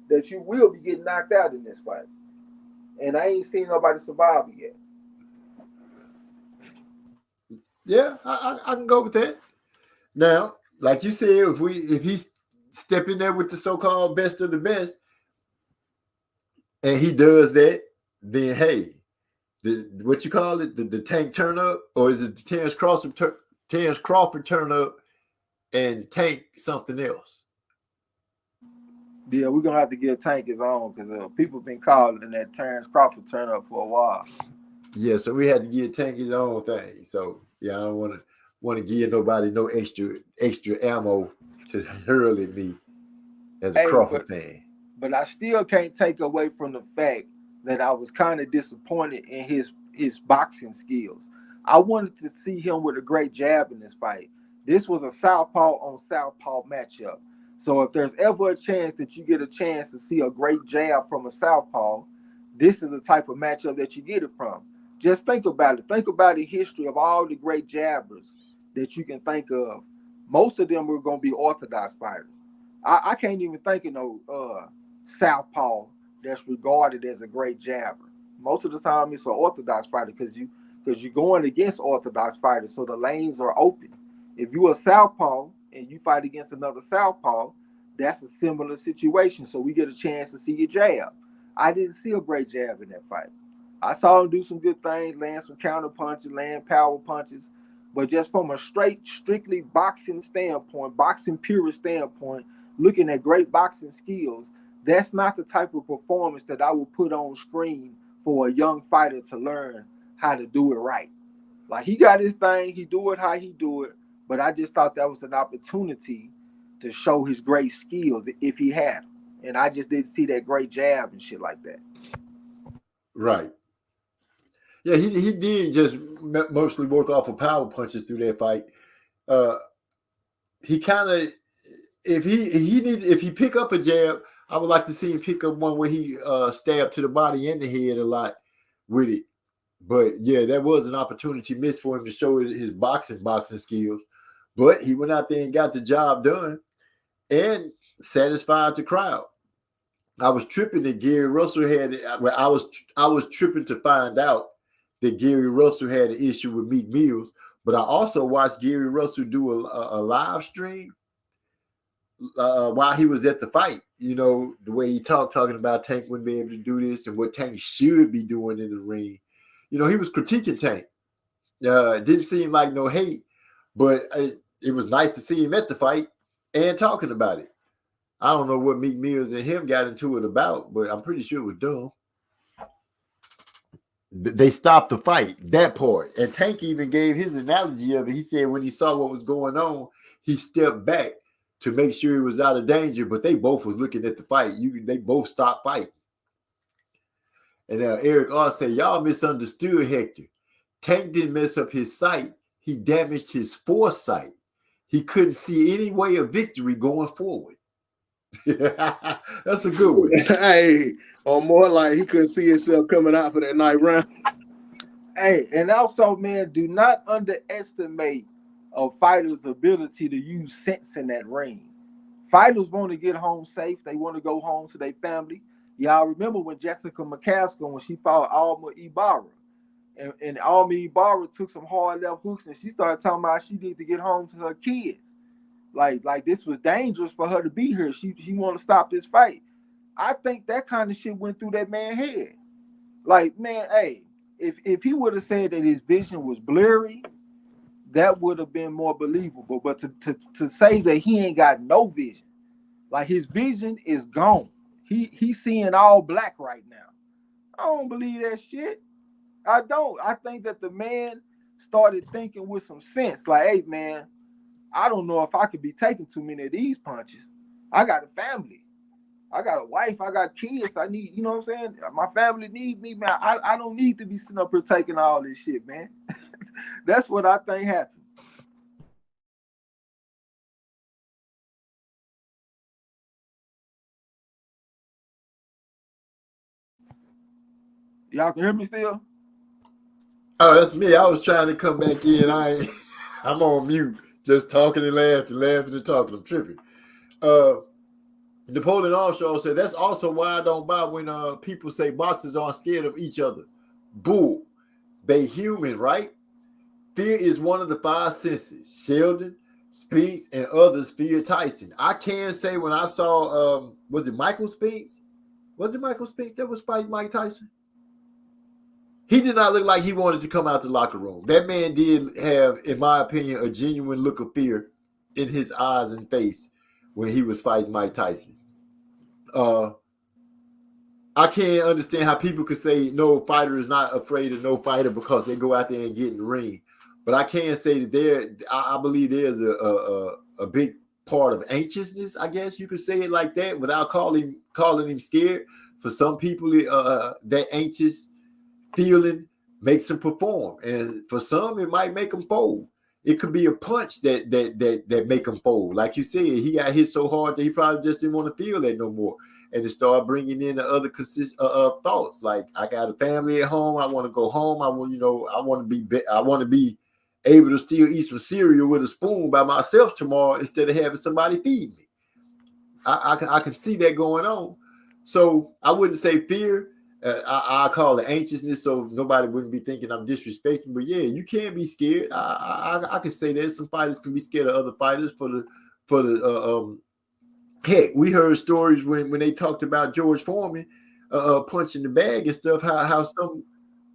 S6: that you will be getting knocked out in this fight. And I ain't seen nobody survive it yet.
S3: Yeah, I can go with that. Now, like you said, if he's stepping there with the so-called best of the best, and he does that, then hey, what you call it, the Tank turn up, or is it the Terrence Crawford turn up and Tank something else?
S6: Yeah, we're gonna have to give Tank his own because people been calling that Terrence Crawford turn up for a while.
S3: Yeah, so we had to give Tank his own thing. So yeah, I don't want to give nobody no extra ammo to hurl at me as a Crawford fan.
S6: But I still can't take away from the fact that I was kind of disappointed in his boxing skills. I wanted to see him with a great jab in this fight. This was a southpaw on southpaw matchup. So if there's ever a chance that you get a chance to see a great jab from a southpaw, this is the type of matchup that you get it from. Just think about it. Think about the history of all the great jabbers that you can think of. Most of them were going to be orthodox fighters. I can't even think of no southpaw that's regarded as a great jabber. Most of the time, it's an orthodox fighter because you're going against orthodox fighters, so the lanes are open. If you're a southpaw and you fight against another southpaw, that's a similar situation. So we get a chance to see your jab. I didn't see a great jab in that fight. I saw him do some good things, land some counter punches, land power punches, but just from a strictly boxing standpoint, boxing purist standpoint, looking at great boxing skills, that's not the type of performance that I would put on screen for a young fighter to learn how to do it right. Like he got his thing, he do it how he do it, but I just thought that was an opportunity to show his great skills if he had them. And I just didn't see that great jab and shit like that.
S3: Right. Yeah, he did just mostly work off of power punches through that fight. He kind of, if he pick up a jab, I would like to see him pick up one where he stabbed to the body and the head a lot with it. But yeah, that was an opportunity missed for him to show his boxing skills. But he went out there and got the job done and satisfied the crowd. I was tripping that Gary Russell had. Well, I was tripping to find out that Gary Russell had an issue with Meek Mills, but I also watched Gary Russell do a live stream while he was at the fight. You know, the way he talking about Tank wouldn't be able to do this and what Tank should be doing in the ring. You know, he was critiquing Tank. It didn't seem like no hate, but it was nice to see him at the fight and talking about it. I don't know what Meek Mills and him got into it about, but I'm pretty sure it was dumb. They stopped the fight, that part. And Tank even gave his analogy of it. He said when he saw what was going on, he stepped back to make sure he was out of danger, but they both was looking at the fight. They both stopped fighting. And Eric R. said, y'all misunderstood Hector. Tank didn't mess up his sight. He damaged his foresight. He couldn't see any way of victory going forward. That's a good one.
S7: Hey, or more like he couldn't see himself coming out for that night round.
S6: Hey, and also, man, do not underestimate a fighter's ability to use sense in that ring. Fighters want to get home safe. They want to go home to their family. Y'all remember when Jessica McCaskill, when she fought Alma Ibarra, and Alma Ibarra took some hard left hooks, and she started talking about she needed to get home to her kids. Like this was dangerous for her to be here. She want to stop this fight. I think that kind of shit went through that man's head. Like, man, hey, if he would have said that his vision was blurry, that would have been more believable. But to say that he ain't got no vision, like his vision is gone. He's seeing all black right now. I don't believe that shit. I don't. I think that the man started thinking with some sense. Like, hey, man, I don't know if I could be taking too many of these punches. I got a family. I got a wife. I got kids. I need, you know what I'm saying? My family need me, man. I don't need to be sitting up here taking all this shit, man. That's what I think happened. Y'all can hear me still?
S3: Oh, that's me. I was trying to come back in. I'm on mute, just talking and laughing and talking. I'm tripping. Napoleon Armstrong said that's also why I don't buy when people say boxers aren't scared of each other. Bull. They human, right? Fear is one of the five senses. Sheldon, Spinks, and others fear Tyson. I can say when I saw, was it Michael Spinks? Was it Michael Spinks that was fighting Mike Tyson? He did not look like he wanted to come out the locker room. That man did have, in my opinion, a genuine look of fear in his eyes and face when he was fighting Mike Tyson. I can't understand how people could say no fighter is not afraid of no fighter because they go out there and get in the ring. But I can say that I believe there's a big part of anxiousness, I guess you could say it like that, without calling him scared. For some people, that anxious feeling makes them perform, and for some, it might make them fold. It could be a punch that make him fold. Like you said, he got hit so hard that he probably just didn't want to feel that no more, and to start bringing in the other thoughts. Like, I got a family at home. I want to go home. I want to be able to still eat some cereal with a spoon by myself tomorrow instead of having somebody feed me. I can see that going on. So I wouldn't say fear. I call it anxiousness, so nobody wouldn't be thinking I'm disrespecting. But yeah, you can be scared. I can say that some fighters can be scared of other fighters for the heck. We heard stories when they talked about George Foreman punching the bag and stuff. How some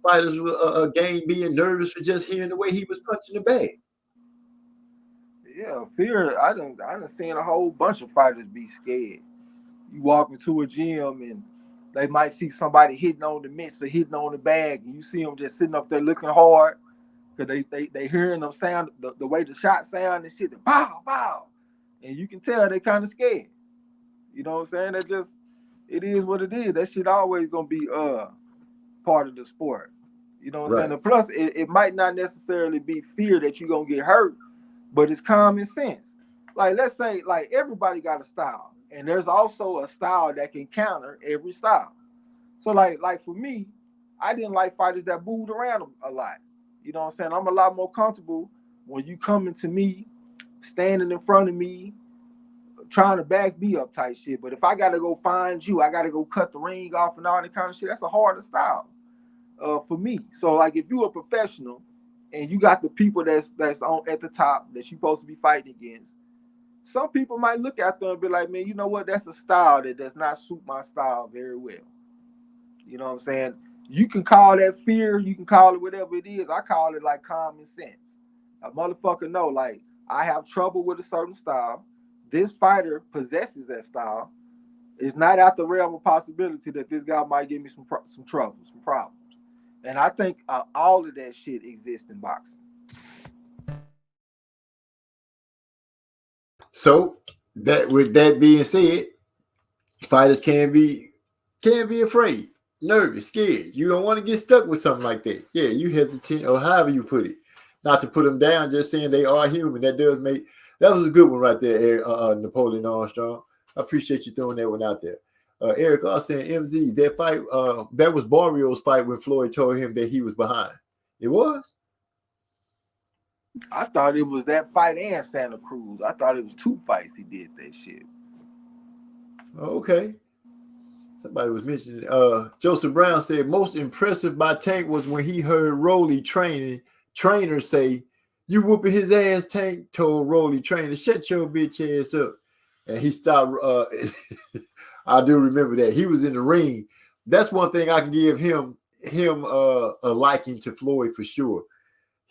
S3: fighters again being nervous for just hearing the way he was punching the bag.
S6: Yeah, fear. I done seen a whole bunch of fighters be scared. You walk into a gym and they might see somebody hitting on the mitts or hitting on the bag, and you see them just sitting up there looking hard because they hearing them sound the way the shot sound and shit. Pow, pow, and you can tell they kind of scared. You know what I'm saying? That just, it is what it is. That shit always gonna be part of the sport. You know what I'm saying? And plus, it might not necessarily be fear that you're gonna get hurt, but it's common sense. Like, let's say, like, everybody got a style. And there's also a style that can counter every style. So like for me, I didn't like fighters that moved around a lot. You know what I'm saying? I'm a lot more comfortable when you coming to me, standing in front of me, trying to back me up type shit. But if I got to go find you, I got to go cut the ring off and all that kind of shit, that's a harder style for me. So like, if you're a professional and you got the people that's on at the top that you're supposed to be fighting against, some people might look at them and be like, man, you know what? That's a style that does not suit my style very well. You know what I'm saying? You can call that fear. You can call it whatever it is. I call it like common sense. A motherfucker know, like, I have trouble with a certain style. This fighter possesses that style. It's not out the realm of possibility that this guy might give me some trouble, some problems. And I think all of that shit exists in boxing.
S3: So with that being said, fighters can be afraid, nervous, scared. You don't want to get stuck with something like that. Yeah, you hesitant, or however you put it. Not to put them down, just saying they are human. That was a good one right there, Napoleon Armstrong. I appreciate you throwing that one out there. Eric also saying, MZ, that fight, that was Barrio's fight when Floyd told him that he was behind. It was?
S6: I thought it was that fight and Santa Cruz. I thought it was two fights he did that shit.
S3: Okay. Somebody was mentioning, Joseph Brown said, most impressive by Tank was when he heard Rolly trainer say, you whooping his ass, Tank, told Rolly trainer, shut your bitch ass up. And he stopped. I do remember that. He was in the ring. That's one thing I can give him a liking to Floyd for sure.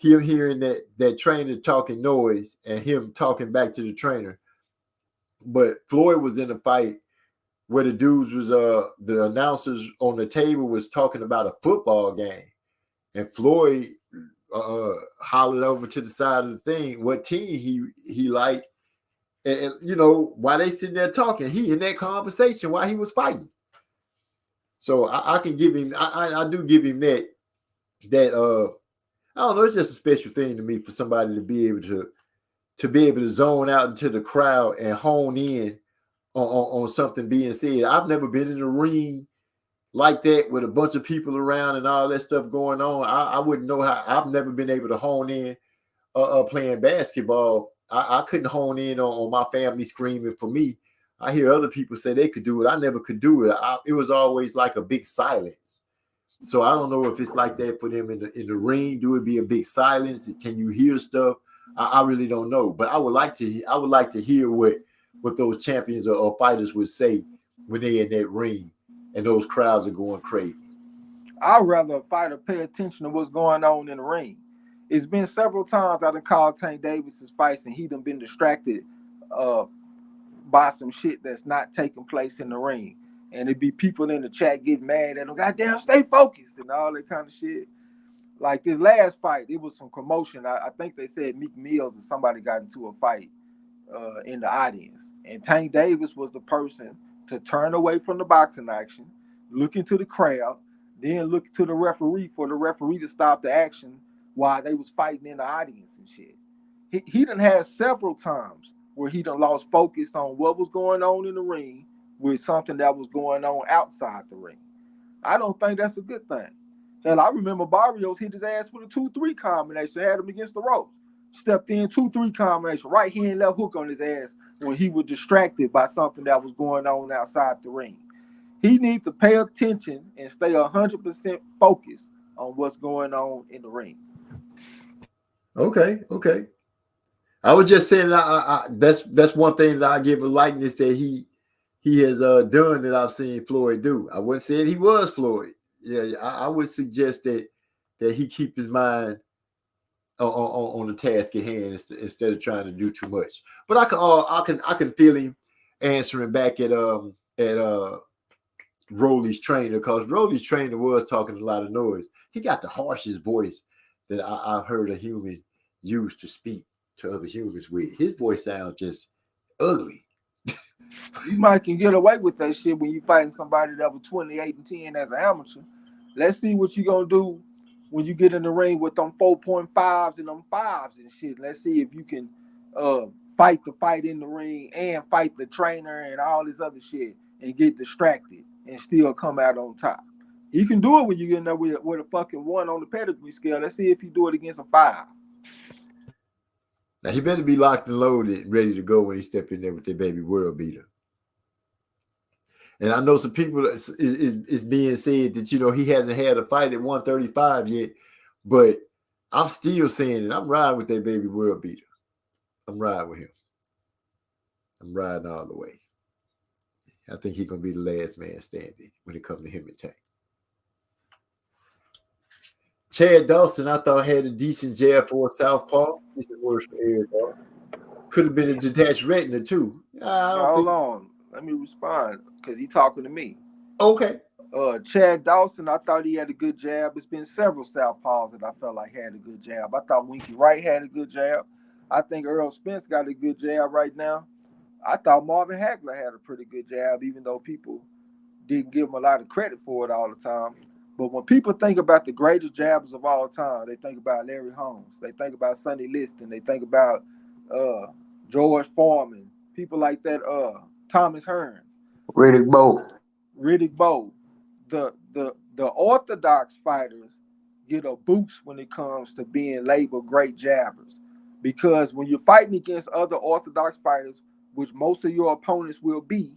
S3: Him hearing that trainer talking noise and him talking back to the trainer. But Floyd was in a fight where the dudes was the announcers on the table was talking about a football game, and Floyd hollered over to the side of the thing what team he liked, and you know, while they sitting there talking, he in that conversation while he was fighting. So I can give him, I do give him that I don't know, it's just a special thing to me for somebody to be able to zone out into the crowd and hone in on something being said. I've never been in a ring like that with a bunch of people around and all that stuff going on, I wouldn't know how. I've never been able to hone in playing basketball. I couldn't hone in on my family screaming for me. I hear other people say they could do it. I never could do it. It was always like a big silence. So I don't know if it's like that for them in the ring. Do it be a big silence? Can you hear stuff? I really don't know. But I would like to hear what those champions or fighters would say when they're in that ring and those crowds are going crazy.
S6: I'd rather a fighter pay attention to what's going on in the ring. It's been several times I done called Tank Davis's fights and he done been distracted by some shit that's not taking place in the ring. And it'd be people in the chat getting mad at him, goddamn, stay focused and all that kind of shit. Like this last fight, it was some commotion. I think they said Meek Mills and somebody got into a fight in the audience. And Tank Davis was the person to turn away from the boxing action, look into the crowd, then look to the referee for the referee to stop the action while they was fighting in the audience and shit. He done had several times where he done lost focus on what was going on in the ring with something that was going on outside the ring. I don't think that's a good thing. Hell, I remember Barrios hit his ass with a 2-3 combination, had him against the ropes. Stepped in, 2-3 combination, right hand, left hook on his ass when he was distracted by something that was going on outside the ring. He needs to pay attention and stay 100% focused on what's going on in the ring.
S3: Okay. I was just saying that's one thing that I give a likeness that he has done that I've seen Floyd do. I wouldn't say he was Floyd. Yeah, I would suggest that he keep his mind on the task at hand instead of trying to do too much. But I can feel him answering back at Rolly's trainer, because Rolly's trainer was talking a lot of noise. He got the harshest voice that I've heard a human use to speak to other humans with. His voice sounds just ugly.
S6: You might can get away with that shit when you fighting somebody that was 28-10 as an amateur. Let's see what you gonna do when you get in the ring with them 4.5s and them 5s and shit. Let's see if you can fight the fight in the ring and fight the trainer and all this other shit and get distracted and still come out on top. You can do it when you get in there with a fucking 1 on the pedigree scale. Let's see if you do it against a 5.
S3: Now he better be locked and loaded, ready to go when he step in there with their baby world beater. And I know some people is being said that, he hasn't had a fight at 135 yet, but I'm still saying it. I'm riding with that baby world beater. I'm riding with him. I'm riding all the way. I think he's going to be the last man standing when it comes to him and Tank. Chad Dawson, I thought, had a decent jab for a southpaw. This is worse for Eric. Could have been a detached retina, too.
S6: Hold on. Let me respond, because he's talking to me.
S3: Okay.
S6: Chad Dawson, I thought he had a good jab. It's been several southpaws that I felt like had a good jab. I thought Winky Wright had a good jab. I think Earl Spence got a good jab right now. I thought Marvin Hagler had a pretty good jab, even though people didn't give him a lot of credit for it all the time. But when people think about the greatest jabbers of all time, they think about Larry Holmes. They think about Sonny Liston. They think about George Foreman. People like that, Thomas Hearns.
S7: Riddick Bowe. The orthodox fighters get a boost when it comes to being labeled great jabbers. Because when you're fighting against other orthodox fighters, which most of your opponents will be,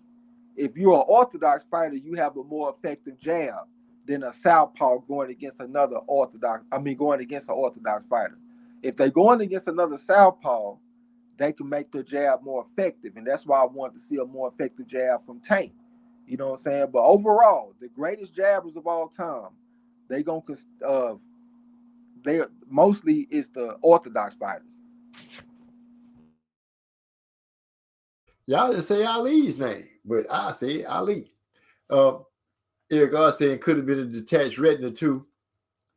S7: if you're an orthodox fighter, you have a more effective jab than a southpaw going against an orthodox fighter. If they're going against another southpaw, they can make their jab more effective. And that's why I want to see a more effective jab from Tank. You know what I'm saying? But overall, the greatest jabbers of all time, they mostly is the orthodox fighters.
S3: Y'all didn't say Ali's name, but I say Ali. Eric R saying could have been a detached retina too.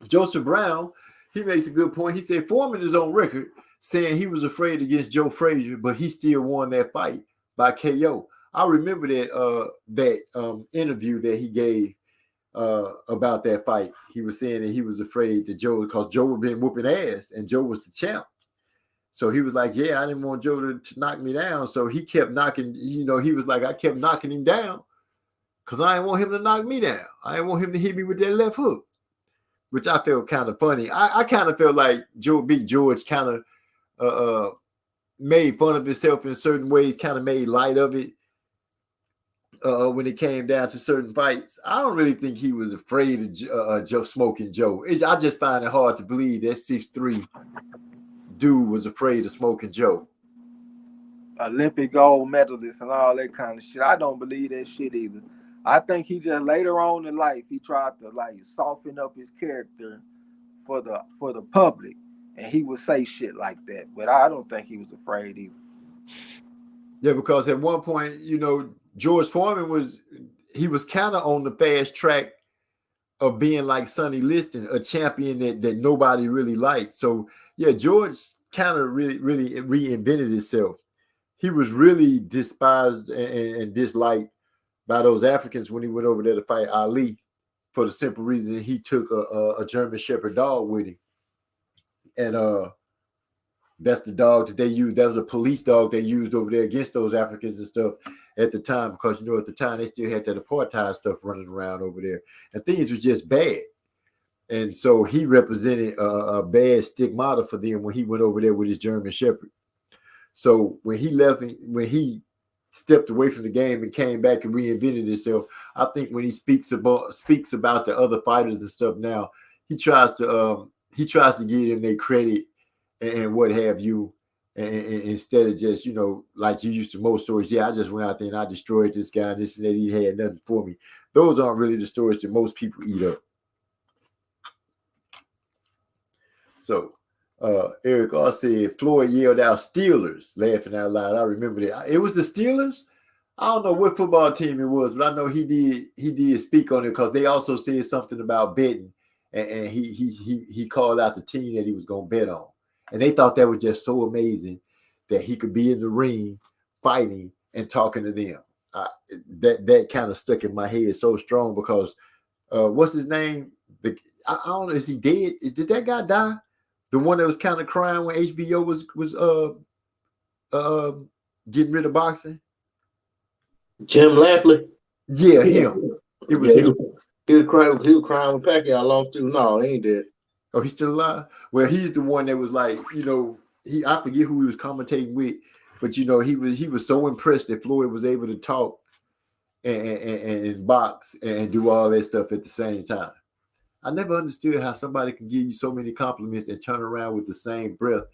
S3: Joseph Brown, he makes a good point. He said Foreman is on record saying he was afraid against Joe Frazier, but he still won that fight by KO. I remember that interview that he gave about that fight. He was saying that he was afraid that Joe, because Joe had been whooping ass and Joe was the champ. So he was like, yeah, I didn't want Joe to knock me down. So he kept knocking, he was like, I kept knocking him down because I didn't want him to knock me down. I didn't want him to hit me with that left hook, which I felt kind of funny. I kind of felt like Big George kind of made fun of himself in certain ways, kind of made light of it when it came down to certain fights. I don't really think he was afraid of Smoking Joe. I just find it hard to believe that 6'3" dude was afraid of Smoking Joe.
S6: Olympic gold medalist and all that kind of shit. I don't believe that shit either. I think he just later on in life he tried to like soften up his character for the public, and he would say shit like that. But I don't think he was afraid either.
S3: Yeah, because at one point, you know, George Foreman was kind of on the fast track of being like Sonny Liston, a champion that nobody really liked. So yeah, George kind of really reinvented himself. He was really despised and disliked by those Africans when he went over there to fight Ali, for the simple reason he took a German Shepherd dog with him. And that's the dog that they used. That was a police dog they used over there against those Africans and stuff at the time, because, you know, at the time they still had that apartheid stuff running around over there, and things were just bad. And so he represented a bad stigmata for them when he went over there with his German Shepherd. So when he left, when he stepped away from the game and came back and reinvented himself, I think when he speaks about the other fighters and stuff now, he tries to give them their credit and what have you, and instead of just, you know, like you used to most stories. Yeah, I just went out there and I destroyed this guy, and this and that. He had nothing for me. Those aren't really the stories that most people eat up. So Eric R said Floyd yelled out Steelers, laughing out loud. I remember that. It was the Steelers. I don't know what football team it was, but I know he did speak on it, because they also said something about betting, and he called out the team that he was going to bet on. And they thought that was just so amazing that he could be in the ring fighting and talking to them. That kind of stuck in my head so strong, because what's his name? I don't know. Is he dead? Did that guy die? The one that was kind of crying when HBO was getting rid of boxing?
S7: Jim Lampley.
S3: Yeah, him. It was him.
S7: He was crying when Pacquiao lost too. No, he ain't dead.
S3: Oh, he's still alive? Well, he's the one that was like, you know, I forget who he was commentating with, but, you know, he was so impressed that Floyd was able to talk and box and do all that stuff at the same time. I never understood how somebody can give you so many compliments and turn around with the same breath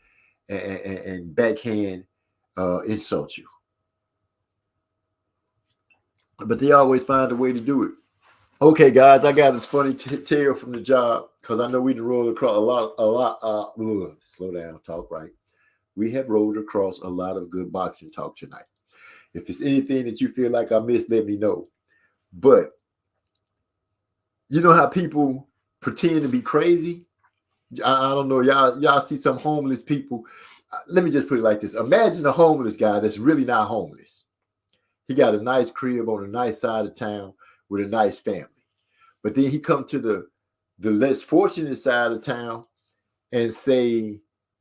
S3: and backhand insult you. But they always find a way to do it. Okay, guys, I got this funny tale from the job, because I know we done rolled across a lot. Slow down, talk right. We have rolled across a lot of good boxing talk tonight. If it's anything that you feel like I missed, let me know. But you know how people pretend to be crazy? I don't know. Y'all see some homeless people. Let me just put it like this. Imagine a homeless guy that's really not homeless. He got a nice crib on a nice side of town with a nice family. But then he come to the less fortunate side of town and say,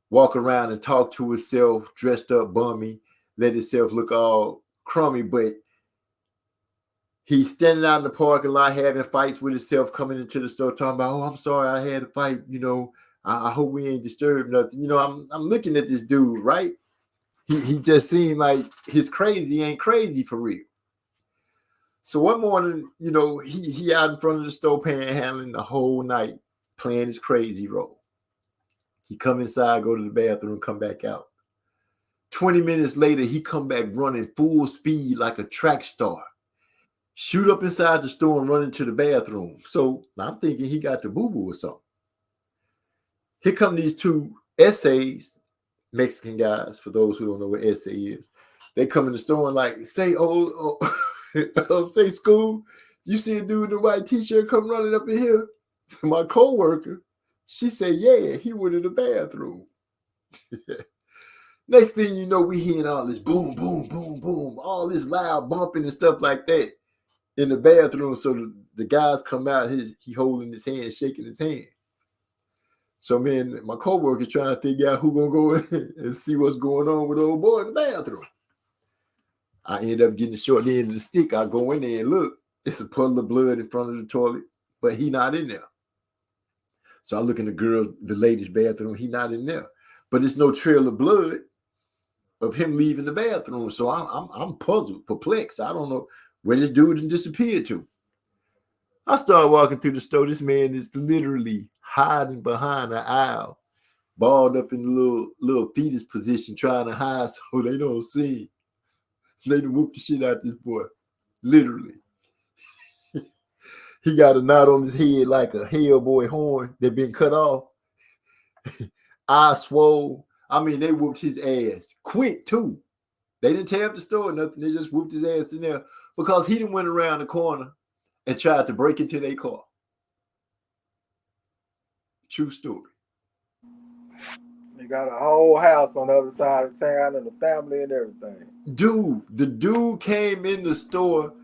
S3: walk around and talk to himself, dressed up bummy, let himself look all crummy, but he's standing out in the parking lot having fights with himself, coming into the store talking about, oh, I'm sorry, I had a fight, you know, I hope we ain't disturbed nothing. You know, I'm looking at this dude, right? He just seemed like his crazy ain't crazy for real. So one morning, you know, he out in front of the store panhandling the whole night, playing his crazy role. He come inside, go to the bathroom, come back out. 20 minutes later, he come back running full speed like a track star. Shoot up inside the store and run into the bathroom. So I'm thinking he got the boo-boo or something. Here come these two essays, Mexican guys, for those who don't know what essay is. They come in the store and like, say, say, school, you see a dude in a white t-shirt come running up in here? My co-worker, she said, yeah, he went in the bathroom. Next thing you know, we hearing all this boom, boom, boom, boom, all this loud bumping and stuff like that in the bathroom. So the guys come out, he holding his hand, shaking his hand. So me and my co-worker trying to figure out who gonna go in and see what's going on with old boy in the bathroom. I end up getting the short end of the stick. I go in there and look. It's a puddle of blood in front of the toilet, but he not in there. So I look in the ladies' bathroom, he not in there. But there's no trail of blood of him leaving the bathroom. So I'm puzzled, perplexed. I don't know where this dude disappeared to. I start walking through the store. This man is literally hiding behind an aisle, balled up in the little fetus position, trying to hide so they don't see him. They done whoop the shit out this boy. Literally. He got a knot on his head like a Hellboy horn that been cut off. Eye swole. I mean, they whooped his ass quick too. They didn't tear up the store or nothing. They just whooped his ass in there because he done went around the corner and tried to break into their car. True story.
S6: They got a whole house on the other side of town and the family and everything.
S3: Dude, the dude came in the store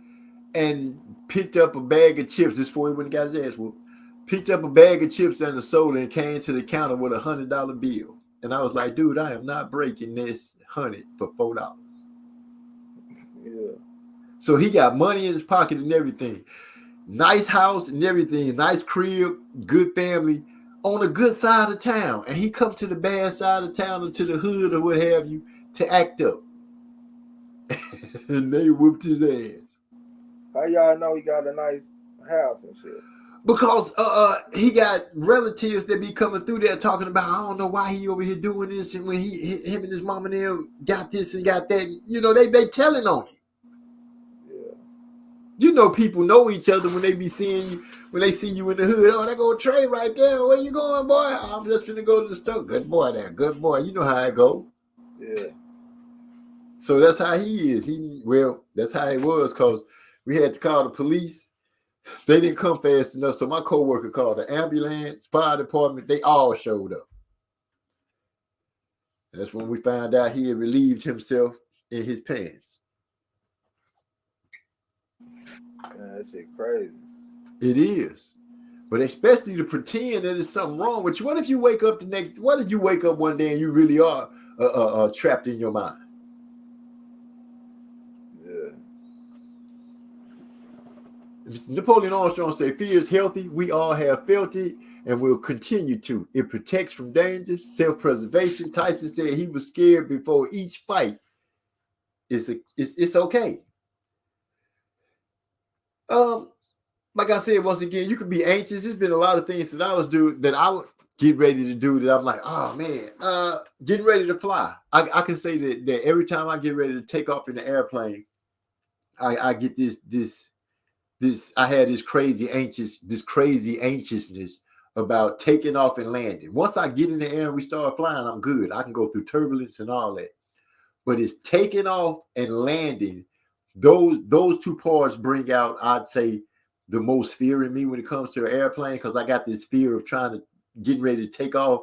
S3: and picked up a bag of chips just before he went and got his ass whooped. Picked up a bag of chips and a soda and came to the counter with $100 bill. And I was like, dude, I am not breaking this $100 for $4.
S6: Yeah.
S3: So he got money in his pocket and everything. Nice house and everything. Nice crib, good family on a good side of town. And he come to the bad side of town or to the hood or what have you to act up. And they whooped his ass.
S6: How y'all know he got a nice house and shit?
S3: Because he got relatives that be coming through there talking about, I don't know why he over here doing this, and when him and his mom and them got this and got that, you know, they telling on him.
S6: Yeah.
S3: You know, people know each other when they be seeing you, when they see you in the hood. Oh, that go Trey right there. Where you going, boy? I'm just finna go to the store. Good boy there. Good boy. You know how it go.
S6: Yeah.
S3: So that's how he is. That's how it was, because we had to call the police. They didn't come fast enough. So my coworker called the ambulance, fire department. They all showed up. And that's when we found out he had relieved himself in his pants.
S6: Man, that shit crazy.
S3: It is. But especially to pretend that there's something wrong with you. What if you wake up one day and you really are trapped in your mind?
S6: Yeah.
S3: Napoleon Armstrong said, fear is healthy. We all have felt it and will continue to. It protects from danger, self-preservation. Tyson said he was scared before each fight. It's okay. Like I said, once again, you could be anxious. There's been a lot of things that I would get ready to do that I'm like, oh man, getting ready to fly. I can say that every time I get ready to take off in the airplane, I get this I had this crazy anxiousness about taking off and landing. Once I get in the air and we start flying, I'm good. I can go through turbulence and all that. But it's taking off and landing. Those two parts bring out, I'd say, the most fear in me when it comes to an airplane, because I got this fear of getting ready to take off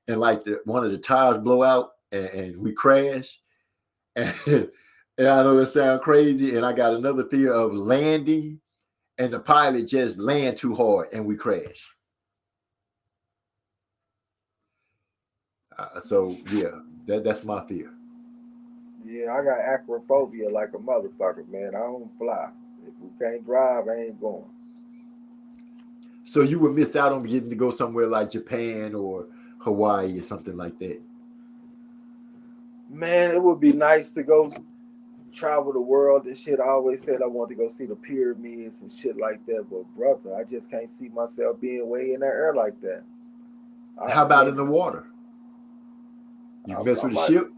S3: and like one of the tires blow out and we crash. And I know that sounds crazy. And I got another fear of landing and the pilot just land too hard and we crash. So yeah, that's my fear.
S6: Yeah, I got acrophobia like a motherfucker, man. I don't fly. If we can't drive, I ain't going.
S3: So you would miss out on getting to go somewhere like Japan or Hawaii or something like that.
S6: Man, it would be nice to go travel the world and shit. I always said I wanted to go see the pyramids and shit like that, but brother, I just can't see myself being way in the air like that.
S3: How about in the water? You can mess with a ship?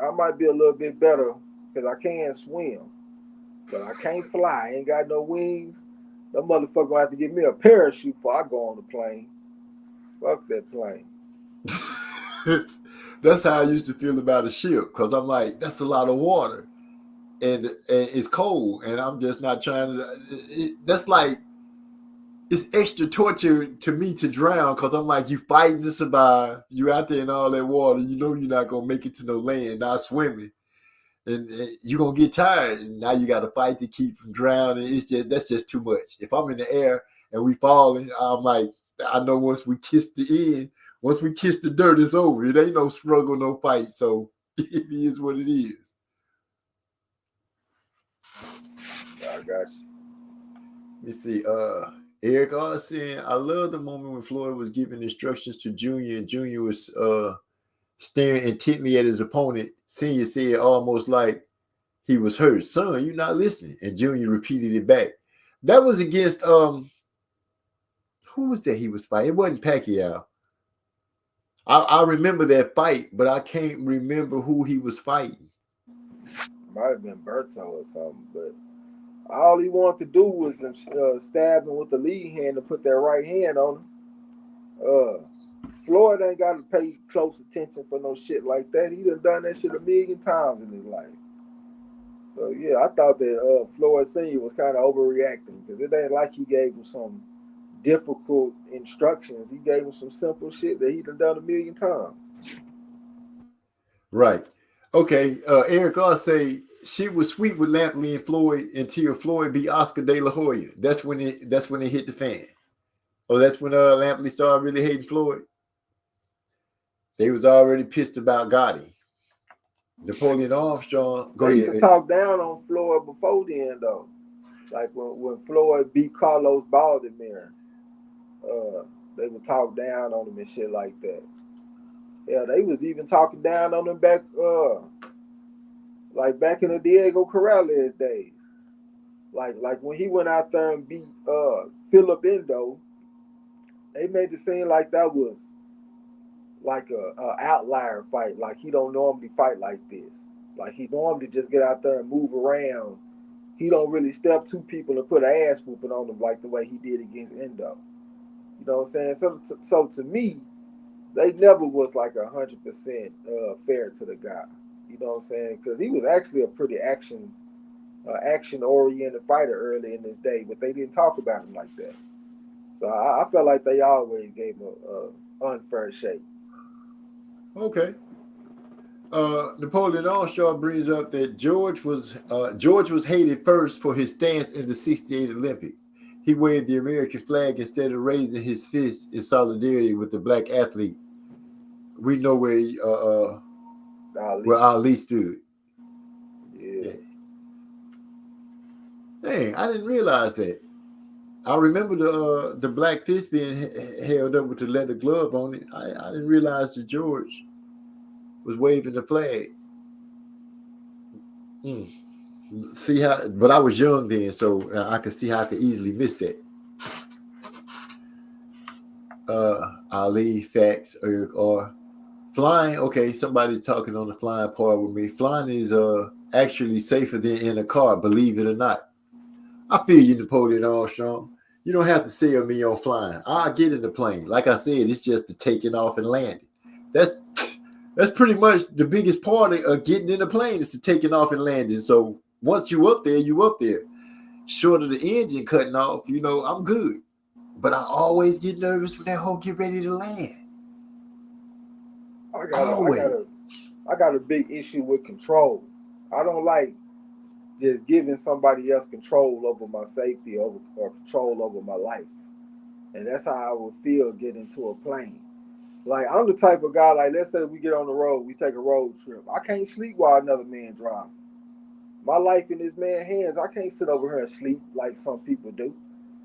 S6: I might be a little bit better because I can swim, but I can't fly. I ain't got no wings. That motherfucker gonna have to give me a parachute before I go on the plane. Fuck that plane.
S3: That's how I used to feel about a ship, because I'm like, that's a lot of water and it's cold and I'm just not trying to. That's like, it's extra torture to me to drown, because I'm like, you fighting to survive. You out there in all that water. You know you're not going to make it to no land, not swimming. And you're going to get tired. And now you got to fight to keep from drowning. That's just too much. If I'm in the air and we falling, I'm like, I know once we kiss the end, once we kiss the dirt, it's over. It ain't no struggle, no fight. So it is what it is.
S6: I got you.
S3: Let me see. Eric R saying, I love the moment when Floyd was giving instructions to Junior, and Junior was staring intently at his opponent. Senior said almost like he was hurt. Son, you're not listening. And Junior repeated it back. That was against who was that he was fighting? It wasn't Pacquiao. I remember that fight, but I can't remember who he was fighting.
S6: Might have been Berto or something, but all he wanted to do was stab him with the lead hand and put that right hand on him. Floyd ain't got to pay close attention for no shit like that. He done that shit a million times in his life. So yeah, I thought that Floyd Senior was kind of overreacting because it ain't like he gave him some difficult instructions. He gave him some simple shit that he done a million times.
S3: Right. Okay. Eric R say shit was sweet with Lampley and Floyd until Floyd beat Oscar De La Hoya. That's when it hit the fan. Oh, that's when Lampley started really hating Floyd. They was already pissed about Gotti. Napoleon Armstrong. Go
S6: they
S3: ahead.
S6: used to talk down on Floyd before then, though. Like when Floyd beat Carlos Baldomir, they would talk down on him and shit like that. Yeah, they was even talking down on him back, like back in the Diego Corrales days. Like when he went out there and beat Philip Endo, they made it seem like that was like a outlier fight. Like he don't normally fight like this. Like he normally just get out there and move around. He don't really step to people and put an ass whooping on them like the way he did against Endo. You know what I'm saying? So to me, they never was like 100% fair to the guy. You know what I'm saying? Because he was actually a pretty action-oriented fighter early in his day, but they didn't talk about him like that. So I felt like they always gave him an unfair shake.
S3: Okay. Napoleon Armstrong brings up that George was hated first for his stance in the '68 Olympics. He waved the American flag instead of raising his fist in solidarity with the black athletes. We know where Ali stood.
S6: Yeah.
S3: Dang, I didn't realize that. I remember the black fist being held up with the leather glove on it. I didn't realize that George was waving the flag. See how? But I was young then, so I could see how I could easily miss that. Ali, facts, Eric R. Flying, okay, somebody talking on the flying part with me. Flying is actually safer than in a car, believe it or not. I feel you, Napoleon Armstrong. You don't have to sell me on flying. I'll get in the plane. Like I said, it's just the taking off and landing. That's pretty much the biggest part of getting in the plane is the taking off and landing. So once you up there, you up there. Short of the engine cutting off, I'm good. But I always get nervous when that hoe get ready to land.
S6: I got a big issue with control. I don't like just giving somebody else control over my safety or control over my life. And that's how I would feel getting into a plane. Like, I'm the type of guy, like, let's say we get on the road, we take a road trip. I can't sleep while another man drives. My life in this man's hands, I can't sit over here and sleep like some people do.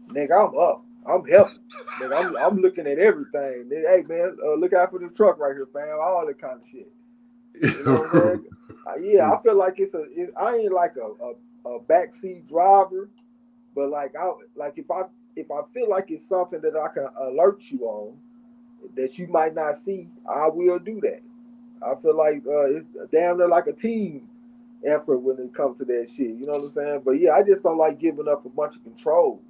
S6: Nigga, I'm up. I'm helping. Nigga, I'm looking at everything. Nigga, hey, man, look out for the truck right here, fam. All that kind of shit. You know what I'm saying? Yeah, I feel like I ain't like a backseat driver, but like if I feel like it's something that I can alert you on that you might not see, I will do that. I feel like it's damn near like a team effort when it comes to that shit. You know what I'm saying? But yeah, I just don't like giving up a bunch of control,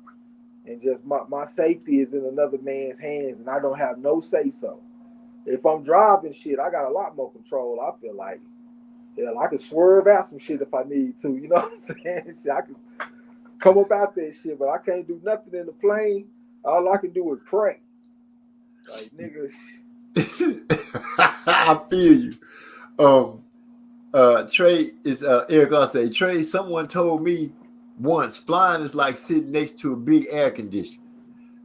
S6: and just my safety is in another man's hands, and I don't have no say so. If I'm driving shit, I got a lot more control. I feel like, hell, I can swerve out some shit if I need to. You know what I'm saying? Shit, I can come up out that shit, but I can't do nothing in the plane. All I can do is pray. Like, nigga.
S3: I feel you. Trey is Eric. I'll say, Trey, someone told me once flying is like sitting next to a big air conditioner.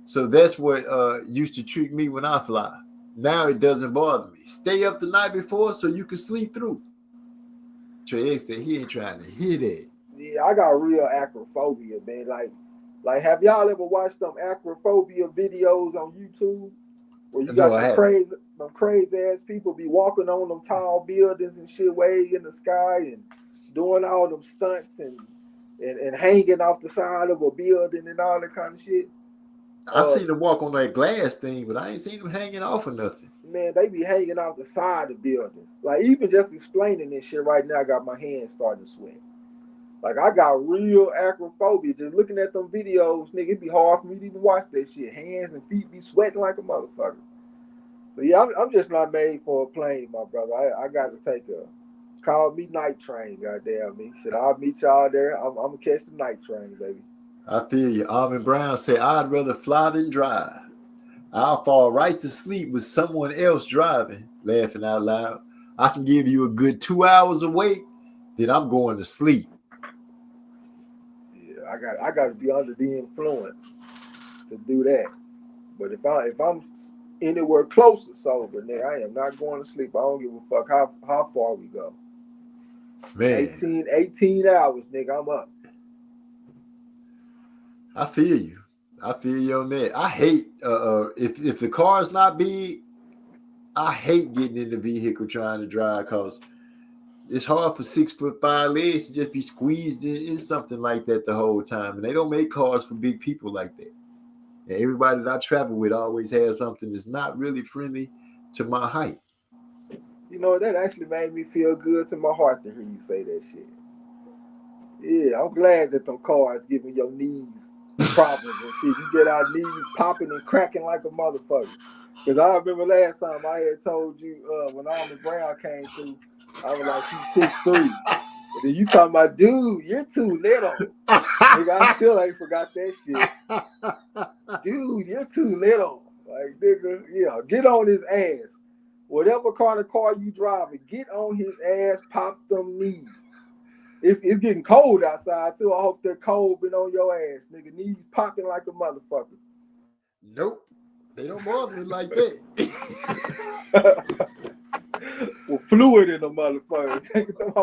S3: So that's what used to trick me when I fly. Now it doesn't bother me. Stay up the night before so you can sleep through. Trey X said he ain't trying to hear that.
S6: Yeah, I got real acrophobia, man. Like Like, have y'all ever watched them acrophobia videos on YouTube where you
S3: No,
S6: got
S3: I
S6: them
S3: haven't.
S6: crazy ass people be walking on them tall buildings and shit way in the sky and doing all them stunts and hanging off the side of a building and all that kind of shit?
S3: I seen them walk on that glass thing, but I ain't seen them hanging off or nothing.
S6: Man, they be hanging off the side of buildings. Like, even just explaining this shit right now, I got my hands starting to sweat. Like, I got real acrophobia just looking at them videos, nigga. It'd be hard for me to even watch that shit. Hands and feet be sweating like a motherfucker. So yeah, I'm just not made for a plane, my brother. I got to take call me night train, goddamn me. Shit, I'll meet y'all there. I'm gonna catch the night train, baby.
S3: I feel you. Armin Brown said, I'd rather fly than drive. I'll fall right to sleep with someone else driving, laughing out loud. I can give you a good 2 hours awake, then I'm going to sleep.
S6: Yeah, I got to be under the influence to do that. But if I'm anywhere close to sober, nigga, I am not going to sleep. I don't give a fuck how far we go.
S3: Man,
S6: 18 hours, nigga, I'm up.
S3: I feel you. I feel you on that. I hate if the car's not big, I hate getting in the vehicle trying to drive because it's hard for 6'5" legs to just be squeezed in something like that the whole time. And they don't make cars for big people like that. And everybody that I travel with always has something that's not really friendly to my height.
S6: You know, that actually made me feel good to my heart to hear you say that shit. Yeah, I'm glad that them cars giving your knees problems and shit. You get our knees popping and cracking like a motherfucker. Because I remember last time I had told you when Armin Brown came through, I was like, he's 6'3". And then you talking about, dude, you're too little. Nigga, I still ain't forgot that shit. Dude, you're too little. Like, nigga, yeah, get on his ass. Whatever kind of car you driving, get on his ass, pop them knees. It's getting cold outside, too. I hope that cold been on your ass, nigga. Knees popping like a motherfucker.
S3: Nope. They don't bother me like that.
S6: Well, fluid in the motherfucker.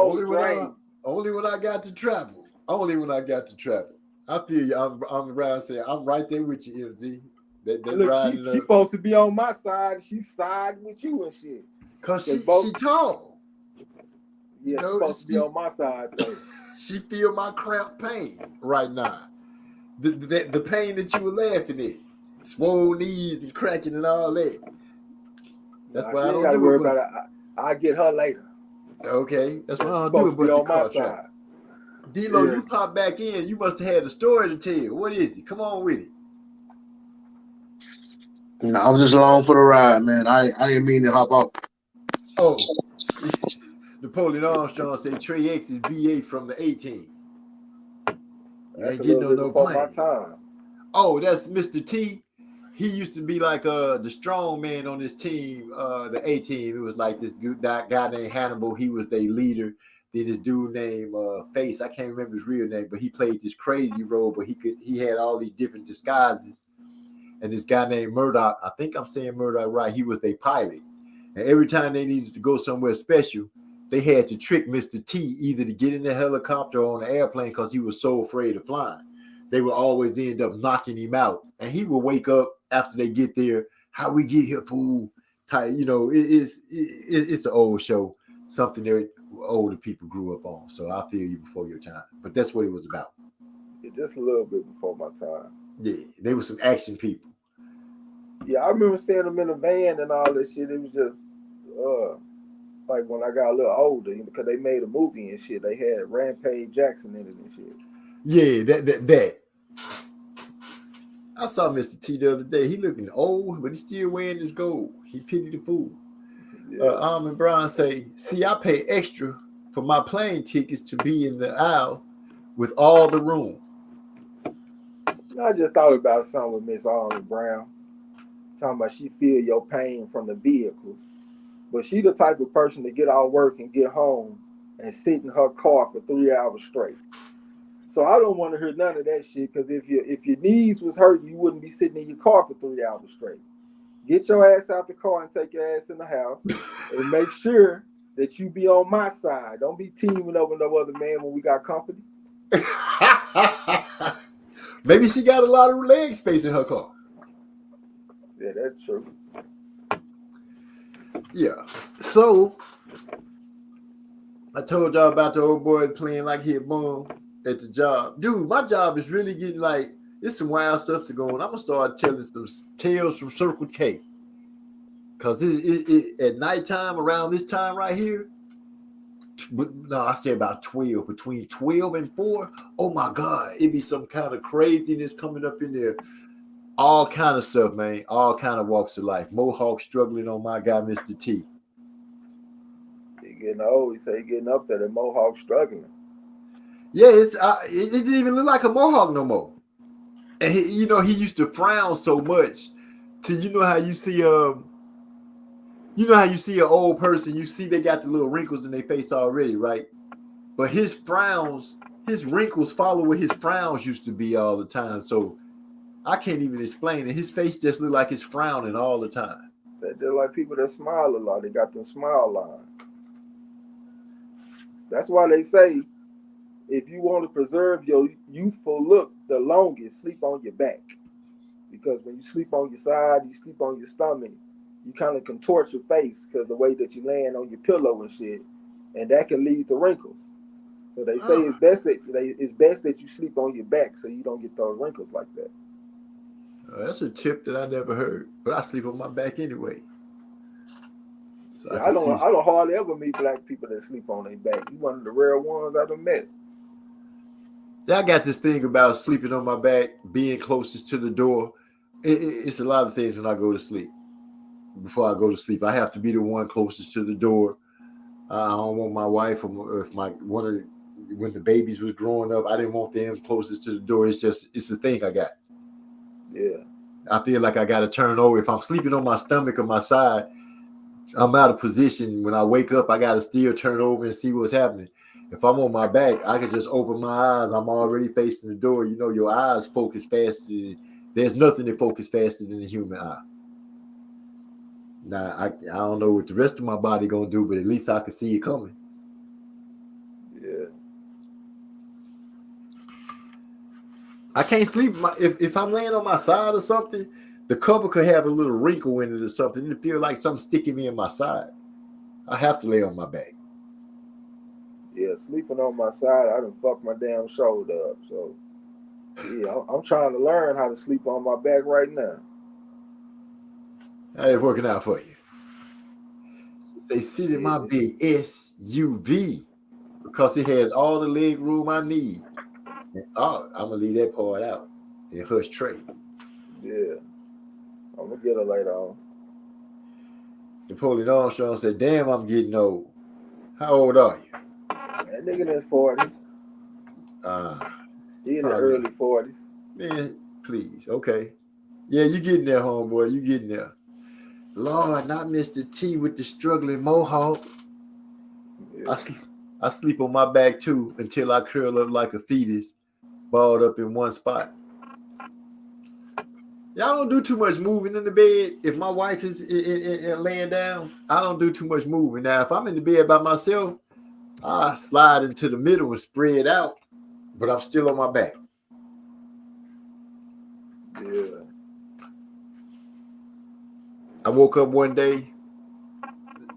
S3: Only when I got to travel. Only when I got to travel. I feel you. I'm around saying I'm right there with you, MZ.
S6: Look, she supposed to be on my side. She's siding with you and shit.
S3: Cause she tall.
S6: Yeah, she's supposed to be on my side though.
S3: She feel my cramp pain right now. The pain that you were laughing at. Swole knees and cracking and all that. That's why I don't
S6: worry about it. I'll get her later.
S3: Okay, that's why I don't do a bunch of car travel. D-Lo,
S6: Yeah.
S3: You pop back in. You must have had a story to tell. What is it? Come on with it.
S7: No, I was just along for the ride, man. I didn't mean to hop off.
S3: Oh, Napoleon Armstrong said Trey X is B8 from the 18.
S6: That's
S3: ain't getting on no plane.
S6: my time.
S3: Oh, that's Mr. T. He used to be like the strong man on this team, the A team. It was like this guy named Hannibal. He was their leader. Then this dude named Face. I can't remember his real name, but he played this crazy role. But he had all these different disguises. And this guy named Murdoch, I think I'm saying Murdoch right. He was their pilot. And every time they needed to go somewhere special, they had to trick Mr. T either to get in the helicopter or on the airplane because he was so afraid of flying. They would always end up knocking him out. And he would wake up after they get there. How we get here, fool? You know, it's an old show, something that older people grew up on. So I feel you before your time. But that's what it was about.
S6: Yeah, just a little bit before my time.
S3: Yeah, they were some action people.
S6: Yeah, I remember seeing them in the van and all this shit. It was just like when I got a little older, because they made a movie and shit. They had Rampage Jackson in it and shit.
S3: Yeah, that. I saw Mr. T the other day. He looking old, but he's still wearing his gold. He pity the fool.
S6: Yeah.
S3: Armin Brown say, see, I pay extra for my plane tickets to be in the aisle with all the room.
S6: I just thought about something with Miss Armin Brown. Talking about she feel your pain from the vehicles. But she the type of person to get out of work and get home and sit in her car for 3 hours straight. So I don't want to hear none of that shit, because if your knees was hurting, you wouldn't be sitting in your car for 3 hours straight. Get your ass out the car and take your ass in the house and make sure that you be on my side. Don't be teaming up with no other man when we got company.
S3: Maybe she got a lot of leg space in her car.
S6: Yeah, that's true.
S3: Yeah. So I told y'all about the old boy playing like he a bum at the job. Dude, my job is really getting like, there's some wild stuff to go on. I'm going to start telling some tales from Circle K. Because at nighttime, around this time right here, no, I say about 12, between 12 and 4, oh my God, it'd be some kind of craziness coming up in there. All kind of stuff, man. All kind of walks of life. Mohawk struggling on my guy, Mr. T.
S6: He getting old. He say he getting up there. The Mohawk struggling.
S3: Yeah, it didn't even look like a Mohawk no more. And he used to frown so much. You know how you see an old person, you see they got the little wrinkles in their face already, right? But his wrinkles follow what his frowns used to be all the time. So I can't even explain it. His face just look like it's frowning all the time.
S6: They're like people that smile a lot. They got them smile lines. That's why they say, if you want to preserve your youthful look the longest, sleep on your back. Because when you sleep on your side, you sleep on your stomach, you kind of contort your face because the way that you land on your pillow and shit, and that can lead to wrinkles. So they say it's best that you sleep on your back so you don't get those wrinkles like that.
S3: That's a tip that I never heard, but I sleep on my back anyway. So
S6: I don't hardly ever meet black people that sleep on their back. You one of the rare ones I've met.
S3: I got this thing about sleeping on my back, being closest to the door. It's a lot of things when I go to sleep. Before I go to sleep, I have to be the one closest to the door. I don't want my wife or if when the babies was growing up, I didn't want them closest to the door. It's a thing I got.
S6: Yeah.
S3: I feel like I got to turn over. If I'm sleeping on my stomach or my side, I'm out of position. When I wake up, I got to still turn over and see what's happening. If I'm on my back, I can just open my eyes. I'm already facing the door. You know, your eyes focus faster. There's nothing that focuses faster than the human eye. Now, I don't know what the rest of my body going to do, but at least I can see it coming.
S6: Yeah.
S3: I can't sleep. If I'm laying on my side or something, the cover could have a little wrinkle in it or something. It feel like something sticking me in my side. I have to lay on my back.
S6: Yeah, sleeping on my side, I done fucked my damn shoulder up. So, yeah, I'm trying to learn how to sleep on my back right now.
S3: How it working out for you? They sit in my big SUV because it has all the leg room I need. I'm gonna leave that part out in Hush Trey.
S6: Yeah, I'm gonna get her later on.
S3: Napoleon Armstrong said, "Damn, I'm getting old." How old are you?
S6: That nigga in his 40s. He in the early 40s.
S3: Man, please, okay. Yeah, you getting there, homeboy. You getting there. Lord, not Mr. T with the struggling mohawk. Yeah. I sleep on my back too until I curl up like a fetus, balled up in one spot. Y'all don't do too much moving in the bed. If my wife is laying down, I don't do too much moving. Now, if I'm in the bed by myself, I slide into the middle and spread out, but I'm still on my back.
S6: Yeah.
S3: I woke up one day.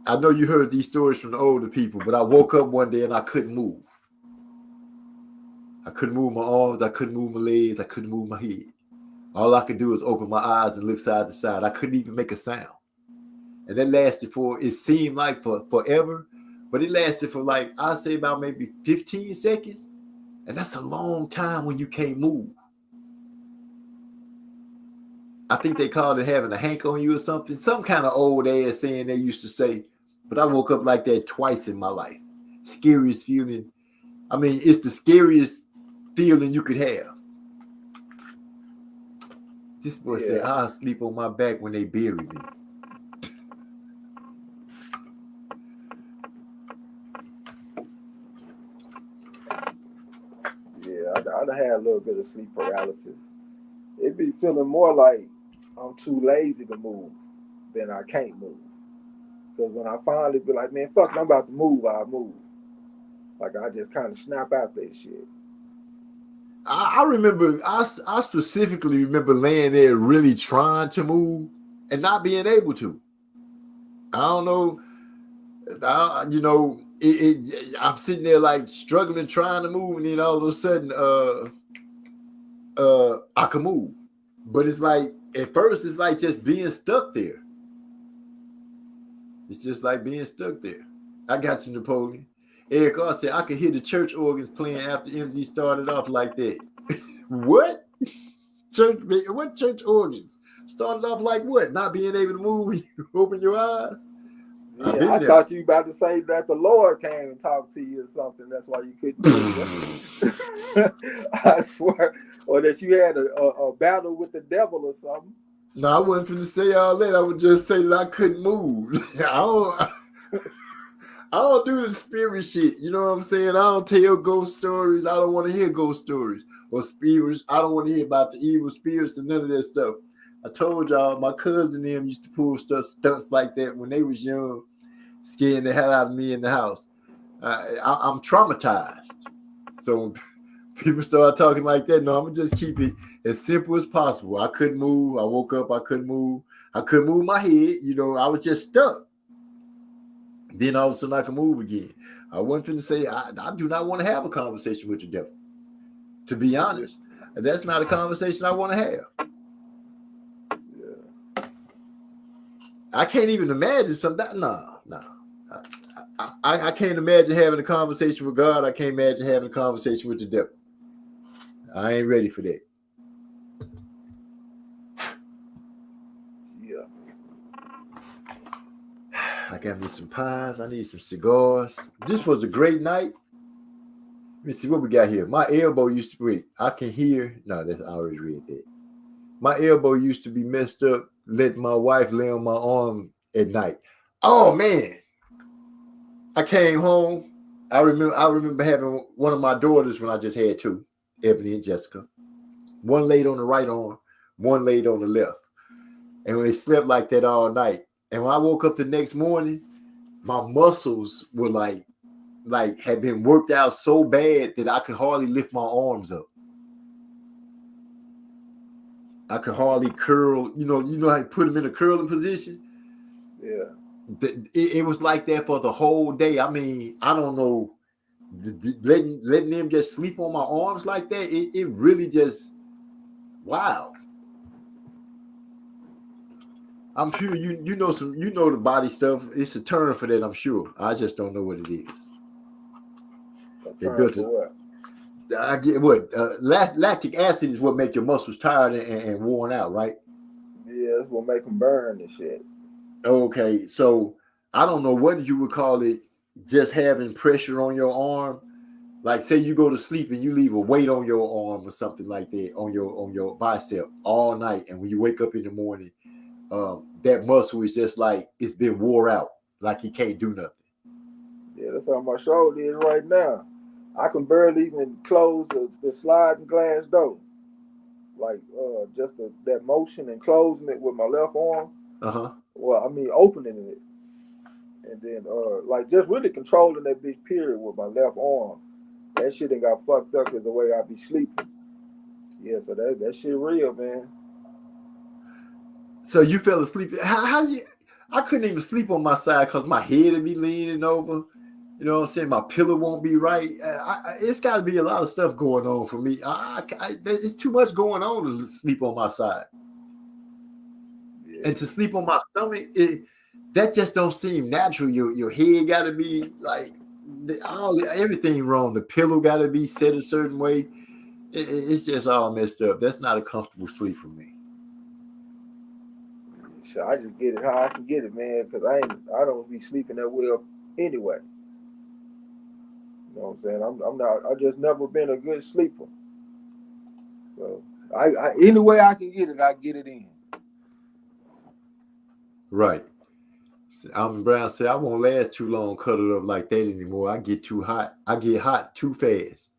S3: I know you heard these stories from the older people, but I woke up one day and I couldn't move. I couldn't move my arms. I couldn't move my legs. I couldn't move my head. All I could do was open my eyes and look side to side. I couldn't even make a sound. And that lasted it seemed like forever, but it lasted for I'd say about maybe 15 seconds. And that's a long time when you can't move. I think they called it having a hank on you or something. Some kind of old ass saying they used to say. But I woke up like that twice in my life. Scariest feeling. I mean, it's the scariest feeling you could have. This boy said, I'll sleep on my back when they bury me.
S6: Yeah, I'd had a little bit of sleep paralysis. It'd be feeling more like I'm too lazy to move than I can't move. Because when I finally be like, man, fuck it, I'm about to move, I'll move. Like, I just kind of snap out that shit.
S3: I I remember, I specifically remember laying there really trying to move and not being able to. I don't know. I'm sitting there like struggling, trying to move, and then all of a sudden, I can move. But it's like, at first, it's like just being stuck there. It's just like being stuck there. I got you, Napoleon. Eric R said, I could hear the church organs playing after MG started off like that. What? What church organs? Started off like what? Not being able to move when you open your eyes?
S6: Yeah, I thought you about to say that the Lord came and talked to you or something. That's why you couldn't do it. I swear. Or that you had a battle with the devil or something.
S3: No, I wasn't going to say all that. I would just say that I couldn't move. I don't do the spirit shit. You know what I'm saying? I don't tell ghost stories. I don't want to hear ghost stories or spirits. I don't want to hear about the evil spirits and none of that stuff. I told y'all, my cousin and them used to pull stunts like that when they was young, scaring the hell out of me in the house. I'm traumatized. So when people start talking like that, no, I'm going to just keep it as simple as possible. I couldn't move. I woke up. I couldn't move. I couldn't move my head. You know, I was just stuck. Then all of a sudden I can move again. I wasn't finna say, I do not want to have a conversation with the devil. To be honest, that's not a conversation I want to have. I can't even imagine something. No. I can't imagine having a conversation with God. I can't imagine having a conversation with the devil. I ain't ready for that.
S6: Yeah.
S3: I got me some pies. I need some cigars. This was a great night. Let me see what we got here. My elbow used to be, I can hear. No, I already read that. My elbow used to be messed up. Let my wife lay on my arm at night. Oh man. I came home. I remember having one of my daughters when I just had two, Ebony and Jessica. One laid on the right arm, one laid on the left. And they slept like that all night. And when I woke up the next morning, my muscles were like had been worked out so bad that I could hardly lift my arms up. I could hardly curl, you know, I put them in a curling position.
S6: Yeah.
S3: It was like that for the whole day. I mean, I don't know, letting them just sleep on my arms like that. It really just, wow. I'm sure you know the body stuff. It's a term for that, I'm sure. I just don't know what it is. They built it. I get what lactic acid is what make your muscles tired and worn out, right?
S6: Yeah, it's what make them burn and shit.
S3: Okay, so I don't know what you would call it, just having pressure on your arm. Like say you go to sleep and you leave a weight on your arm or something like that on your bicep all night, and when you wake up in the morning, that muscle is just like it's been wore out, like it can't do nothing.
S6: Yeah, that's how my shoulder is right now. I can barely even close the sliding glass door. Like just that motion and closing it with my left arm. Well, I mean opening it. And then like just really controlling that bitch period with my left arm. That shit done got fucked up because the way I be sleeping. Yeah, so that shit real, man.
S3: So you fell asleep. How's you? I couldn't even sleep on my side because my head would be leaning over. You know what I'm saying? My pillow won't be right. It's got to be a lot of stuff going on for me. It's too much going on to sleep on my side. Yeah. And to sleep on my stomach, that just don't seem natural. Your head got to be like everything wrong. The pillow got to be set a certain way. It's just all messed up. That's not a comfortable sleep for me.
S6: So I just get it how I can get it, man, because I don't be sleeping that well anyway. You know what I'm saying? I just never been a good sleeper. So I any way I can get it, I get it in.
S3: Right. Alvin Brown said, I won't last too long cuddled up like that anymore. I get too hot. I get hot too fast.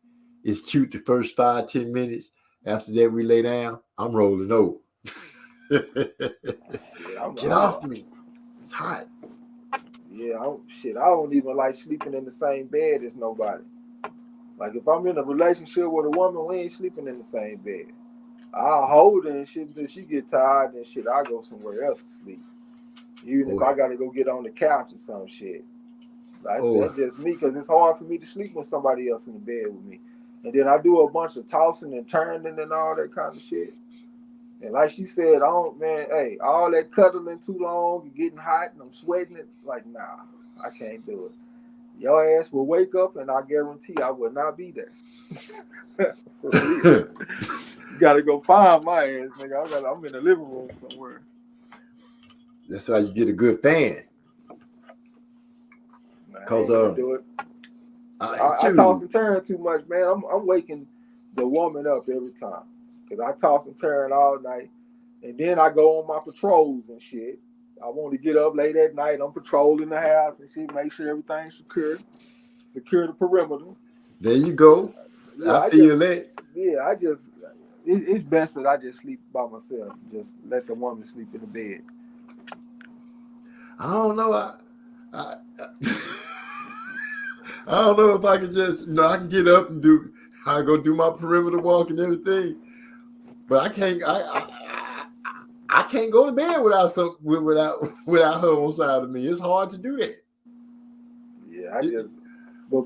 S3: It's cute the first 5-10 minutes. After that, we lay down. I'm rolling over. Get off me. It's hot.
S6: Yeah, I don't even like sleeping in the same bed as nobody. Like if I'm in a relationship with a woman, we ain't sleeping in the same bed. I'll hold her and shit until she get tired and shit. I go somewhere else to sleep. Even if
S3: Oh,
S6: I gotta go get on the couch or some shit. That's
S3: oh,
S6: just me, because it's hard for me to sleep with somebody else in the bed with me. And then I do a bunch of tossing and turning and all that kind of shit. And like she said, hey, all that cuddling too long and getting hot and I'm sweating it, like, nah, I can't do it. Your ass will wake up and I guarantee I will not be there. For real. You gotta go find my ass, nigga. I'm in the living room somewhere.
S3: that's how you get a good fan. Cause
S6: do it. I toss and turn too much, man. I'm waking the woman up every time, cause I toss and turn all night, and then I go on my patrols and shit. I want to get up late at night. I'm patrolling the house and shit, make sure everything's secure the perimeter.
S3: There you go.
S6: Yeah,
S3: I feel that.
S6: Yeah, it's best that I just sleep by myself. Just let the woman sleep in the bed.
S3: I don't know. I don't know if I can just, I can get up and I go do my perimeter walk and everything, but I can't. I can't go to bed without her on side of me. It's hard to do that.
S6: Yeah,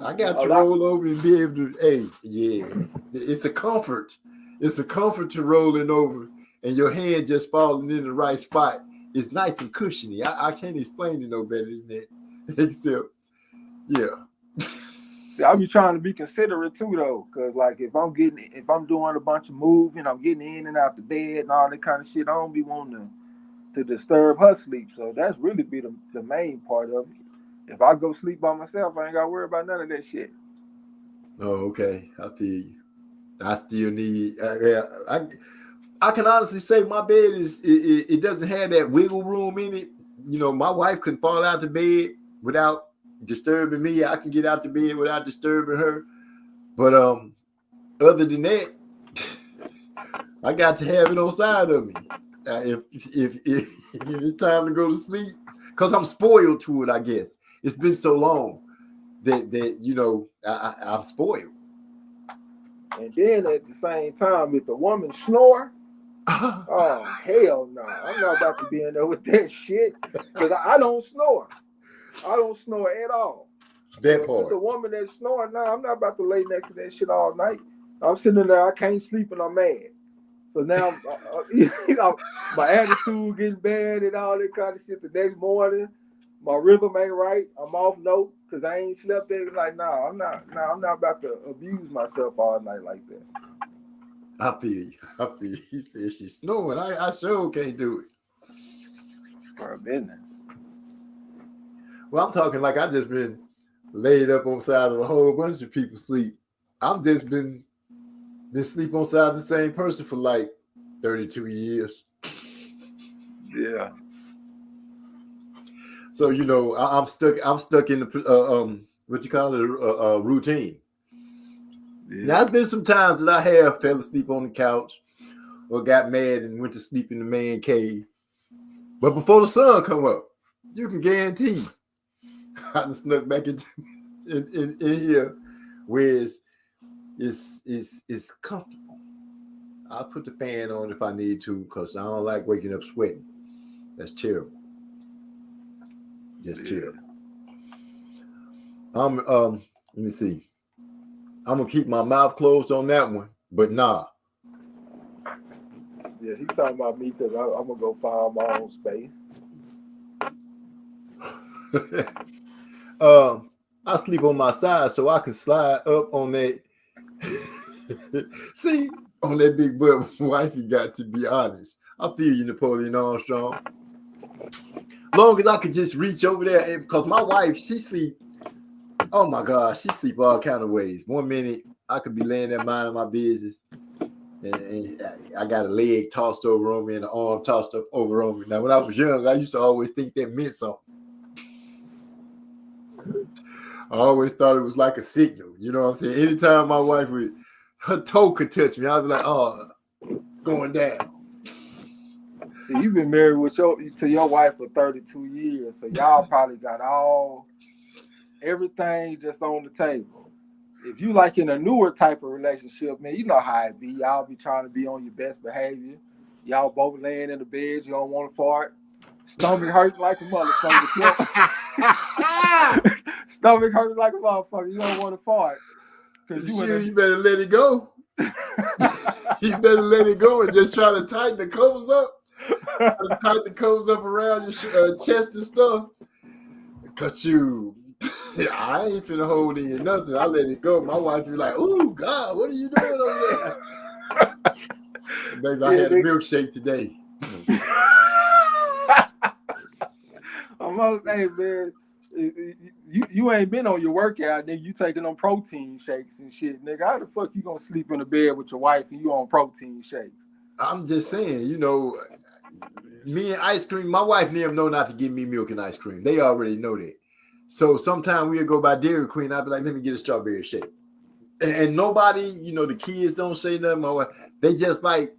S3: I got to roll over and be able to. Hey, yeah, it's a comfort. It's a comfort to rolling over and your hand just falling in the right spot. It's nice and cushiony. I can't explain it no better than that. Except, yeah.
S6: I be trying to be considerate too, though, because like if I'm doing a bunch of moving, I'm getting in and out the bed and all that kind of shit, I don't be wanting to disturb her sleep. So that's really be the main part of it. If I go sleep by myself, I ain't got to worry about none of that shit.
S3: Oh, okay. I feel you. I still need. I can honestly say my bed it doesn't have that wiggle room in it. My wife can fall out the bed without disturbing me. I can get out the bed without disturbing her. But other than that, I got to have it on side of me. If it's time to go to sleep, because I'm spoiled to it, I guess. It's been so long that I'm spoiled.
S6: And then at the same time, if the woman snore, oh hell no! I'm not about to be in there with that shit, because I don't snore. I don't snore at all.
S3: That
S6: so
S3: part.
S6: If it's a woman that's snoring, nah, I'm not about to lay next to that shit all night. I'm sitting there, I can't sleep and I'm mad. So now, my attitude getting bad and all that kind of shit. The next morning, my rhythm ain't right. I'm off note because I ain't slept there. Like, I'm not about to abuse myself all night like that.
S3: I feel you. He said she's snoring. I sure can't do it.
S6: For a minute.
S3: Well, I'm talking like I just been laid up on the side of a whole bunch of people sleep. I've just been sleep on the side of the same person for like 32 years.
S6: Yeah.
S3: So I'm stuck in the what you call it routine. Yeah. Now, there's been some times that I have fell asleep on the couch or got mad and went to sleep in the man cave. But before the sun come up, you can guarantee I done snuck back in here where it's comfortable. I'll put the fan on if I need to because I don't like waking up sweating. That's terrible. Just terrible. Let me see. I'm gonna keep my mouth closed on that one, but nah.
S6: Yeah, he talking about me because I'm gonna go find my own space.
S3: I sleep on my side so I can slide up on that. See, on that big butt wifey got to be honest. I feel you, Napoleon Armstrong. Long as I could just reach over there, because my wife, she sleep. Oh my God, she sleep all kind of ways. 1 minute I could be laying there minding my business, and I got a leg tossed over on me and an arm tossed up over on me. Now, when I was young, I used to always think that meant something. I always thought it was like a signal. You know what I'm saying? Anytime my wife her toe could touch me, I'd be like, oh, it's going down.
S6: See, you've been married to your wife for 32 years, so y'all probably got everything just on the table. If you like in a newer type of relationship, man, you know how it be. Y'all be trying to be on your best behavior. Y'all both laying in the bed. You don't want to fart. Stomach hurting like a motherfucker. Stomach hurting like a motherfucker. You don't want to fart.
S3: You better let it go. You better let it go and just try to tighten the covers up. Tighten the covers up around your chest and stuff. Cause I ain't finna hold in nothing. I let it go. My wife be like, "Ooh, God, what are you doing over there?" Baby, I had a milkshake today.
S6: Hey man, you ain't been on your workout, nigga. You taking on protein shakes and shit, nigga. How the fuck you gonna sleep in the bed with your wife and you on protein shakes?
S3: I'm just saying, me and ice cream. My wife and them know not to give me milk and ice cream. They already know that. So sometimes we'll go by Dairy Queen. I'll be like, let me get a strawberry shake. And nobody, the kids don't say nothing. My wife, they just like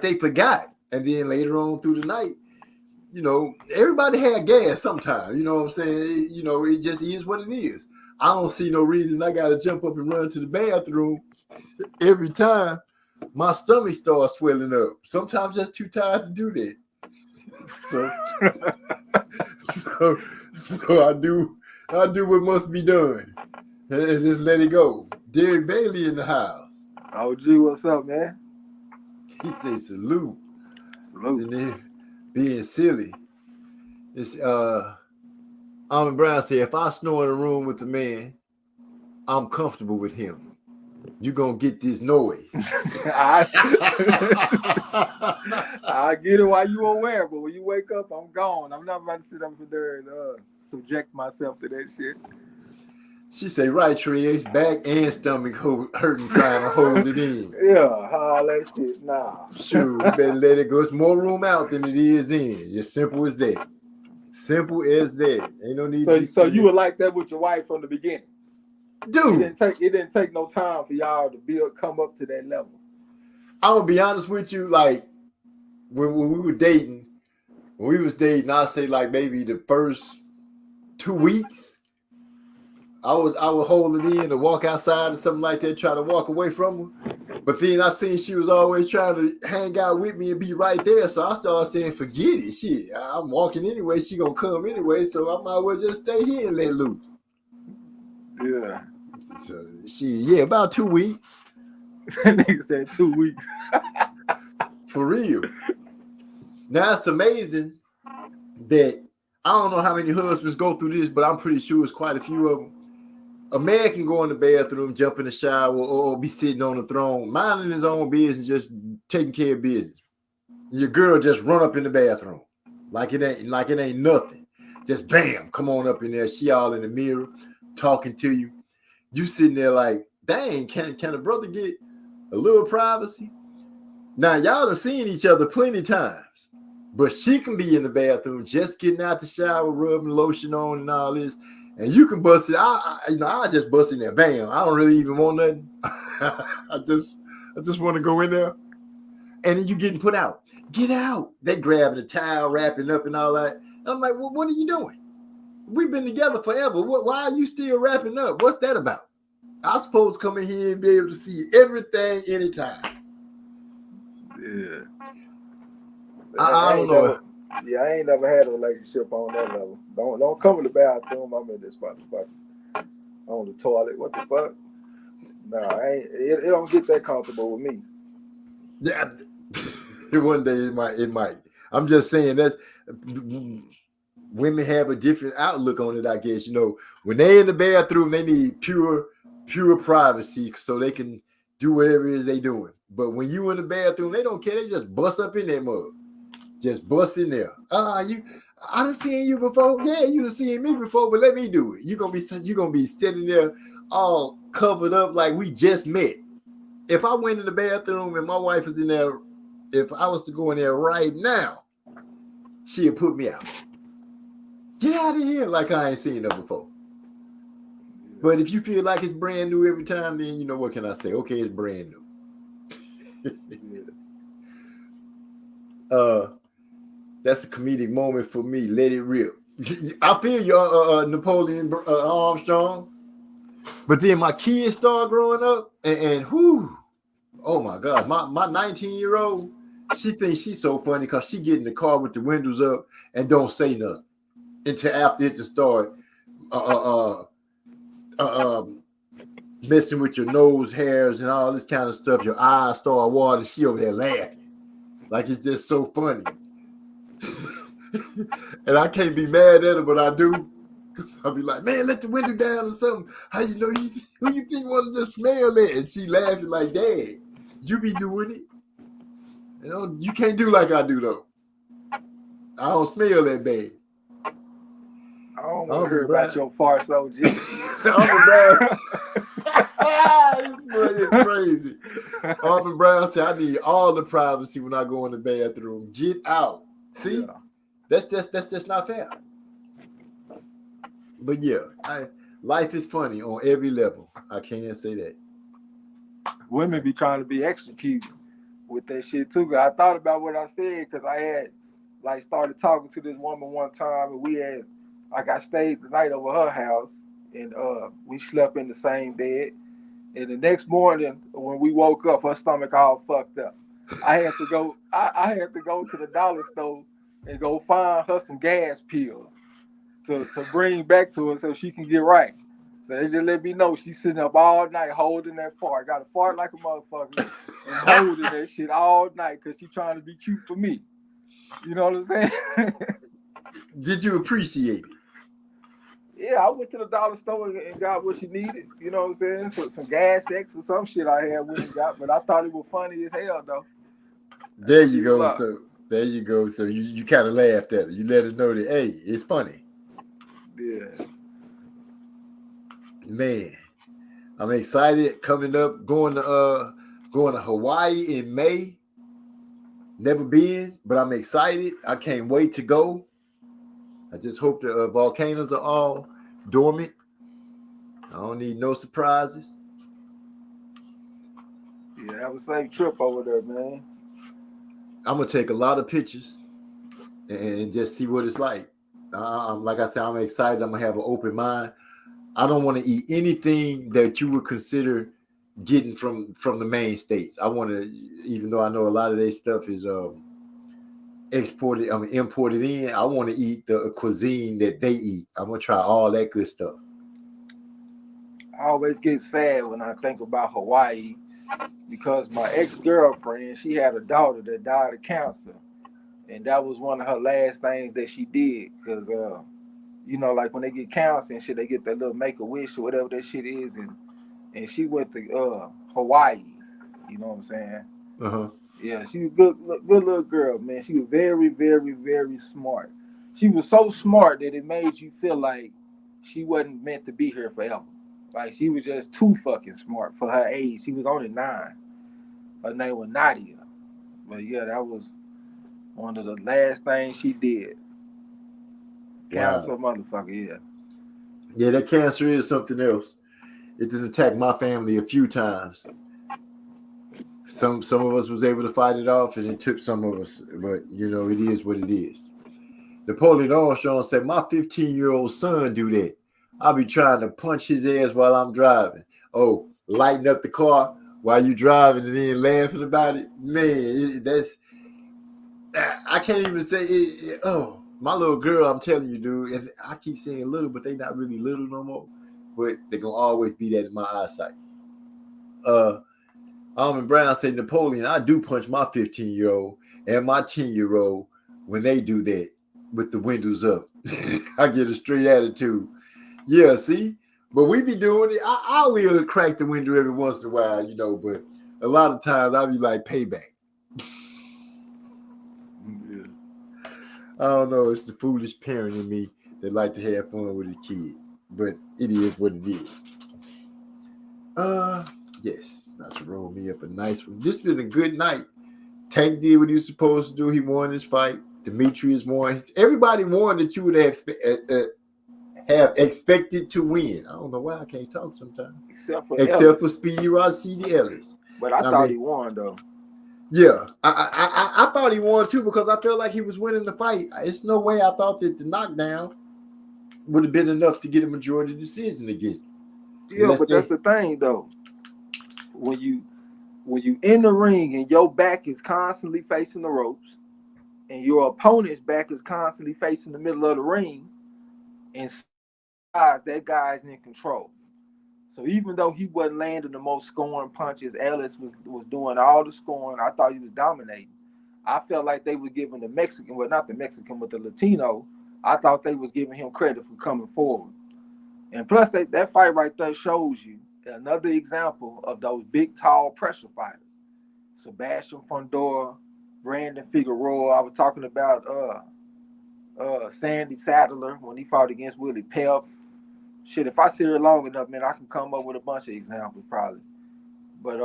S3: they forgot. And then later on through the night, everybody had gas sometimes. You know what I'm saying? It just is what it is. I don't see no reason I got to jump up and run to the bathroom every time my stomach starts swelling up. Sometimes just too tired to do that. So I do what must be done and just let it go. Derek Bailey in the house.
S6: OG, what's up, man?
S3: He said salute. Sitting there being silly. It's Almond Brown said, if I snore in a room with a man, I'm comfortable with him. You gonna get this noise.
S6: I get it while you aware, but when you wake up, I'm gone. I'm not about to sit up there and subject myself to that shit.
S3: She say, right, Trey, back and stomach hurting, trying to hold it in.
S6: Yeah, all that shit. Nah.
S3: Sure, you better let it go. It's more room out than it is in. Just simple as that. Simple as that. Ain't no need.
S6: So you were like that with your wife from the beginning,
S3: dude.
S6: It didn't take no time for y'all to come up to that level.
S3: I'm gonna be honest with you. Like when we were dating, I say like maybe the first 2 weeks. I would hold it in and walk outside or something like that, try to walk away from her. But then I seen she was always trying to hang out with me and be right there. So I started saying, forget it. Shit, I'm walking anyway. She gonna come anyway. So I might as well just stay here and let loose.
S6: Yeah.
S3: So about 2 weeks.
S6: Nigga said 2 weeks.
S3: For real. Now it's amazing that I don't know how many husbands go through this, but I'm pretty sure it's quite a few of them. A man can go in the bathroom, jump in the shower, or be sitting on the throne, minding his own business, just taking care of business. Your girl just run up in the bathroom like it ain't nothing. Just bam, come on up in there. She all in the mirror talking to you. You sitting there like, dang, can a brother get a little privacy? Now y'all done seen each other plenty times, but she can be in the bathroom just getting out the shower, rubbing lotion on and all this. And you can bust it. I just bust in there. Bam. I don't really even want nothing. I just want to go in there. And then you getting put out. Get out. They grabbing the towel, wrapping up and all that. And I'm like, well, what are you doing? We've been together forever. Why are you still wrapping up? What's that about? I'm supposed to come in here and be able to see everything anytime.
S6: Yeah.
S3: I don't know.
S6: I ain't never had a relationship on that level. Don't come in the bathroom. I'm in this spot on the toilet. What the fuck? Nah, it don't get that comfortable with me.
S3: Yeah, one day it might. I'm just saying that's women have a different outlook on it. I guess when they in the bathroom, they need pure privacy so they can do whatever it is they doing. But when you in the bathroom, they don't care. They just bust up in that mug. Just bust in there. I done seen you before. Yeah, you done seen me before, but let me do it. You're gonna be sitting there all covered up like we just met. If I went in the bathroom and my wife was in there, if I was to go in there right now, she'd put me out. Get out of here like I ain't seen her before. But if you feel like it's brand new every time, then what can I say? Okay, it's brand new. That's a comedic moment for me. Let it rip. I feel you, Napoleon Armstrong. But then my kids start growing up, and whoo, oh my God, my 19-year-old, she thinks she's so funny because she get in the car with the windows up and don't say nothing until after it to start messing with your nose hairs and all this kind of stuff. Your eyes start watering. She over there laughing like it's just so funny. And I can't be mad at her, but I do. I'll be like, man, let the window down or something. How you know who you think want to just smell that? And she laughing like, Dad, you be doing it. You know, you can't do like I do though. I don't smell that bad.
S6: I don't want to hear about your farts, OG.
S3: Uncle Brown. It's crazy. Uncle Brown said, I need all the privacy when I go in the bathroom. Get out. See? Yeah. That's just not fair. But yeah, life is funny on every level. I can't say that.
S6: Women be trying to be extra cute with that shit too. I thought about what I said because I had like started talking to this woman one time, and we had I stayed the night over her house, and we slept in the same bed. And the next morning when we woke up, her stomach all fucked up. I had to go to the dollar store and go find her some gas pills to bring back to her so she can get right. So they just let me know she's sitting up all night holding that fart. Got to fart like a motherfucker and holding that shit all night because she's trying to be cute for me. You know what I'm saying?
S3: Did you appreciate it?
S6: Yeah, I went to the dollar store and got what she needed. You know what I'm saying? So some gas X or some shit I had when got, but I thought it was funny as hell though.
S3: There you go. So there you go. So you kind of laughed at it. You let her know that, hey, it's funny.
S6: Yeah.
S3: Man, I'm excited coming up, going to Hawaii in May. Never been, but I'm excited. I can't wait to go. I just hope the volcanoes are all dormant. I don't need no surprises.
S6: Yeah, have a safe trip over there, man.
S3: I'm gonna take a lot of pictures and just see what it's like. Like I said, I'm excited. I'm gonna have an open mind. I don't want to eat anything that you would consider getting from the main states. I want to, even though I know a lot of their stuff is imported in, I want to eat the cuisine that they eat. I'm gonna try all that good stuff.
S6: I always get sad when I think about Hawaii because my ex-girlfriend, she had a daughter that died of cancer, and that was one of her last things that she did because you know, like when they get cancer and shit, they get that little Make-A-Wish or whatever that shit is, and she went to Hawaii. You know what I'm saying?
S3: Uh-huh.
S6: Yeah, she was good little girl, man. She was very, very, very smart. She was so smart that it made you feel like she wasn't meant to be here forever. Like she was just too fucking smart for her age. She was only 9. Her name was Nadia. But yeah, that was one of the last things she did. Cancer, motherfucker, yeah.
S3: Yeah, that cancer is something else. It did attack my family a few times. Some of us was able to fight it off, and it took some of us. But you know, it is what it is. Napoleon Armstrong said, "My 15-year-old son do that. I'll be trying to punch his ass while I'm driving. Oh, lighting up the car while you driving and then laughing about it. Man, I can't even say it. Oh, my little girl, I'm telling you, dude. And I keep saying little, but they not really little no more. But they're gonna always be that in my eyesight." Almond Brown said, "Napoleon, I do punch my 15-year-old and my 10-year-old when they do that with the windows up. I get a straight attitude. Yeah, see? But we be doing it. I will crack the window every once in a while, you know, but a lot of times I'll be like, payback. Yeah. I don't know. It's the foolish parent in me that like to have fun with his kid. But it is what it is. Yes, about to roll me up a nice one. This has been a good night. Tank did what he was supposed to do. He won this fight. Demetrius won. Everybody won that you would have expected to win. I don't know why I can't talk sometimes. Except for Speedy Rashidi Ellis.
S6: But I thought he won, though.
S3: Yeah, I thought he won, too, because I felt like he was winning the fight. It's no way I thought that the knockdown would have been enough to get a majority decision against him.
S6: Yeah,
S3: Unless
S6: but that's
S3: they-
S6: the thing though. When you in the ring and your back is constantly facing the ropes, and your opponent's back is constantly facing the middle of the ring, and that guy's in control. So even though he wasn't landing the most scoring punches, Ellis was doing all the scoring. I thought he was dominating. I felt like they were giving the Mexican, well, not the Mexican, but the Latino. I thought they was giving him credit for coming forward. And plus, that fight right there shows you another example of those big, tall pressure fighters. Sebastian Fundora, Brandon Figueroa. I was talking about Sandy Saddler when he fought against Willie Pep. Shit, if I sit here long enough, man, I can come up with a bunch of examples probably. But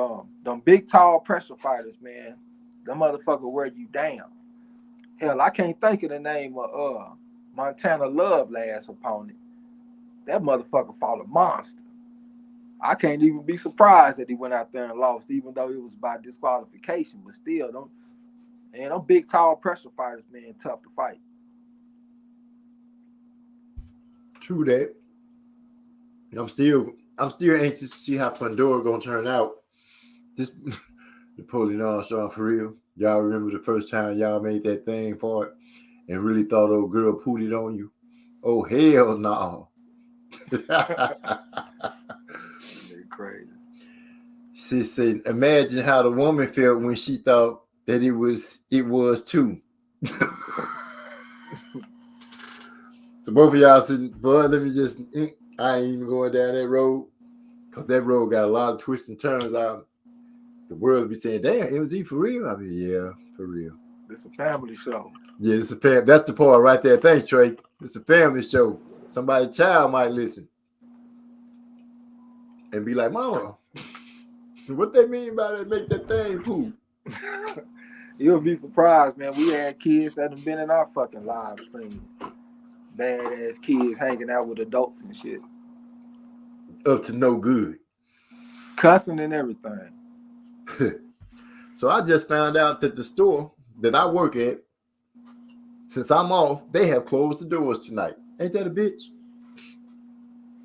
S6: them big, tall pressure fighters, man, them motherfuckers wear you down. Hell, I can't think of the name of Montana Love last opponent. That motherfucker fought a monster. I can't even be surprised that he went out there and lost, even though it was by disqualification. But still, them big, tall pressure fighters, man, tough to fight.
S3: True that. I'm still anxious to see how Pandora gonna turn out. This Napoleon Armstrong, for real. Y'all remember the first time y'all made that thing for it and really thought old girl pooted on you? Oh hell no.
S6: Crazy.
S3: She said, imagine how the woman felt when she thought that it was too. So both of y'all said, boy, let me just, I ain't even going down that road, because that road got a lot of twists and turns out. The world be saying, damn, MZ for real? I mean, yeah, for real.
S6: It's a family show.
S3: Yeah, it's a family. That's the part right there. Thanks, Trey. It's a family show. Somebody's child might listen and be like, Mama, what they mean by that? Make that thing poop.
S6: You'll be surprised, man. We had kids that have been in our fucking live stream. Badass kids hanging out with adults and shit.
S3: Up to no good.
S6: Cussing and everything.
S3: So I just found out that the store that I work at, since I'm off, they have closed the doors tonight. Ain't that a bitch?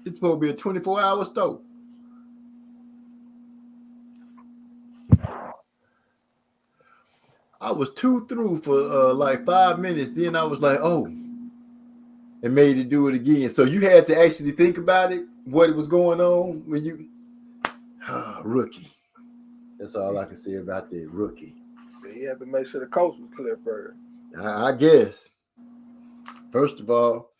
S3: It's supposed to be a 24-hour store. I was too through for like 5 minutes. Then I was like, oh, and made it do it again. So you had to actually think about it, what was going on when you rookie. That's all I can say about that rookie.
S6: You have to make sure the coast was clear first.
S3: I guess. First of all,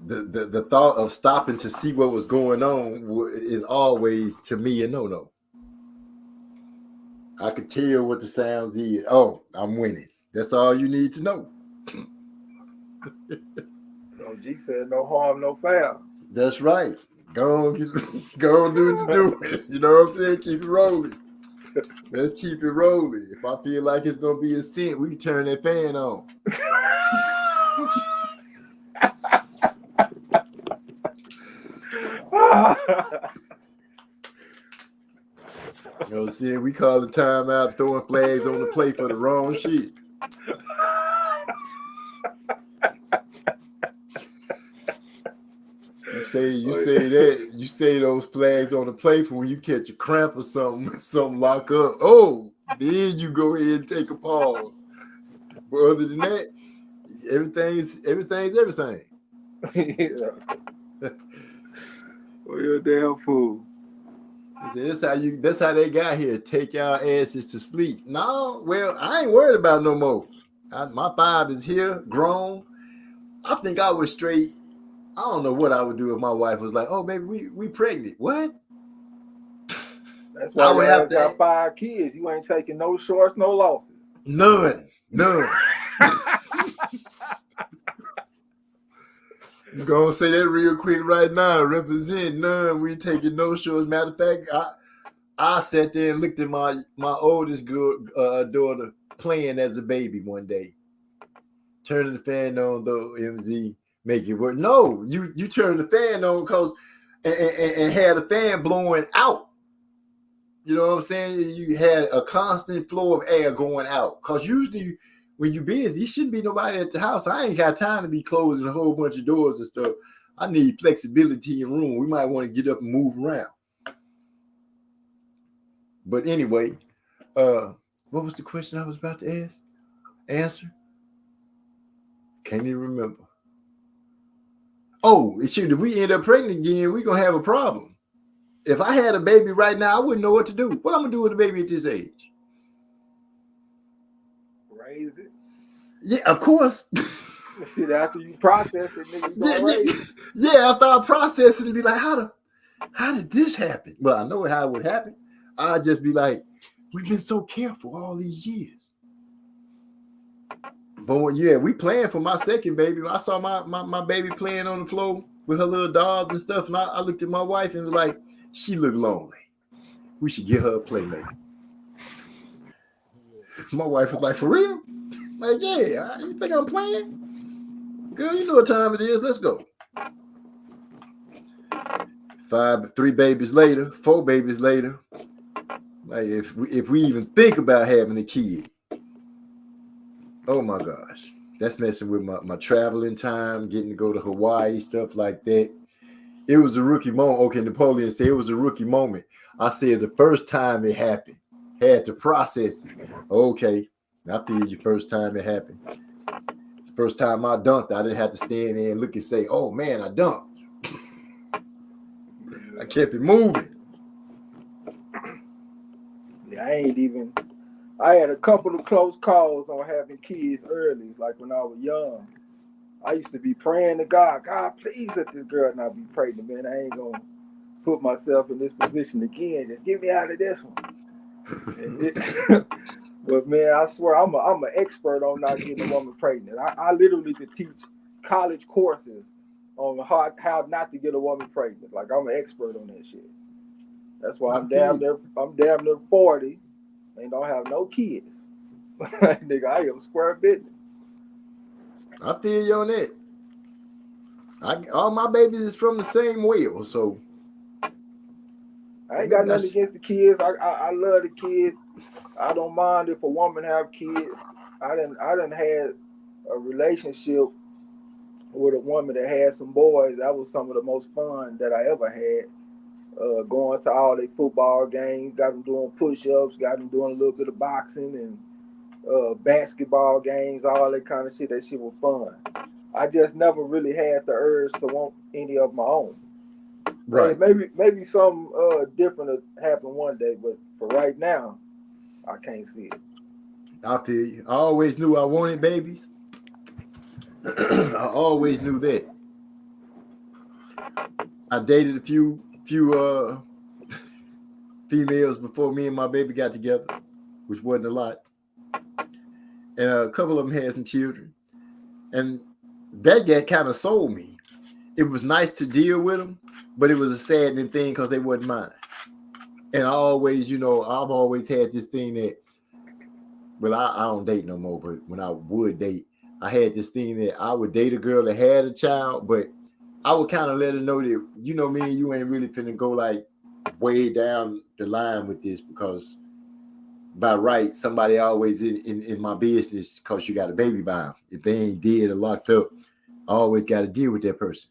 S3: the thought of stopping to see what was going on is always, to me, a no-no. I could tell what the sounds is. Oh, I'm winning. That's all you need to know.
S6: G said no harm, no foul.
S3: That's right. Go on do what you're doing. You know what I'm saying? Keep it rolling. Let's keep it rolling. If I feel like it's gonna be a scent, we can turn that fan on. You know what I'm saying? We call the timeout throwing flags on the plate for the wrong shit. You say those flags on the plate for when you catch a cramp or something lock up. Oh, then you go ahead and take a pause. But other than that, everything's everything.
S6: Yeah. Well, you're a damn fool.
S3: He said, that's how they got here. Take y'all asses to sleep. No, well, I ain't worried about no more. My 5 is here, grown. I think I was straight. I don't know what I would do if my wife was like, "Oh, baby, we pregnant." What?
S6: That's why you have got 5 kids. You ain't taking no shorts, no losses.
S3: None. I'm gonna say that real quick right now. Represent none. We ain't taking no shorts. Matter of fact, I sat there and looked at my oldest girl, daughter playing as a baby one day, turning the fan on though. MZ. Make it work. No, you turn the fan on and had the fan blowing out. You know what I'm saying? You had a constant flow of air going out. Because usually when you're busy, you shouldn't be nobody at the house. I ain't got time to be closing a whole bunch of doors and stuff. I need flexibility in room. We might want to get up and move around. But anyway, what was the question I was about to answer? Can't even remember. Oh, shoot, if we end up pregnant again, we're going to have a problem. If I had a baby right now, I wouldn't know what to do. What I'm going to do with a baby at this age?
S6: Raise it.
S3: Yeah, of course.
S6: Shit, after you process it, nigga, you gonna raise it.
S3: Yeah, after I process it, it'd be like, how did this happen? Well, I know how it would happen. I'd just be like, we've been so careful all these years. But we playing for my second baby. I saw my baby playing on the floor with her little dolls and stuff. And I looked at my wife and was like, she looked lonely. We should get her a playmate. My wife was like, for real? Like, yeah, you think I'm playing? Girl, you know what time it is. Let's go. 3 babies later, 4 babies later. Like if we even think about having a kid, oh my gosh, that's messing with my traveling time, getting to go to Hawaii, stuff like that. It was a rookie moment. Okay, Napoleon said it was a rookie moment. I said the first time it happened, had to process it. Okay, I feel you. First time it happened. The first time I dunked, I didn't have to stand there and look and say, "Oh man, I dunked." I kept it moving.
S6: Yeah, I had a couple of close calls on having kids early, like when I was young. I used to be praying to God, please let this girl not be pregnant, man. I ain't gonna put myself in this position again. Just get me out of this one. But man, I swear I'm an expert on not getting a woman pregnant. I literally could teach college courses on how not to get a woman pregnant. Like I'm an expert on that shit. That's why I'm damn near 40 and don't have no kids. Nigga, I am square business.
S3: I feel you on that. All my babies is from the same wheel, so
S6: I ain't got nothing against the kids. I love the kids. I don't mind if a woman have kids. I done had a relationship with a woman that had some boys. That was some of the most fun that I ever had. Going to all their football games, got them doing push-ups, got them doing a little bit of boxing and basketball games, all that kind of shit. That shit was fun. I just never really had the urge to want any of my own.
S3: Right.
S6: Maybe something different will happen one day, but for right now, I can't see it.
S3: I feel you. I always knew I wanted babies. I always knew that. I dated a few females before me and my baby got together, which wasn't a lot. And a couple of them had some children. And that guy kind of sold me. It was nice to deal with them, but it was a saddening thing because they wasn't mine. And I always, I've always had this thing that, well, I don't date no more, but when I would date, I had this thing that I would date a girl that had a child, but I would kind of let her know that, me and you ain't really finna go like way down the line with this, because by right, somebody always in my business because you got a baby by them. If they ain't dead or locked up, I always got to deal with that person.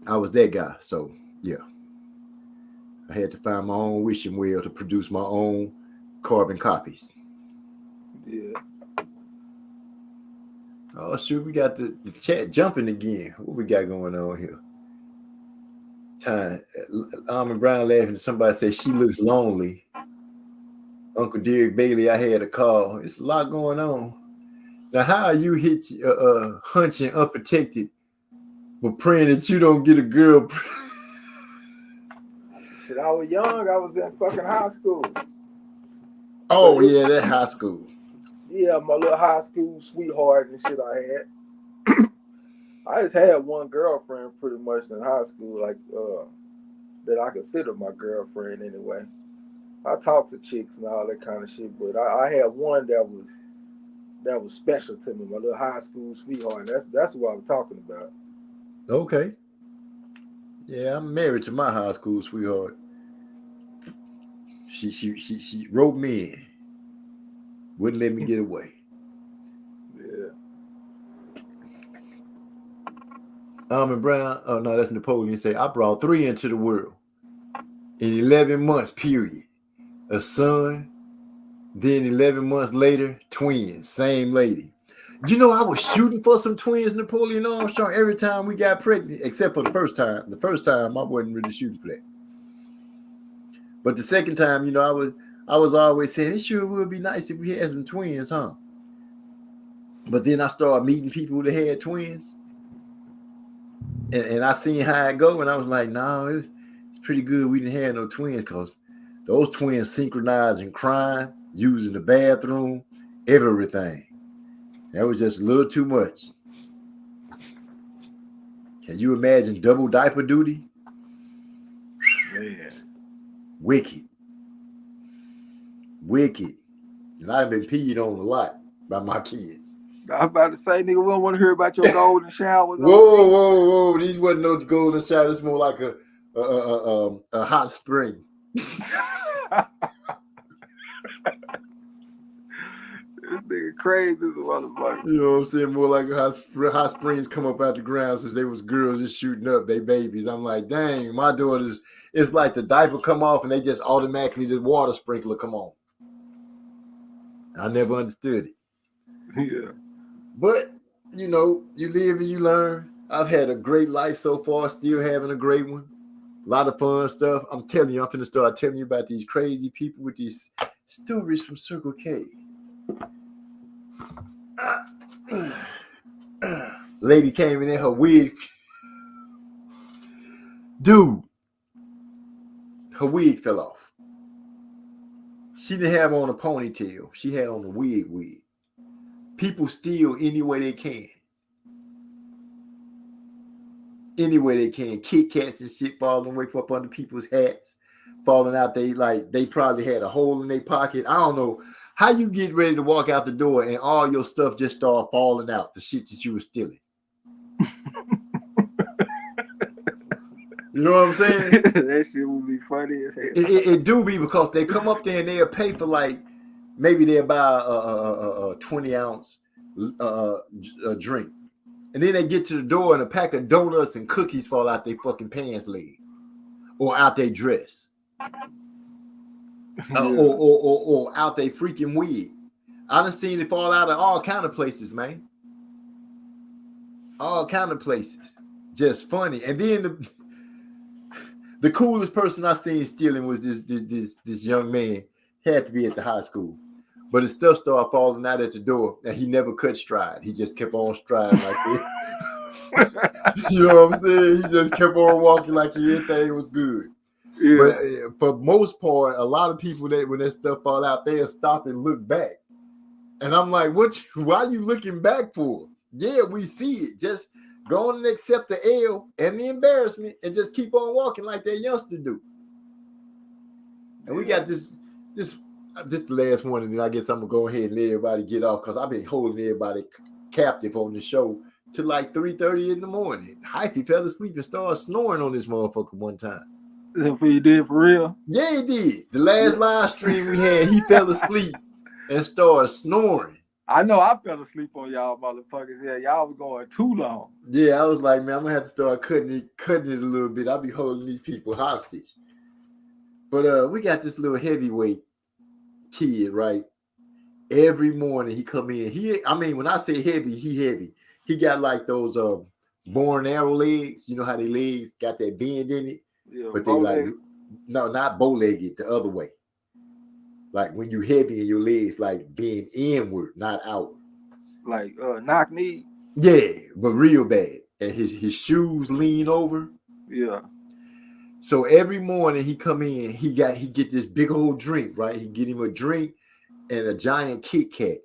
S3: I was that guy. So, yeah. I had to find my own wishing well to produce my own carbon copies.
S6: Yeah.
S3: Oh, shoot. We got the chat jumping again. What we got going on here? Time. Almond Brown laughing. Somebody said she looks lonely. Uncle Derek Bailey, I had a call. It's a lot going on. Now, how are you hunching unprotected, but praying that you don't get a girl?
S6: Shit, I was young. I was in fucking high school.
S3: Oh, yeah, that high school.
S6: Yeah, my little high school sweetheart and shit I had. I just had one girlfriend pretty much in high school, like that I consider my girlfriend anyway. I talked to chicks and all that kind of shit, but I had one that was special to me, my little high school sweetheart. That's what I'm talking about.
S3: Okay. Yeah, I'm married to my high school sweetheart. She roped me in. Wouldn't let me get away.
S6: Yeah.
S3: Almond Brown. Oh no, that's Napoleon. Say I brought 3 into the world in 11 months. Period. A son. Then 11 months later, twins. Same lady. You know, I was shooting for some twins, Napoleon Armstrong, every time we got pregnant, except for the first time. The first time I wasn't really shooting for that. But the second time, you know, I was always saying, it sure would be nice if we had some twins, huh? But then I started meeting people that had twins. And I seen how it go, and I was like, no, it's pretty good we didn't have no twins, because those twins synchronizing crime, using the bathroom, everything. That was just a little too much. Can you imagine double diaper duty?
S6: Man.
S3: Wicked. And I've been peed on a lot by my kids.
S6: I was about to say, nigga, we don't want to hear about your golden showers.
S3: Whoa. These wasn't no golden shower. It's more like a hot spring.
S6: This nigga crazy as a motherfucker.
S3: You know what I'm saying? More like hot springs come up out the ground since they was girls just shooting up they babies. I'm like, dang, my daughters, it's like the diaper come off and they just automatically, the water sprinkler come on. I never understood it.
S6: Yeah.
S3: But, you know, you live and you learn. I've had a great life so far, still having a great one. A lot of fun stuff. I'm telling you, I'm finna start telling you about these crazy people with these stories from Circle K. Lady came in there, her wig. Dude, her wig fell off. She didn't have on a ponytail. She had on a wig. People steal any way they can. Any way they can. Kit Kats and shit falling away up under people's hats, falling out. They probably had a hole in their pocket. I don't know how you get ready to walk out the door and all your stuff just start falling out. The shit that you were stealing. You know what I'm saying?
S6: That shit would be funny as hell.
S3: It do be, because they come up there and they'll pay for maybe they'll buy a 20-ounce drink. And then they get to the door and a pack of donuts and cookies fall out their fucking pants leg or out their dress. Or out their freaking wig. I done seen it fall out of all kind of places, man. All kind of places. Just funny. And then the coolest person I seen stealing was this young man. Had to be at the high school. But his stuff started falling out at the door, and he never cut stride. He just kept on striding like this. You know what I'm saying? He just kept on walking like everything was good. Yeah. But for the most part, a lot of people, when that stuff fall out, they'll stop and look back. And I'm like, why are you looking back for? Yeah, we see it. Just go on and accept the L and the embarrassment and just keep on walking like that youngster do. And we got this is the last one, and then I guess I'm gonna go ahead and let everybody get off, because I've been holding everybody captive on the show till like 3:30 in the morning. Hypey fell asleep and started snoring on this motherfucker one time.
S6: That's what you did for real?
S3: Yeah, he did. The last live stream we had, he fell asleep and started snoring.
S6: I know I fell asleep on y'all motherfuckers. Yeah, y'all was going too long.
S3: Yeah, I was like, man, I'm gonna have to start cutting it a little bit. I'll be holding these people hostage. But we got this little heavyweight kid, right? Every morning he come in. When I say heavy, he heavy. He got like those born arrow legs. You know how their legs got that bend in it?
S6: Yeah,
S3: but they no, not bow-legged, the other way. Like when you heavy in your legs, like being inward, not outward.
S6: Like knock knee.
S3: Yeah, but real bad. And his shoes lean over.
S6: Yeah.
S3: So every morning he come in, he get this big old drink, right? He get him a drink and a giant Kit Kat.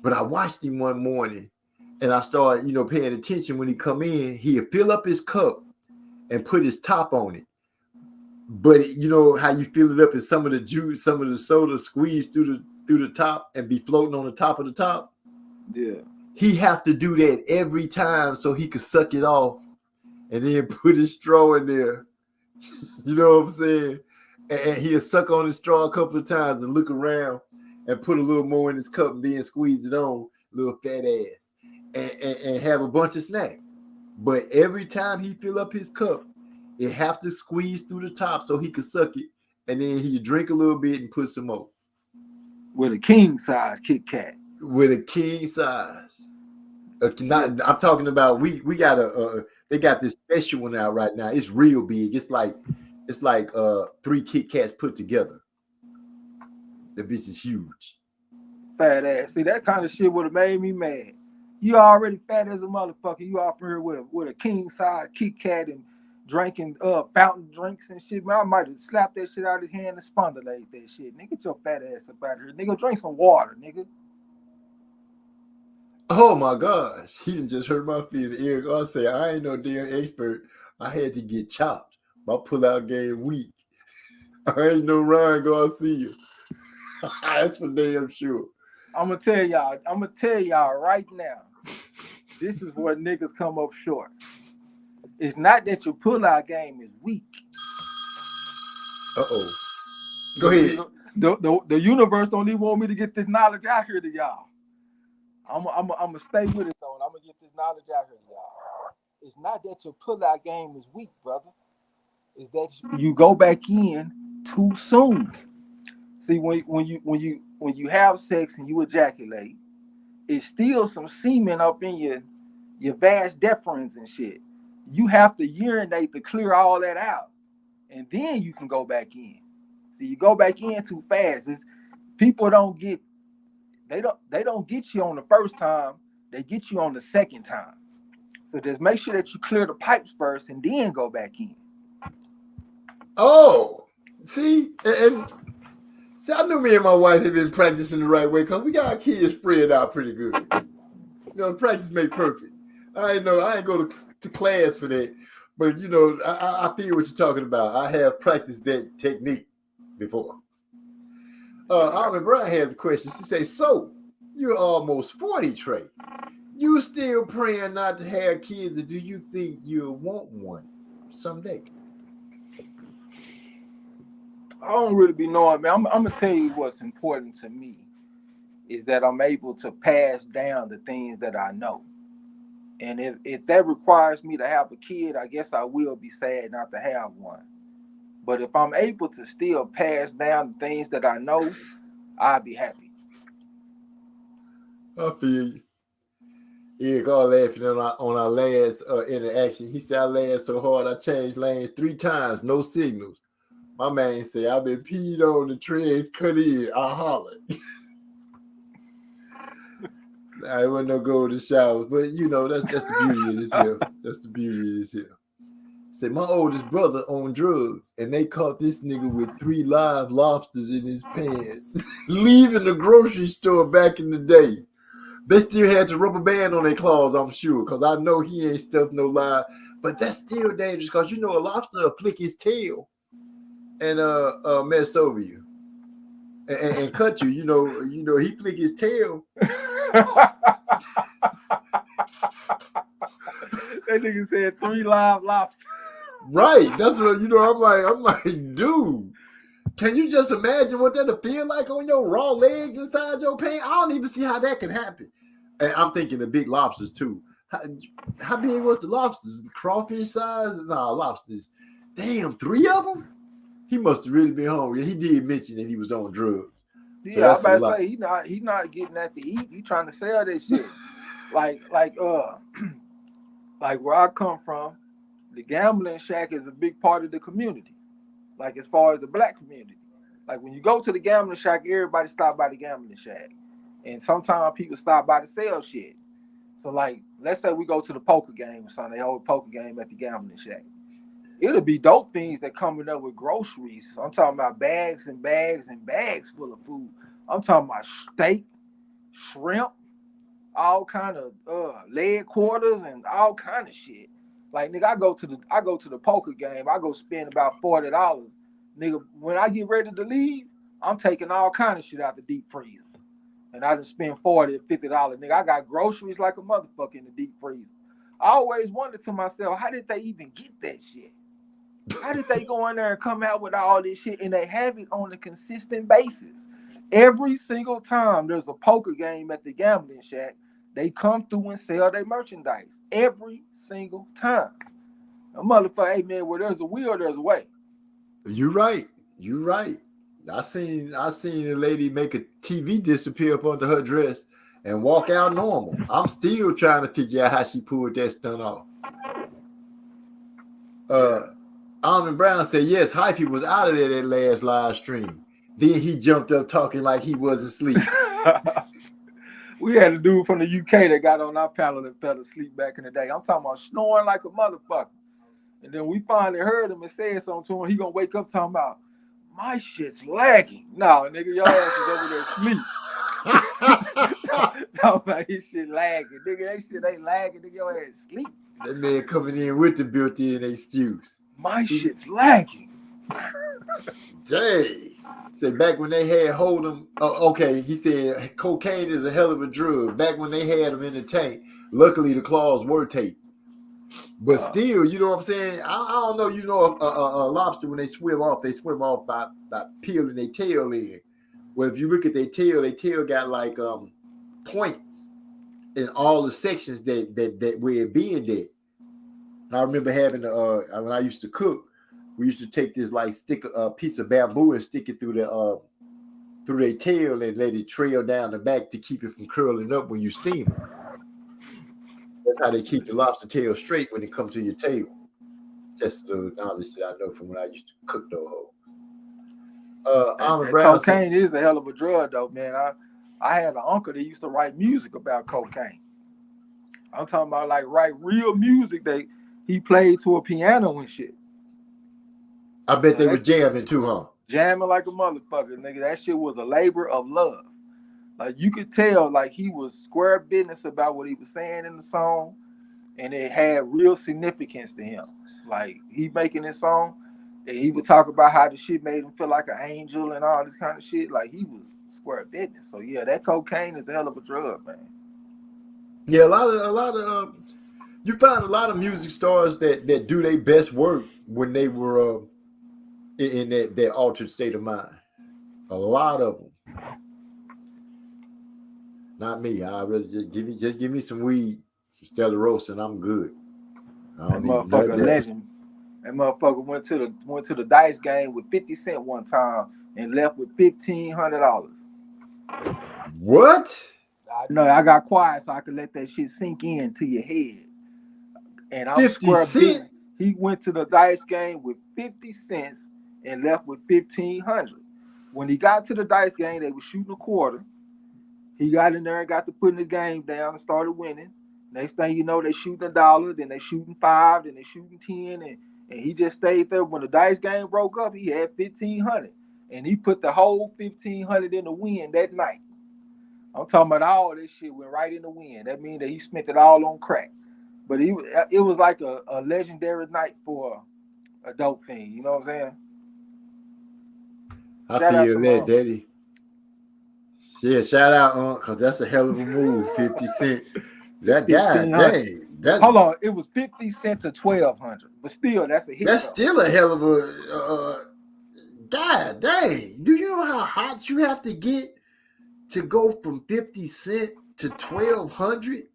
S3: But I watched him one morning and I started, paying attention. When he come in, he'd fill up his cup and put his top on it. But you know how you fill it up and some of the juice, some of the soda squeeze through the top and be floating on the top of the top?
S6: Yeah.
S3: He have to do that every time so he could suck it off and then put his straw in there. You know what I'm saying? And he'll suck on his straw a couple of times and look around and put a little more in his cup and then squeeze it on, little fat ass, and have a bunch of snacks. But every time he fill up his cup, it have to squeeze through the top so he could suck it, and then he drink a little bit and put some more.
S6: With a king size Kit Kat.
S3: With a king size. I'm talking about we got they got this special one out right now. It's real big. It's like 3 Kit Kats put together. The bitch is huge.
S6: Fat ass. See, that kind of shit would have made me mad. You already fat as a motherfucker. You off here with a king size Kit Kat and drinking fountain drinks and shit. Man, I might have slapped that shit out of his hand and spondylate that shit. Nigga, get your fat ass up out of here. Nigga, drink some water, nigga.
S3: Oh my gosh. He done just hurt my feelings. Eric, I say I ain't no damn expert. I had to get chopped. My pull-out game weak. I ain't no Ryan Garcia. That's for damn sure.
S6: I'm gonna tell y'all right now. This is where niggas come up short. It's not that your pull-out game is weak.
S3: Uh-oh. Go ahead.
S6: The universe don't even want me to get this knowledge out here to y'all. I'm gonna stay with it though, and I'm gonna get this knowledge out here to y'all. It's not that your pull-out game is weak, brother. It's that you go back in too soon. See, when you have sex and you ejaculate, it's still some semen up in your vas deferens and shit. You have to urinate to clear all that out, and then you can go back in. See, you go back in too fast. People don't get you on the first time. They get you on the second time. So just make sure that you clear the pipes first and then go back in.
S3: Oh, see, and see, I knew me and my wife had been practicing the right way because we got our kids spread out pretty good. You know, practice make perfect. I ain't go to class for that, but you know, I feel what you're talking about. I have practiced that technique before. Alvin Brown has a question. She says, so you're almost 40, Trey. You still praying not to have kids, or do you think you'll want one someday?
S6: I don't really be knowing, man. I'm gonna tell you what's important to me is that I'm able to pass down the things that I know. And if that requires me to have a kid, I guess I will be sad not to have one. But if I'm able to still pass down the things that I know, I'll be happy.
S3: I feel you. Eric all laughing on our last interaction. He said, I laughed so hard I changed lanes 3 times, no signals. My man said, I've been peed on, the treads cut in. I hollered. I wasn't no golden showers, but you know, that's the beauty of this here. That's the beauty of this here. Say, my oldest brother on drugs, and they caught this nigga with 3 live lobsters in his pants, leaving the grocery store back in the day. They still had the rubber band on their claws, I'm sure, because I know he ain't stuffed no live. But that's still dangerous, because you know a lobster will flick his tail and mess over you and cut you. You know he flick his tail.
S6: That nigga said 3 live lobsters.
S3: Right. That's what I'm like, dude, can you just imagine what that'll feel like on your raw legs inside your pants? I don't even see how that can happen. And I'm thinking the big lobsters too. How big was the lobsters? The crawfish size? Nah, lobsters. Damn, 3 of them? He must have really been hungry. He did mention that he was on drugs. So
S6: Yeah, I was about to say he not getting that to eat. He trying to sell that shit. like where I come from, the gambling shack is a big part of the community. Like as far as the black community. Like when you go to the gambling shack, everybody stop by the gambling shack. And sometimes people stop by to sell shit. So like, let's say we go to the poker game or something, they hold a poker game at the gambling shack. It'll be dope things that coming up with groceries. I'm talking about bags and bags and bags full of food. I'm talking about steak, shrimp, all kind of leg quarters and all kind of shit. Like nigga, I go to the poker game, I go spend about $40. Nigga, when I get ready to leave, I'm taking all kind of shit out the deep freezer. And I just spend $40 or $50. Nigga, I got groceries like a motherfucker in the deep freezer. I always wondered to myself, how did they even get that shit? How did they go in there and come out with all this shit? And they have it on a consistent basis. Every single time there's a poker game at the gambling shack, they come through and sell their merchandise every single time. A motherfucker, hey man, where there's a will, there's a way.
S3: You're right. You're right. I seen a lady make a TV disappear up under her dress and walk out normal. I'm still trying to figure out how she pulled that stunt off. Almond Brown said, yes, Hyphy was out of there that last live stream. Then he jumped up talking like he wasn't asleep.
S6: We had a dude from the UK that got on our panel that fell asleep back in the day. I'm talking about snoring like a motherfucker. And then we finally heard him and said something to him. He gonna wake up talking about, my shit's lagging. No, nigga, your ass is over there asleep. Talking about his shit lagging. Nigga, that shit ain't lagging. Nigga, your ass asleep.
S3: That man coming in with the built-in excuse.
S6: My shit's lagging.
S3: Dang. Said back when they had Hold'em, okay, he said cocaine is a hell of a drug. Back when they had him in the tank, luckily the claws were taped. But still, you know what I'm saying? I don't know, you know, a lobster, when they swim off by peeling their tail in. Well, if you look at their tail got like points in all the sections that where it being dead. I remember having when I used to cook, we used to take this like stick a piece of bamboo and stick it through their tail and let it trail down the back to keep it from curling up when you steam it. That's how they keep the lobster tail straight when it comes to your table. That's the knowledge that I know from when I used to cook those hoes.
S6: Cocaine is a hell of a drug, though, man. I had an uncle that used to write music about cocaine. I'm talking about like write real music that he played to a piano and shit.
S3: I bet they were jamming too, huh?
S6: Jamming like a motherfucker, nigga. That shit was a labor of love. Like you could tell, like he was square business about what he was saying in the song, and it had real significance to him. Like he making this song, and he would talk about how the shit made him feel like an angel and all this kind of shit. Like he was square business. So yeah, that cocaine is a hell of a drug, man.
S3: Yeah, a lot of you find a lot of music stars that do their best work when they were in that altered state of mind. A lot of them. Not me. I really just give me some weed, some Stella Rosa, and I'm good. I don't
S6: need motherfucker legend. That motherfucker went to the dice game with 50 Cent one time and left with $1,500.
S3: What?
S6: No, I got quiet so I could let that shit sink into your head. And I'm
S3: 50 Cent.
S6: He went to the dice game with 50 cents and left with $1,500. When he got to the dice game, they were shooting a quarter. He got in there and got to putting his game down and started winning. Next thing you know, they shooting $1, then they shooting $5, then they shooting 10, and he just stayed there. When the dice game broke up, he had $1,500, and he put the whole $1,500 in the win that night. I'm talking about all this shit went right in the win. That means that he spent it all on crack. But it was like a legendary night for a dope fiend. You know what I'm saying?
S3: I feel that, Daddy. Yeah, shout out, because that's a hell of a move, 50 Cent. That guy, dang.
S6: Hold on, it was 50 cents to 1,200, but still, that's a hit.
S3: That's still a hell of a God dang. Do you know how hot you have to get to go from 50 cent to 1,200?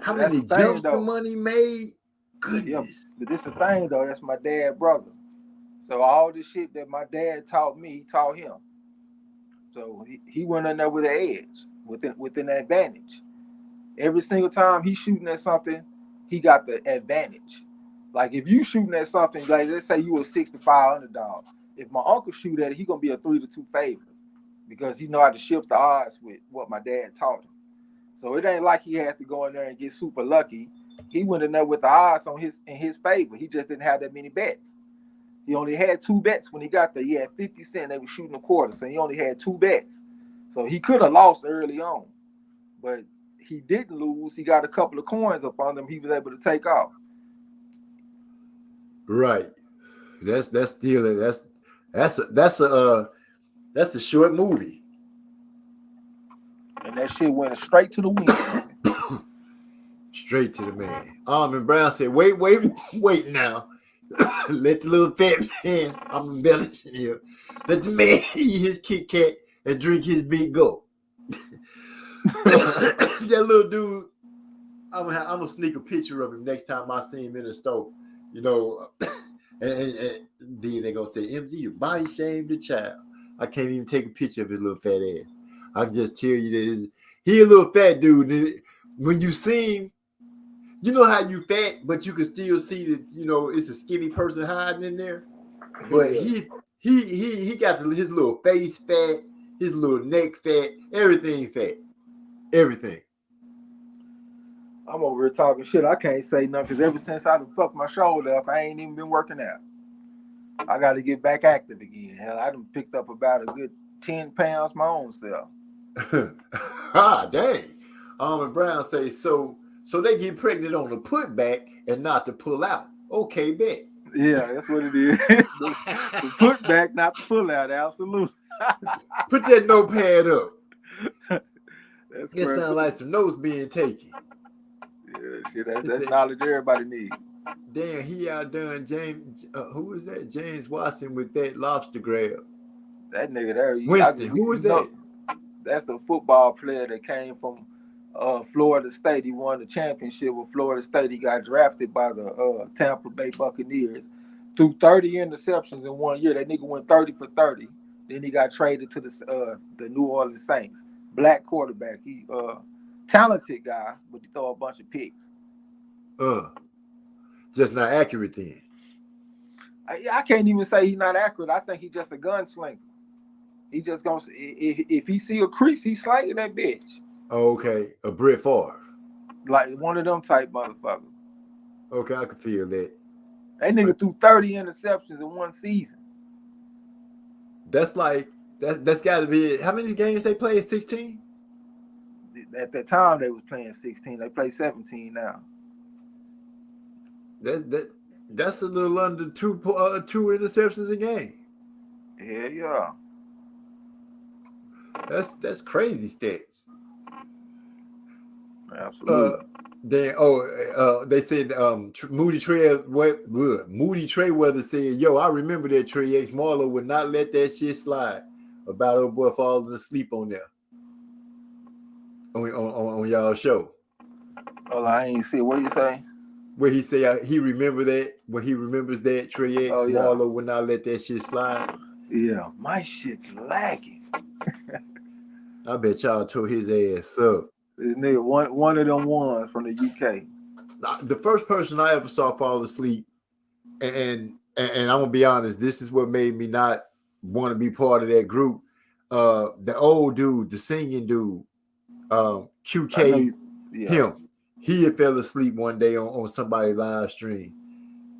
S3: How many jumps the money made? Goodness.
S6: Yeah, but this the thing though, that's my dad's brother. So all the shit that my dad taught me, he taught him. So he went in there with an edge, with an advantage. Every single time he's shooting at something, he got the advantage. Like if you shooting at something, like let's say you a 65 underdog. If my uncle shoot at it, he gonna be a 3-2 favorite because he know how to shift the odds with what my dad taught him. So it ain't like he had to go in there and get super lucky. He went in there with the odds in his favor. He just didn't have that many bets. He only had 2 bets when he got there. He had 50 cents. They were shooting a quarter, so he only had 2 bets. So he could have lost early on, but he didn't lose. He got a couple of coins up on them. He was able to take off.
S3: Right. That's a short movie.
S6: And that shit went straight to the win.
S3: Straight to the man. Almond Brown said, wait now. Let the little fat man, I'm embellishing here. Let the man eat his Kit Kat and drink his Big Go. That little dude, I'm gonna sneak a picture of him next time I see him in the store. You know, and then they gonna say, MZ, you body shamed the child. I can't even take a picture of his little fat ass. I can just tell you that he a little fat dude. And when you see him, you know how you fat, but you can still see that, you know, it's a skinny person hiding in there. But he got his little face fat, his little neck fat, everything fat. Everything.
S6: I'm over here talking shit. I can't say nothing because ever since I done fucked my shoulder up, I ain't even been working out. I got to get back active again. Hell, I done picked up about a good 10 pounds my own self.
S3: Dang. And Brown say, so they get pregnant on the put back and not to pull out. Okay, bet.
S6: Yeah, that's what it is. The put back, not the pull out. Absolutely.
S3: Put that notepad up.
S6: That's
S3: it sounds like some notes being taken.
S6: Yeah, shit, that's knowledge everybody needs.
S3: Damn, he outdone James. Who was that? James Watson with that lobster grab.
S6: That nigga there.
S3: Winston. Who was that?
S6: That's the football player that came from Florida State. He won the championship with Florida State. He got drafted by the Tampa Bay Buccaneers. Threw 30 interceptions in 1 year. That nigga went 30 for 30. Then he got traded to the New Orleans Saints. Black quarterback. He talented guy, but he throw a bunch of picks.
S3: Just not accurate then.
S6: I can't even say he's not accurate. I think he's just a gunslinger. He just gonna if he see a crease, he's slinging that bitch.
S3: Okay, a Brett Favre.
S6: Like one of them type motherfuckers.
S3: Okay, I can feel that.
S6: That nigga threw 30 interceptions in one season.
S3: That's like that's got to be how many games they played? 16.
S6: At that time they was playing 16. They play 17 now.
S3: That's a little under two interceptions a game.
S6: Yeah.
S3: That's crazy stats.
S6: Absolutely.
S3: They said Moody Trayweather said, "Yo, I remember that Trey X Marlowe would not let that shit slide about old boy falling asleep on there on y'all show."
S6: Oh, I ain't see. What do you say?
S3: Where he say he remember that when he remembers that Trey X Marlowe would not let that shit slide.
S6: Yeah, my shit's lagging.
S3: I bet y'all tore his ass up.
S6: This nigga, one of them ones from the UK.
S3: The first person I ever saw fall asleep, and I'm gonna be honest, this is what made me not want to be part of that group. The old dude, the singing dude, QK, him. He had fell asleep one day on somebody's live stream,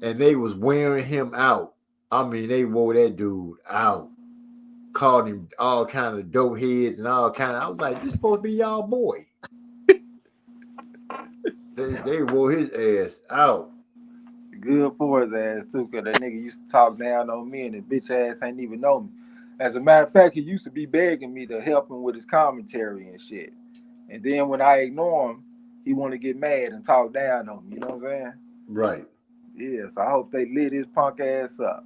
S3: and they was wearing him out. I mean, they wore that dude out. Called him all kind of dope heads and all kind of. I was like, this supposed to be y'all boy. They wore his ass out.
S6: Good for his ass too, cause that nigga used to talk down on me, and the bitch ass ain't even know me. As a matter of fact, he used to be begging me to help him with his commentary and shit. And then when I ignore him, he want to get mad and talk down on me. You know what I'm saying?
S3: Right.
S6: Yeah. So I hope they lit his punk ass up.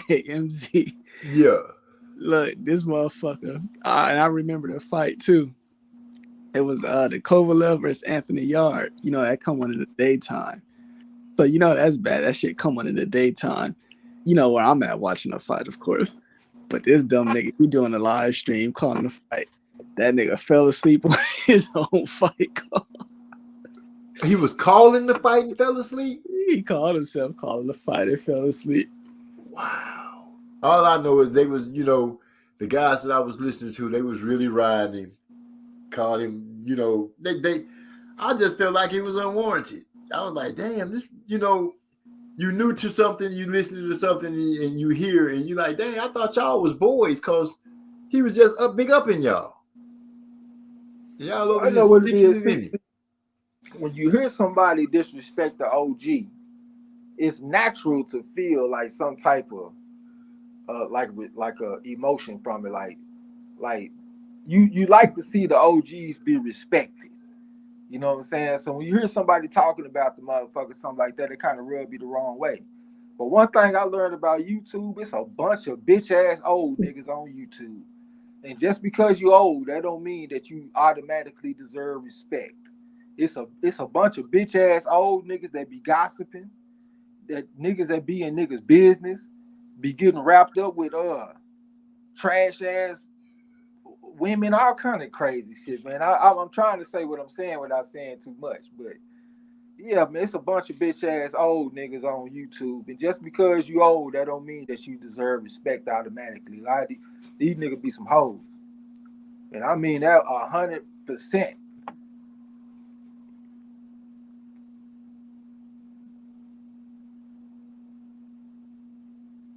S9: Hey, MZ.
S3: Yeah.
S9: Look, this motherfucker. And I remember the fight too. It was the Kovalev versus Anthony Yard. You know, that come on in the daytime. So, you know, that's bad. That shit come on in the daytime. You know where I'm at watching the fight, of course. But this dumb nigga, he doing a live stream calling the fight. That nigga fell asleep on his own fight call.
S3: He was calling the fight and fell asleep?
S9: He called himself calling the fight and fell asleep.
S3: Wow. All I know is they was, you know, the guys that I was listening to, they was really riding him. Called him, you know, I just felt like it was unwarranted. I was like, damn, this, you know, you new to something, you listening to something and you hear and you like, dang, I thought y'all was boys because he was just big up in y'all. Y'all over here sticking it in him.
S6: When you hear somebody disrespect the OG, it's natural to feel like some type of like a emotion from it. Like you like to see the OGs be respected. You know what I'm saying? So when you hear somebody talking about the motherfucker, something like that, it kind of rub you the wrong way. But one thing I learned about YouTube, it's a bunch of bitch ass old niggas on YouTube. And just because you old, that don't mean that you automatically deserve respect. It's a bunch of bitch ass old niggas that be gossiping, that niggas that be in niggas business, be getting wrapped up with trash ass women, all kind of crazy shit, man. I'm trying to say what I'm saying without saying too much, but yeah, man, it's a bunch of bitch ass old niggas on YouTube, and just because you old, that don't mean that you deserve respect automatically. A lot of these niggas be some hoes, and I mean that 100%.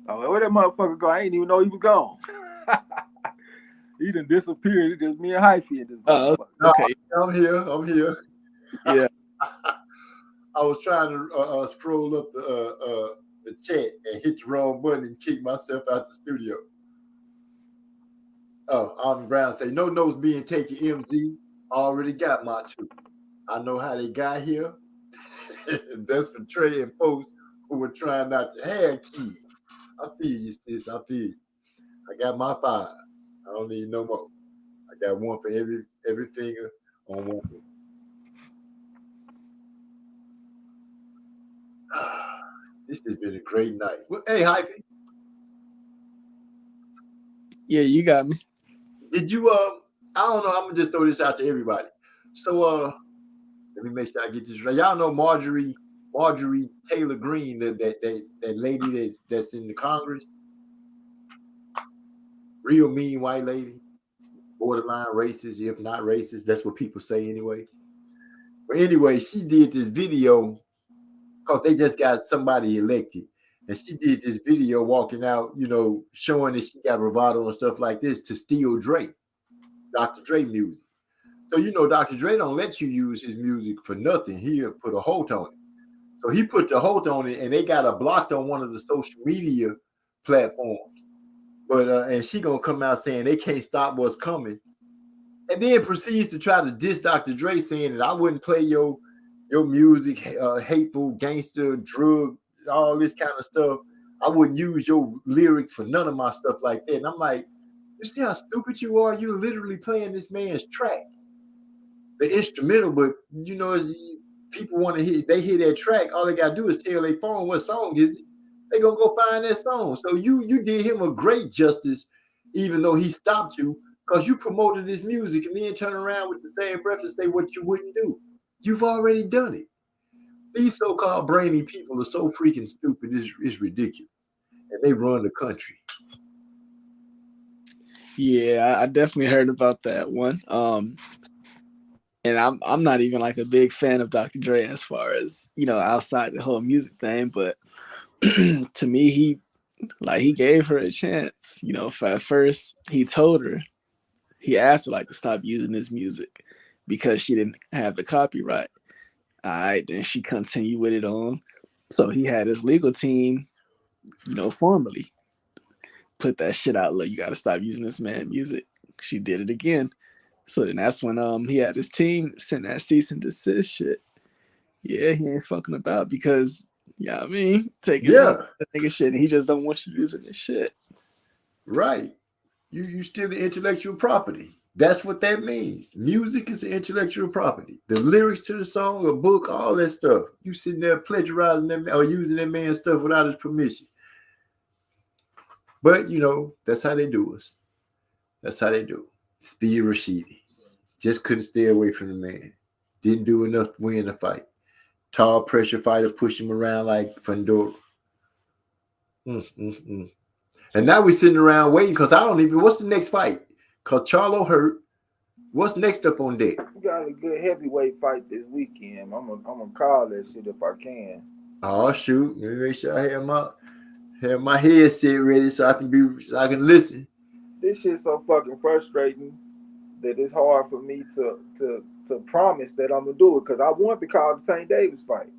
S6: Oh, where that motherfucker go? I ain't even know he was gone. He done disappeared. It's just me and Hyphy in this motherfucker.
S9: Okay.
S3: I'm here.
S9: Yeah.
S3: I was trying to scroll up the chat and hit the wrong button and kick myself out the studio. Oh, Army Brown say, no notes being taken, MZ. Already got my two. I know how they got here. That's for Trey and folks who were trying not to have kids. I feel you, sis. I feel you. I got my 5. I don't need no more. I got one for every finger on one foot. This has been a great night. Well, hey, Hyphy.
S9: Yeah, you got me.
S3: Did you I don't know, I'm gonna just throw this out to everybody. So let me make sure I get this right. Y'all know Marjorie Taylor Greene, that lady that's in the Congress. Real mean white lady, borderline racist, if not racist. That's what people say anyway. But anyway, she did this video because they just got somebody elected. And she did this video walking out, showing that she got bravado and stuff like this to steal Dre, Dr. Dre music. So, Dr. Dre don't let you use his music for nothing. He'll put a hold on it. So he put the hold on it, and they got her blocked on one of the social media platforms. But and she gonna come out saying they can't stop what's coming, and then proceeds to try to diss Dr. Dre, saying that I wouldn't play your music, hateful, gangster, drug, all this kind of stuff. I wouldn't use your lyrics for none of my stuff like that. And I'm like, you see how stupid you are? You're literally playing this man's track, the instrumental. But people want to hear. They hear that track. All they gotta do is tell their phone what song is it. They gonna go find that song. So you did him a great justice, even though he stopped you, because you promoted his music and then turn around with the same breath and say what you wouldn't do. You've already done it. These so-called brainy people are so freaking stupid. It's ridiculous, and they run the country.
S9: Yeah, I definitely heard about that one. And I'm not even like a big fan of Dr. Dre as far as outside the whole music thing, but to me, he gave her a chance. At first he told her, he asked her to stop using his music because she didn't have the copyright. All right, then she continued with it on. So he had his legal team, formally put that shit out. Look, you got to stop using this man's music. She did it again. So then that's when he had his team send that cease and desist shit. Yeah, he ain't fucking about because. Yeah, taking that nigga shit, and he just don't want you using this shit.
S3: Right. You steal the intellectual property. That's what that means. Music is intellectual property. The lyrics to the song, a book, all that stuff. You sitting there plagiarizing that man or using that man's stuff without his permission. But that's how they do us. That's how they do. Speedy Rashidi just couldn't stay away from the man. Didn't do enough to win the fight. Tall pressure fighter push him around like Fundora. And now we're sitting around waiting because what's the next fight? Because Charlo hurt. What's next up on deck?
S6: We got a good heavyweight fight this weekend. I'm gonna call that shit if I can.
S3: Oh shoot. Let me make sure I have my headset ready so I can listen.
S6: This shit's so fucking frustrating that it's hard for me to promise that I'm gonna do it because I want to call the Tank Davis fight.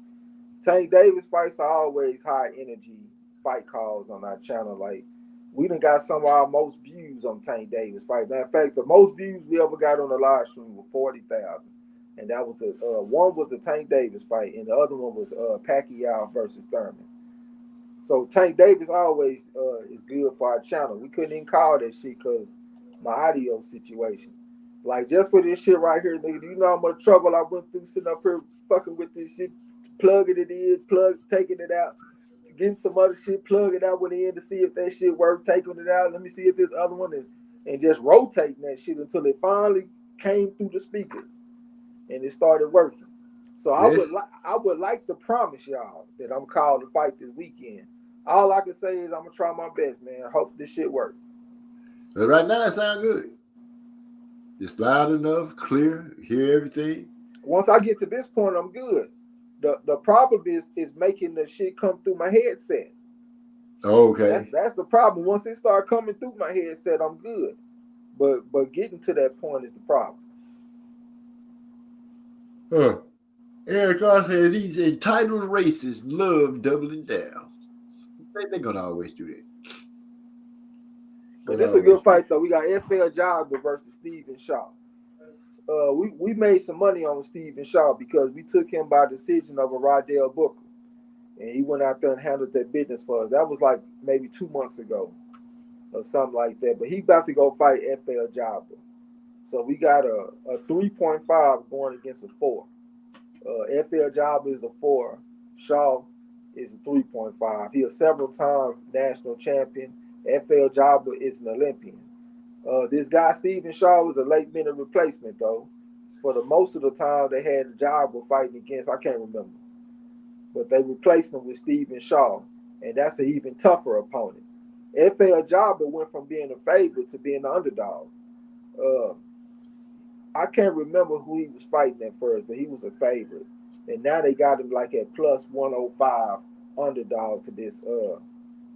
S6: Tank Davis fights are always high energy fight calls on our channel. Like we done got some of our most views on Tank Davis fight. Matter of fact, the most views we ever got on the live stream were 40,000, and that was one was the Tank Davis fight, and the other one was Pacquiao versus Thurman. So Tank Davis always is good for our channel. We couldn't even call that shit because my audio situation. Like just for this shit right here, nigga. Do you know how much trouble I went through sitting up here fucking with this shit, plugging it in, taking it out, getting some other shit, plug it out with the end to see if that shit worked, taking it out. Let me see if this other one and just rotating that shit until it finally came through the speakers and it started working. So I would like to promise y'all that I'm called to fight this weekend. All I can say is I'm gonna try my best, man. I hope this shit works.
S3: But right now it sounds good. It's loud enough, clear, hear everything.
S6: Once I get to this point, I'm good. The problem is making the shit come through my headset.
S3: Okay.
S6: That's the problem. Once it start coming through my headset, I'm good. But getting to that point is the problem.
S3: Eric Clark said these entitled racists love doubling down. They're gonna always do that.
S6: But it's a good fight though. We got FL Jogger versus Stephen Shaw. We made some money on Stephen Shaw because we took him by decision over Rodell Booker. And he went out there and handled that business for us. That was like maybe 2 months ago or something like that. But he about to go fight FL Jogger. So we got a 3.5 going against a 4. FL Jogger is a 4. Shaw is a 3.5. He a several-time national champion. FL Jogger is an Olympian. This guy, Stephen Shaw, was a late-minute replacement, though. For the most of the time, they had a Jogger fighting against, I can't remember. But they replaced him with Stephen Shaw, and that's an even tougher opponent. FL Jogger went from being a favorite to being the underdog. I can't remember who he was fighting at first, but he was a favorite. And now they got him like at plus 105 underdog to this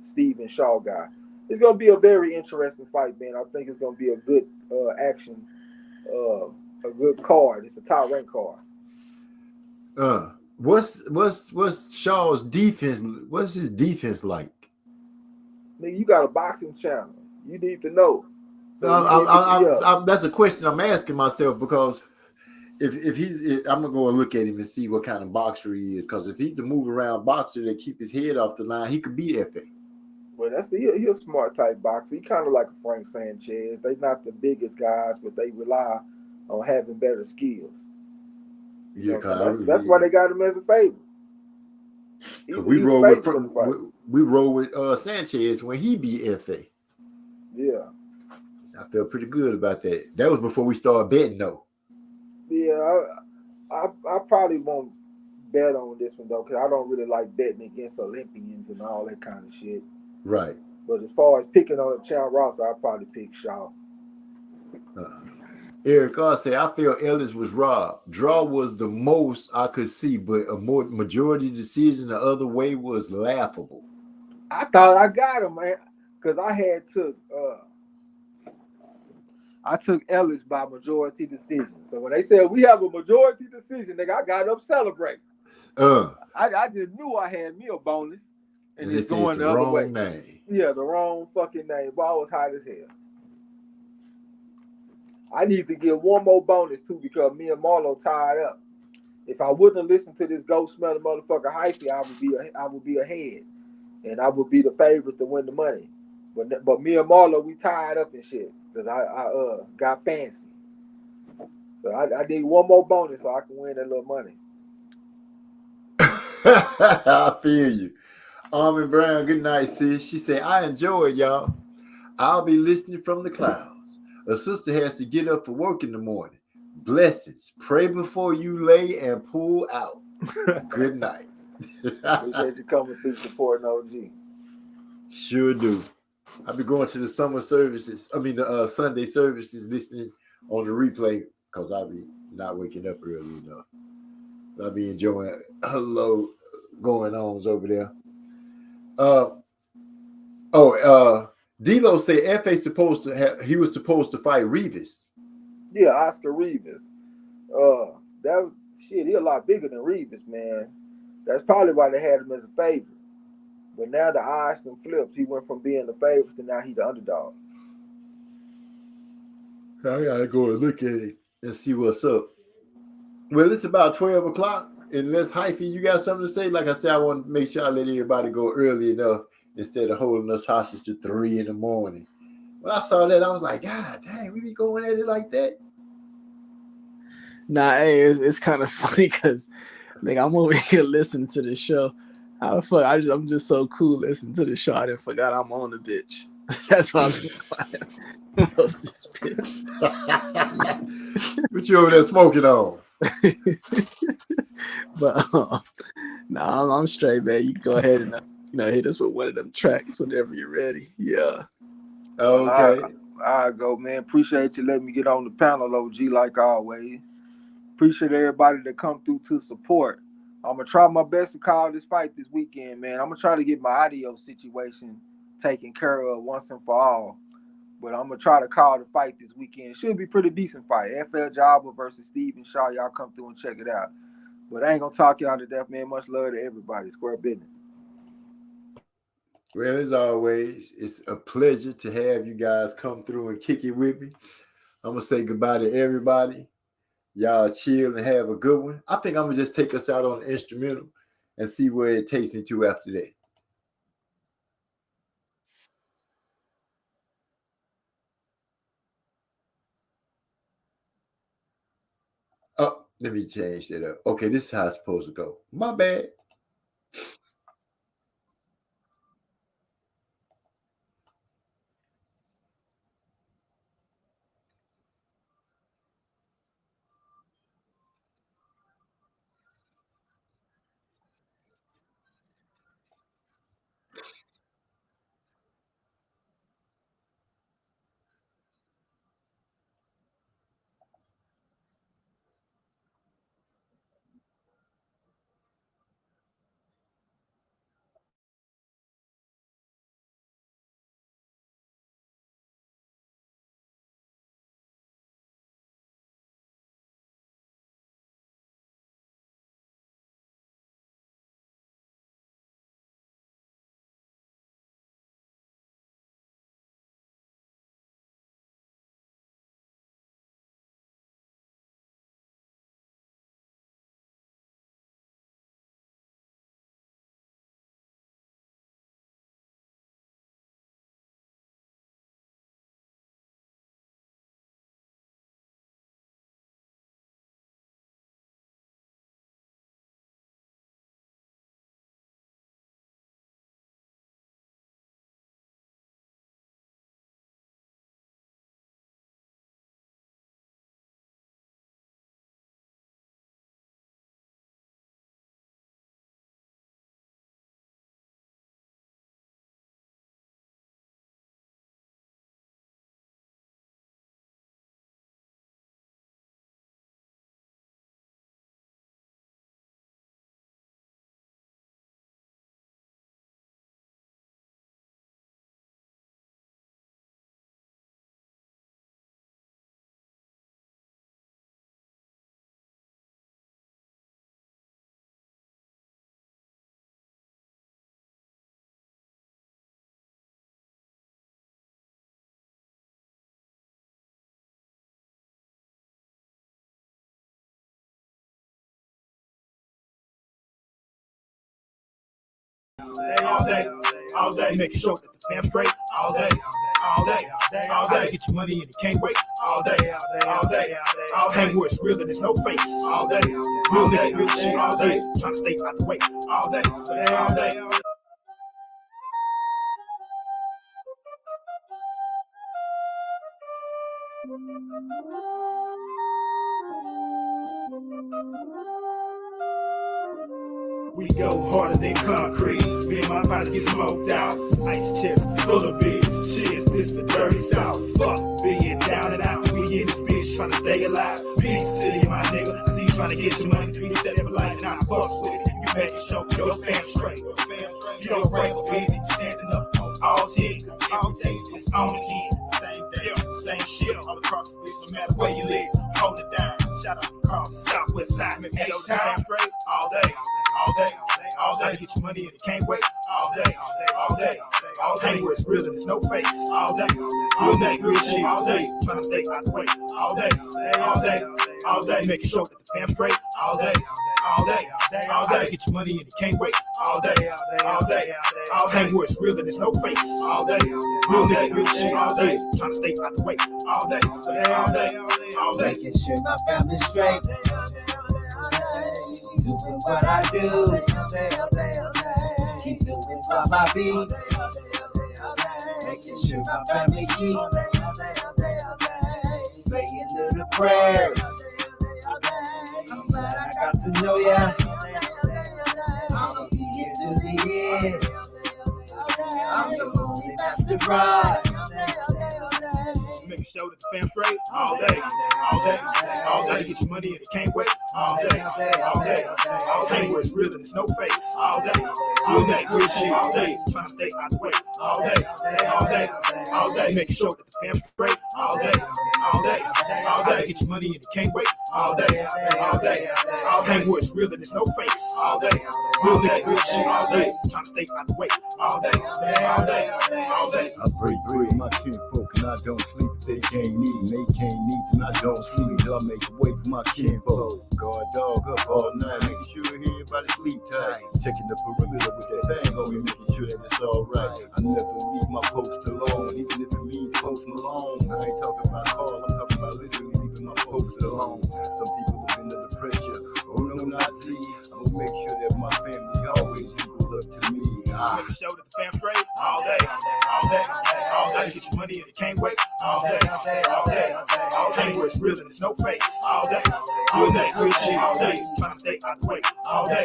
S6: Stephen Shaw guy. It's going to be a very interesting fight, man. I think it's going to be a good action, a good card. It's a top rank card.
S3: What's Shaw's defense? What's his defense like?
S6: Nigga, you got a boxing channel. You need to know.
S3: So that's a question I'm asking myself because if I'm gonna go and look at him and see what kind of boxer he is. Because if he's a move around boxer that keep his head off the line, he could beat FA.
S6: Well, he's a smart type boxer. He kind of like a Frank Sanchez. They're not the biggest guys, but they rely on having better skills.
S3: Yeah,
S6: that's why they got him as a favorite.
S3: We roll with Sanchez when he beat FA.
S6: Yeah.
S3: I felt pretty good about that. That was before we started betting, though.
S6: Yeah, I probably won't bet on this one, though, because I don't really like betting against Olympians and all that kind of shit.
S3: Right.
S6: But as far as picking on a Chad Ross, I'll probably pick Shaw.
S3: Eric R. said, I feel Ellis was robbed. Draw was the most I could see, but a more majority decision the other way was laughable.
S6: I thought I got him, man, because I took Ellis by majority decision. So when they said we have a majority decision, nigga, I got up celebrating. I just knew I had me a bonus. And it's going the other way.
S3: Name.
S6: Yeah, the wrong fucking name. Ball was hot as hell. I need to get one more bonus too because me and Marlo tied up. If I wouldn't have listened to this ghost smelling motherfucker hyphy, I would be ahead, and I would be the favorite to win the money. But me and Marlo, we tied up and shit because I got fancy. So I need one more bonus so I can win that little money.
S3: I feel you. Armin Brown, good night, sis. She said, I enjoyed y'all. I'll be listening from the clouds. A sister has to get up for work in the morning. Blessings. Pray before you lay and pull out. Good night.
S6: Appreciate you coming through supporting OG.
S3: Sure do. I'll be going to the the Sunday services listening on the replay because I'll be not waking up early enough. I'll be enjoying hello going ons over there. D'Lo said FA he was supposed to fight Rivas.
S6: Yeah, Oscar Rivas. That was shit. He a lot bigger than Rivas, man. That's probably why they had him as a favorite. But now the odds done flipped. He went from being the favorite to now he the underdog.
S3: I gotta go and look at it and see what's up. Well, it's about 12 o'clock. Unless Hyphy, you got something to say? Like I said, I want to make sure I let everybody go early enough instead of holding us hostage to 3 a.m. When I saw that, I was like, God dang, we be going at it like that.
S9: Nah, hey, it's kind of funny because like I'm over here listening to the show. How the fuck? I'm just so cool listening to the show. I didn't forgot I'm on the bitch. That's why I'm most this bitch.
S3: What you over there smoking on?
S9: But nah, I'm straight, man. You go ahead and hit us with one of them tracks whenever you're ready. Yeah.
S3: Okay.
S6: I go, man. Appreciate you letting me get on the panel, OG, like always. Appreciate everybody that come through to support. I'm gonna try my best to call this fight this weekend, man. I'm gonna try to get my audio situation taken care of once and for all. But I'm gonna try to call the fight this weekend. It should be a pretty decent fight. FL Jabba versus Steven Shaw. Y'all come through and check it out. But I ain't gonna talk y'all to death, man. Much love to everybody. Square business.
S3: Well, as always, it's a pleasure to have you guys come through and kick it with me. I'm gonna say goodbye to everybody. Y'all chill and have a good one. I think I'm gonna just take us out on the instrumental and see where it takes me to after that. Oh, let me change that up. Okay, this is how it's supposed to go. My bad.
S2: All day, making sure that the fam straight, all day, all day, get your money and you can't wait, all day, hang where it's real and there's no face, all day, real nigga, real shit, all day, trying to stay out the way, all day, all day. We go harder than concrete. Me and my bodies get smoked out. Ice chest full of beers. Cheers, this the dirty south. Fuck being down and out. We in this bitch trying to stay alive. Peace to you, my nigga. I see you trying to get your money. We set for life and I fuss with it. You make it show your fam straight. You don't break a baby. Standing up on all 10. All day, it's on again. Same day, same shit. All across the bitch, no matter where you live. Hold it down. Shout out across the southwest side. Make your time straight all day. All day, all day, get your money and it can't wait. All day, all day, all day, where it's real and it's no face. All day, real shit. All day, trying to stay out the way. All day, all day, making sure that the fam straight. All day, all day, all day. Get your money and it can't wait, all day, all day, all day. Hang where it's real and there's no fakes, all day. Real nigga, real shit, all day. Trying to stay out the way, all day, all day, all day.
S10: Making sure my family's straight. Doing what I do. Keep doing for my beats. Making sure my family eats. Saying little prayers. I'm glad I got to know ya. I'ma be here till the end. I'm the only master bride.
S2: Making sure that the fam straight all day, all day, all day. Get your money and it can't wait all day, all day, all day. Where it's real and it's no face all day, all day, real shit all day. Trying to stay out the way all day, all day, all day. Making sure that the fam straight all day, all day, all day. Get your money and it can't wait all day, all day, all day. Where it's real and it's no face all day, real nigga, real shit all day. Trying to stay out the way all day, all day, all day.
S11: I pray for my kinfolk and I don't sleep. They can't eat and they can't eat and I don't sleep. I make a way for my kinfolk. Guard dog up all night, making sure everybody sleep tight. Checking the perimeter with that thing on me, making sure that it's alright. I never leave my post alone, even if it means posting alone. I ain't talking about call, I'm talking about literally leaving my post alone. Some people live under the pressure. Oh no, not see. I'm gonna make sure that my family always equal up to me.
S2: Making sure that the fam straight all day, all day, all day. Get your money and it can't wait all day, all day, all day. Where it's real and it's no fakes all day, real nigga, real shit all day. Trying to stay out the way all day,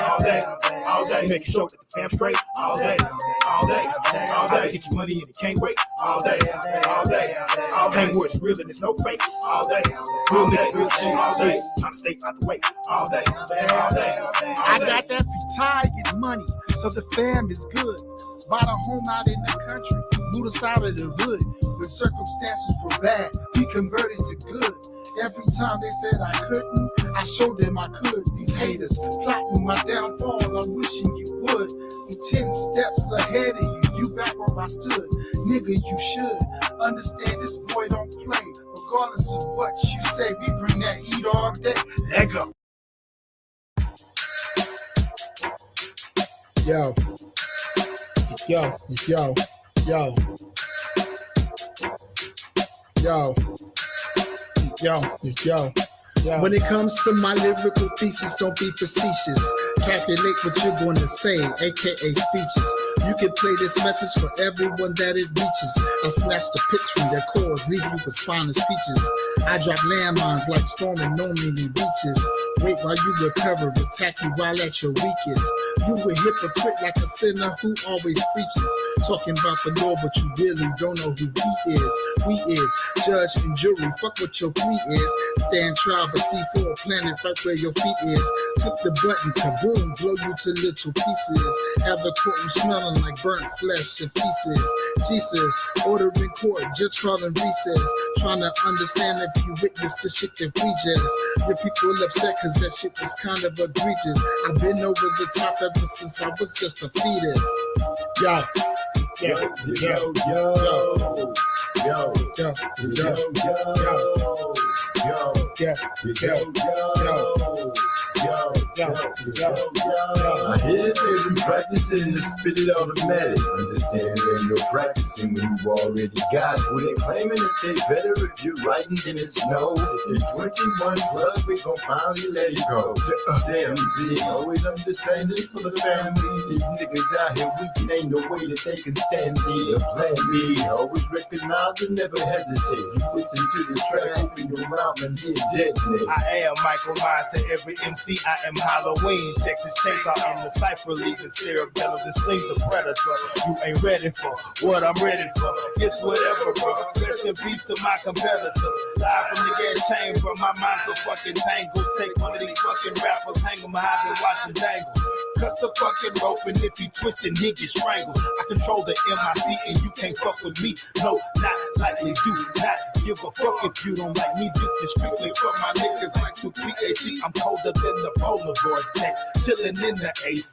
S2: all day, all day. Making sure that the fam straight all day, all day, all day. Get your money and it can't wait all day, all day, all day. Where it's real and it's no fakes all day, real nigga, real shit all day. Trying to stay out the way all day, all day.
S12: I got that retired money, so the fam is good. Bought a home out in the country, moved us out of the hood. The circumstances were bad, we converted to good. Every time they said I couldn't, I showed them I could. These haters plotting my downfall, I'm wishing you would. I'm 10 steps ahead of you, you back where I stood. Nigga, you should understand this boy don't play. Regardless of what you say, we bring that heat all day. Let go. Yo, yo, yo, yo, yo, yo, yo. When it comes to my lyrical thesis, don't be facetious. Calculate what you're going to say, aka speeches. You can play this message for everyone that it reaches. I snatch the pits from their cores, leave you with spineless speeches. I drop landmines like storming Normandy beaches. Wait while you recover, attack you while at your weakest. You a hypocrite like a sinner who always preaches. Talking about the Lord, but you really don't know who he is. We is judge and jury, fuck what your plea is. Stand trial, but see for a planet right where your feet is. Click the button, kaboom, blow you to little pieces. Have the courtroom smelling like burnt flesh and pieces. Jesus, ordering court, just calling recess. Trying to understand if you witness the shit that we just. Your people upset cause that shit was kind of egregious. I've been over the top ever since I was just a fetus. Yo, yo, yo, yo, yo, yo, yo, yo,
S11: I hit it, baby, practicing to spit it automatic. Understand there ain't no practicing when you already got it. Who they claiming that they better if you're writing than it's no. It's 21 plus, we gon' finally let it go. Damn, Z, always understand this for the family. These niggas out here weak, ain't no way that they can stand me or plan me. Always recognize and never hesitate. You listen to the track, open your mouth and hit detonate.
S2: I am Michael Myers to every MC. I am Halloween, Texas Chainsaw in the Cypher League. The cerebellum displays the predator. You ain't ready for what I'm ready for. It's whatever, bro. Rest in peace to my competitors. Live from the gas chamber, my mind's so fucking tangled. Take one of these fucking rappers, hang them high and watch them dangle. Cut the fucking rope, and if you twist and he get strangled. I control the MIC and you can't fuck with me. No, not likely. Do not give a fuck if you don't like me. This is strictly for my niggas like 2-3-AC. I'm colder than the polar vortex, chilling in the AC.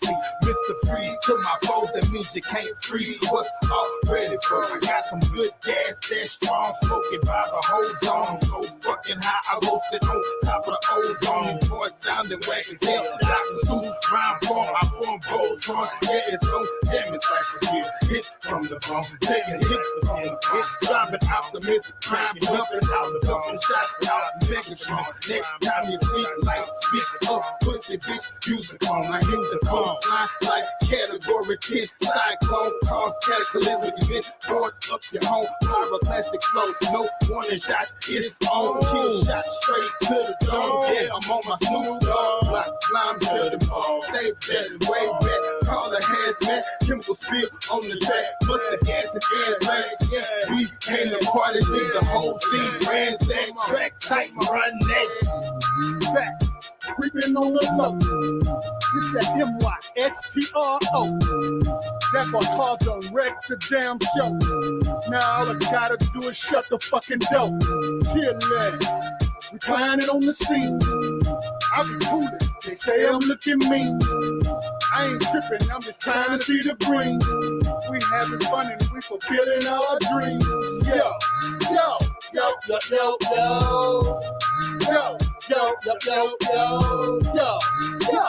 S2: Mr. Freeze to my foes, that means you can't freeze what's already frozen. I got some good gas, that strong, smoking by the whole zone. I'm so fucking high, I roasted on top of the ozone.
S12: voice sounding whack as hell. Dr. Seuss, rhyme form, I form Voltron. Yeah, it's no demonstration here. Hits from the bone, taking hits from the hits. Driving optimist, crime jumping out the bumping shots out Megatron. Next time you speak like speak up, pussy bitch, use the phone. I use the phone, line like category 10. Cyclone, cause cataclysmic event. Board up your home, pyroclastic flow. No warning shots, it's on. Kill shot straight to the dome. Yeah, I'm on my Snoop Dogg. Block, climb to the ball. Stay back, way back. Call the hazmat. Chemical spill on the track. Bust the gas and air rags. Yeah, we came to party, leave the whole scene. Ransack, track tight, my run neck. Back, creeping on the low. It's that MYSTRO. That boy caused a wreck the damn show. Now all I gotta do is shut the fucking door. Chillin', reclining on the seat. I be coolin', they say I'm looking mean. I ain't trippin', I'm just trying to see the green. We having fun and we fulfilling our dreams. Yo, yo, yo, yo, yo, yo. Yo, yo, yo, yo, yo, yo, yo.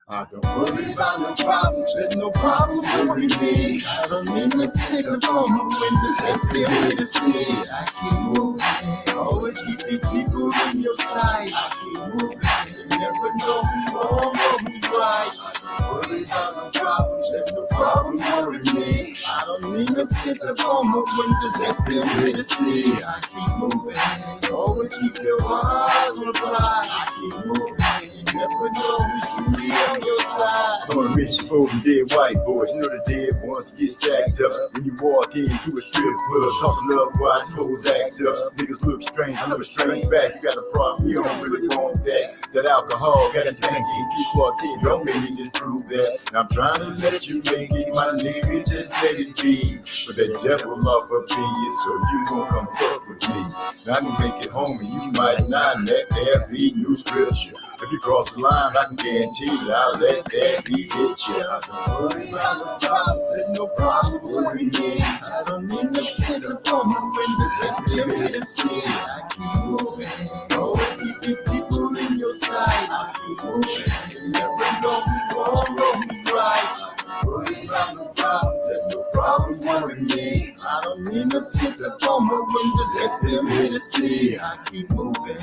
S11: I don't worry about no problems, there's no problems worry me. I don't need to take a phone, the windows empty, way to see. I keep moving, always keep these people in your sight. I keep moving, you never know who's wrong or who's right. I don't worry about no problems, there's no problems worry me. I don't need to take a phone, the windows empty, way to see. I keep moving, always keep your eyes on the prize. I keep moving, you never know who's truly on your side. On rich folk and dead white boys, you know the dead ones get stacked up. When you walk into a strip club, tossing up while souls act up. Niggas look strange, I know a strange back. You got a problem, you don't really want that. That alcohol got you thinking, you walk in, don't make me just prove that. And I'm trying to let you make it, my nigga, just let it be. But that devil off up in you, so you gon' come fuck with me. Now I can make it home and you might not let there be new scripture. If you cross the line, I can guarantee that I'll let that be hit you. I don't worry about no problems, there's no problem worry me. I don't need no kids upon the windows empty to see. I keep moving, always keep people in your sight. I keep moving, you never know who's wrong or who's right. Worry about no problems, there's no problems worry me. I don't need no kids upon the windows empty to see. I keep moving,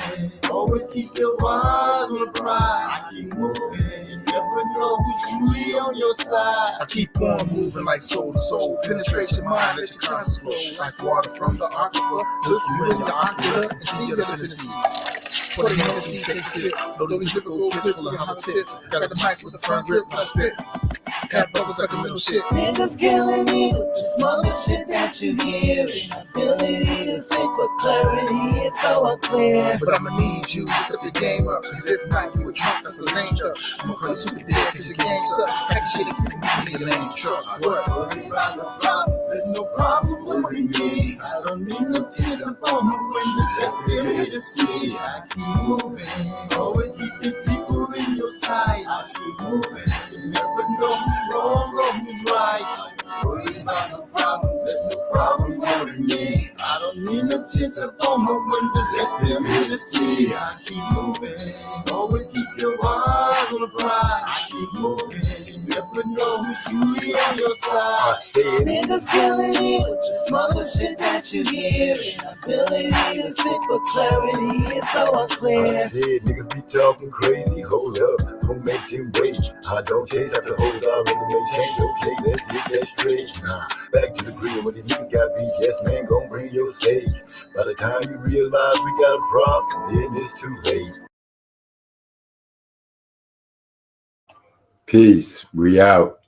S11: always keep your eyes on the prize. I keep moving, you never know who's truly on your side.
S2: I keep on moving like soul to soul. Penetration mind, let your conscience flow. Like water from the aquifer. Look you in the ocular and see that it's in the sea. For the Hennessy, take a sip. Know those typical clips on the tip. Got the mic with the front grip when I spit. Got bubbles like a little shit.
S10: Niggas killing me with the smoke shit that you hear. Ability to speak with clarity, it's so unclear.
S2: But I'ma need you to step your game up. Cause if not, you a trunk that's a lame up. I'ma call you super dead cause your game's up. Pack shit if you can be a name truck. What?
S11: Worry about no problems, there's no problem worry me. I don't need no tears upon the windows empty to see. I keep moving, always keep the people in your sight. I keep moving, you never know who's wrong or who's right. Worry about no problems, there's no problem worry me. I don't need no tears upon the windows empty to see. I keep moving, always keep your eyes on the prize. I keep moving, you never know who's truly on your side.
S10: Niggas killing me with the smoke shit that you hear. Ability to speak with clarity, it's so unclear.
S11: I said niggas be talking crazy, hold up, don't make them wait. I don't chase after hoes, I really make change, okay, let's get that straight. Back to the grill, when the niggas got beat, yes man, gon' bring your stage. By the time you realize we got a problem, then it's too late. Peace, we out.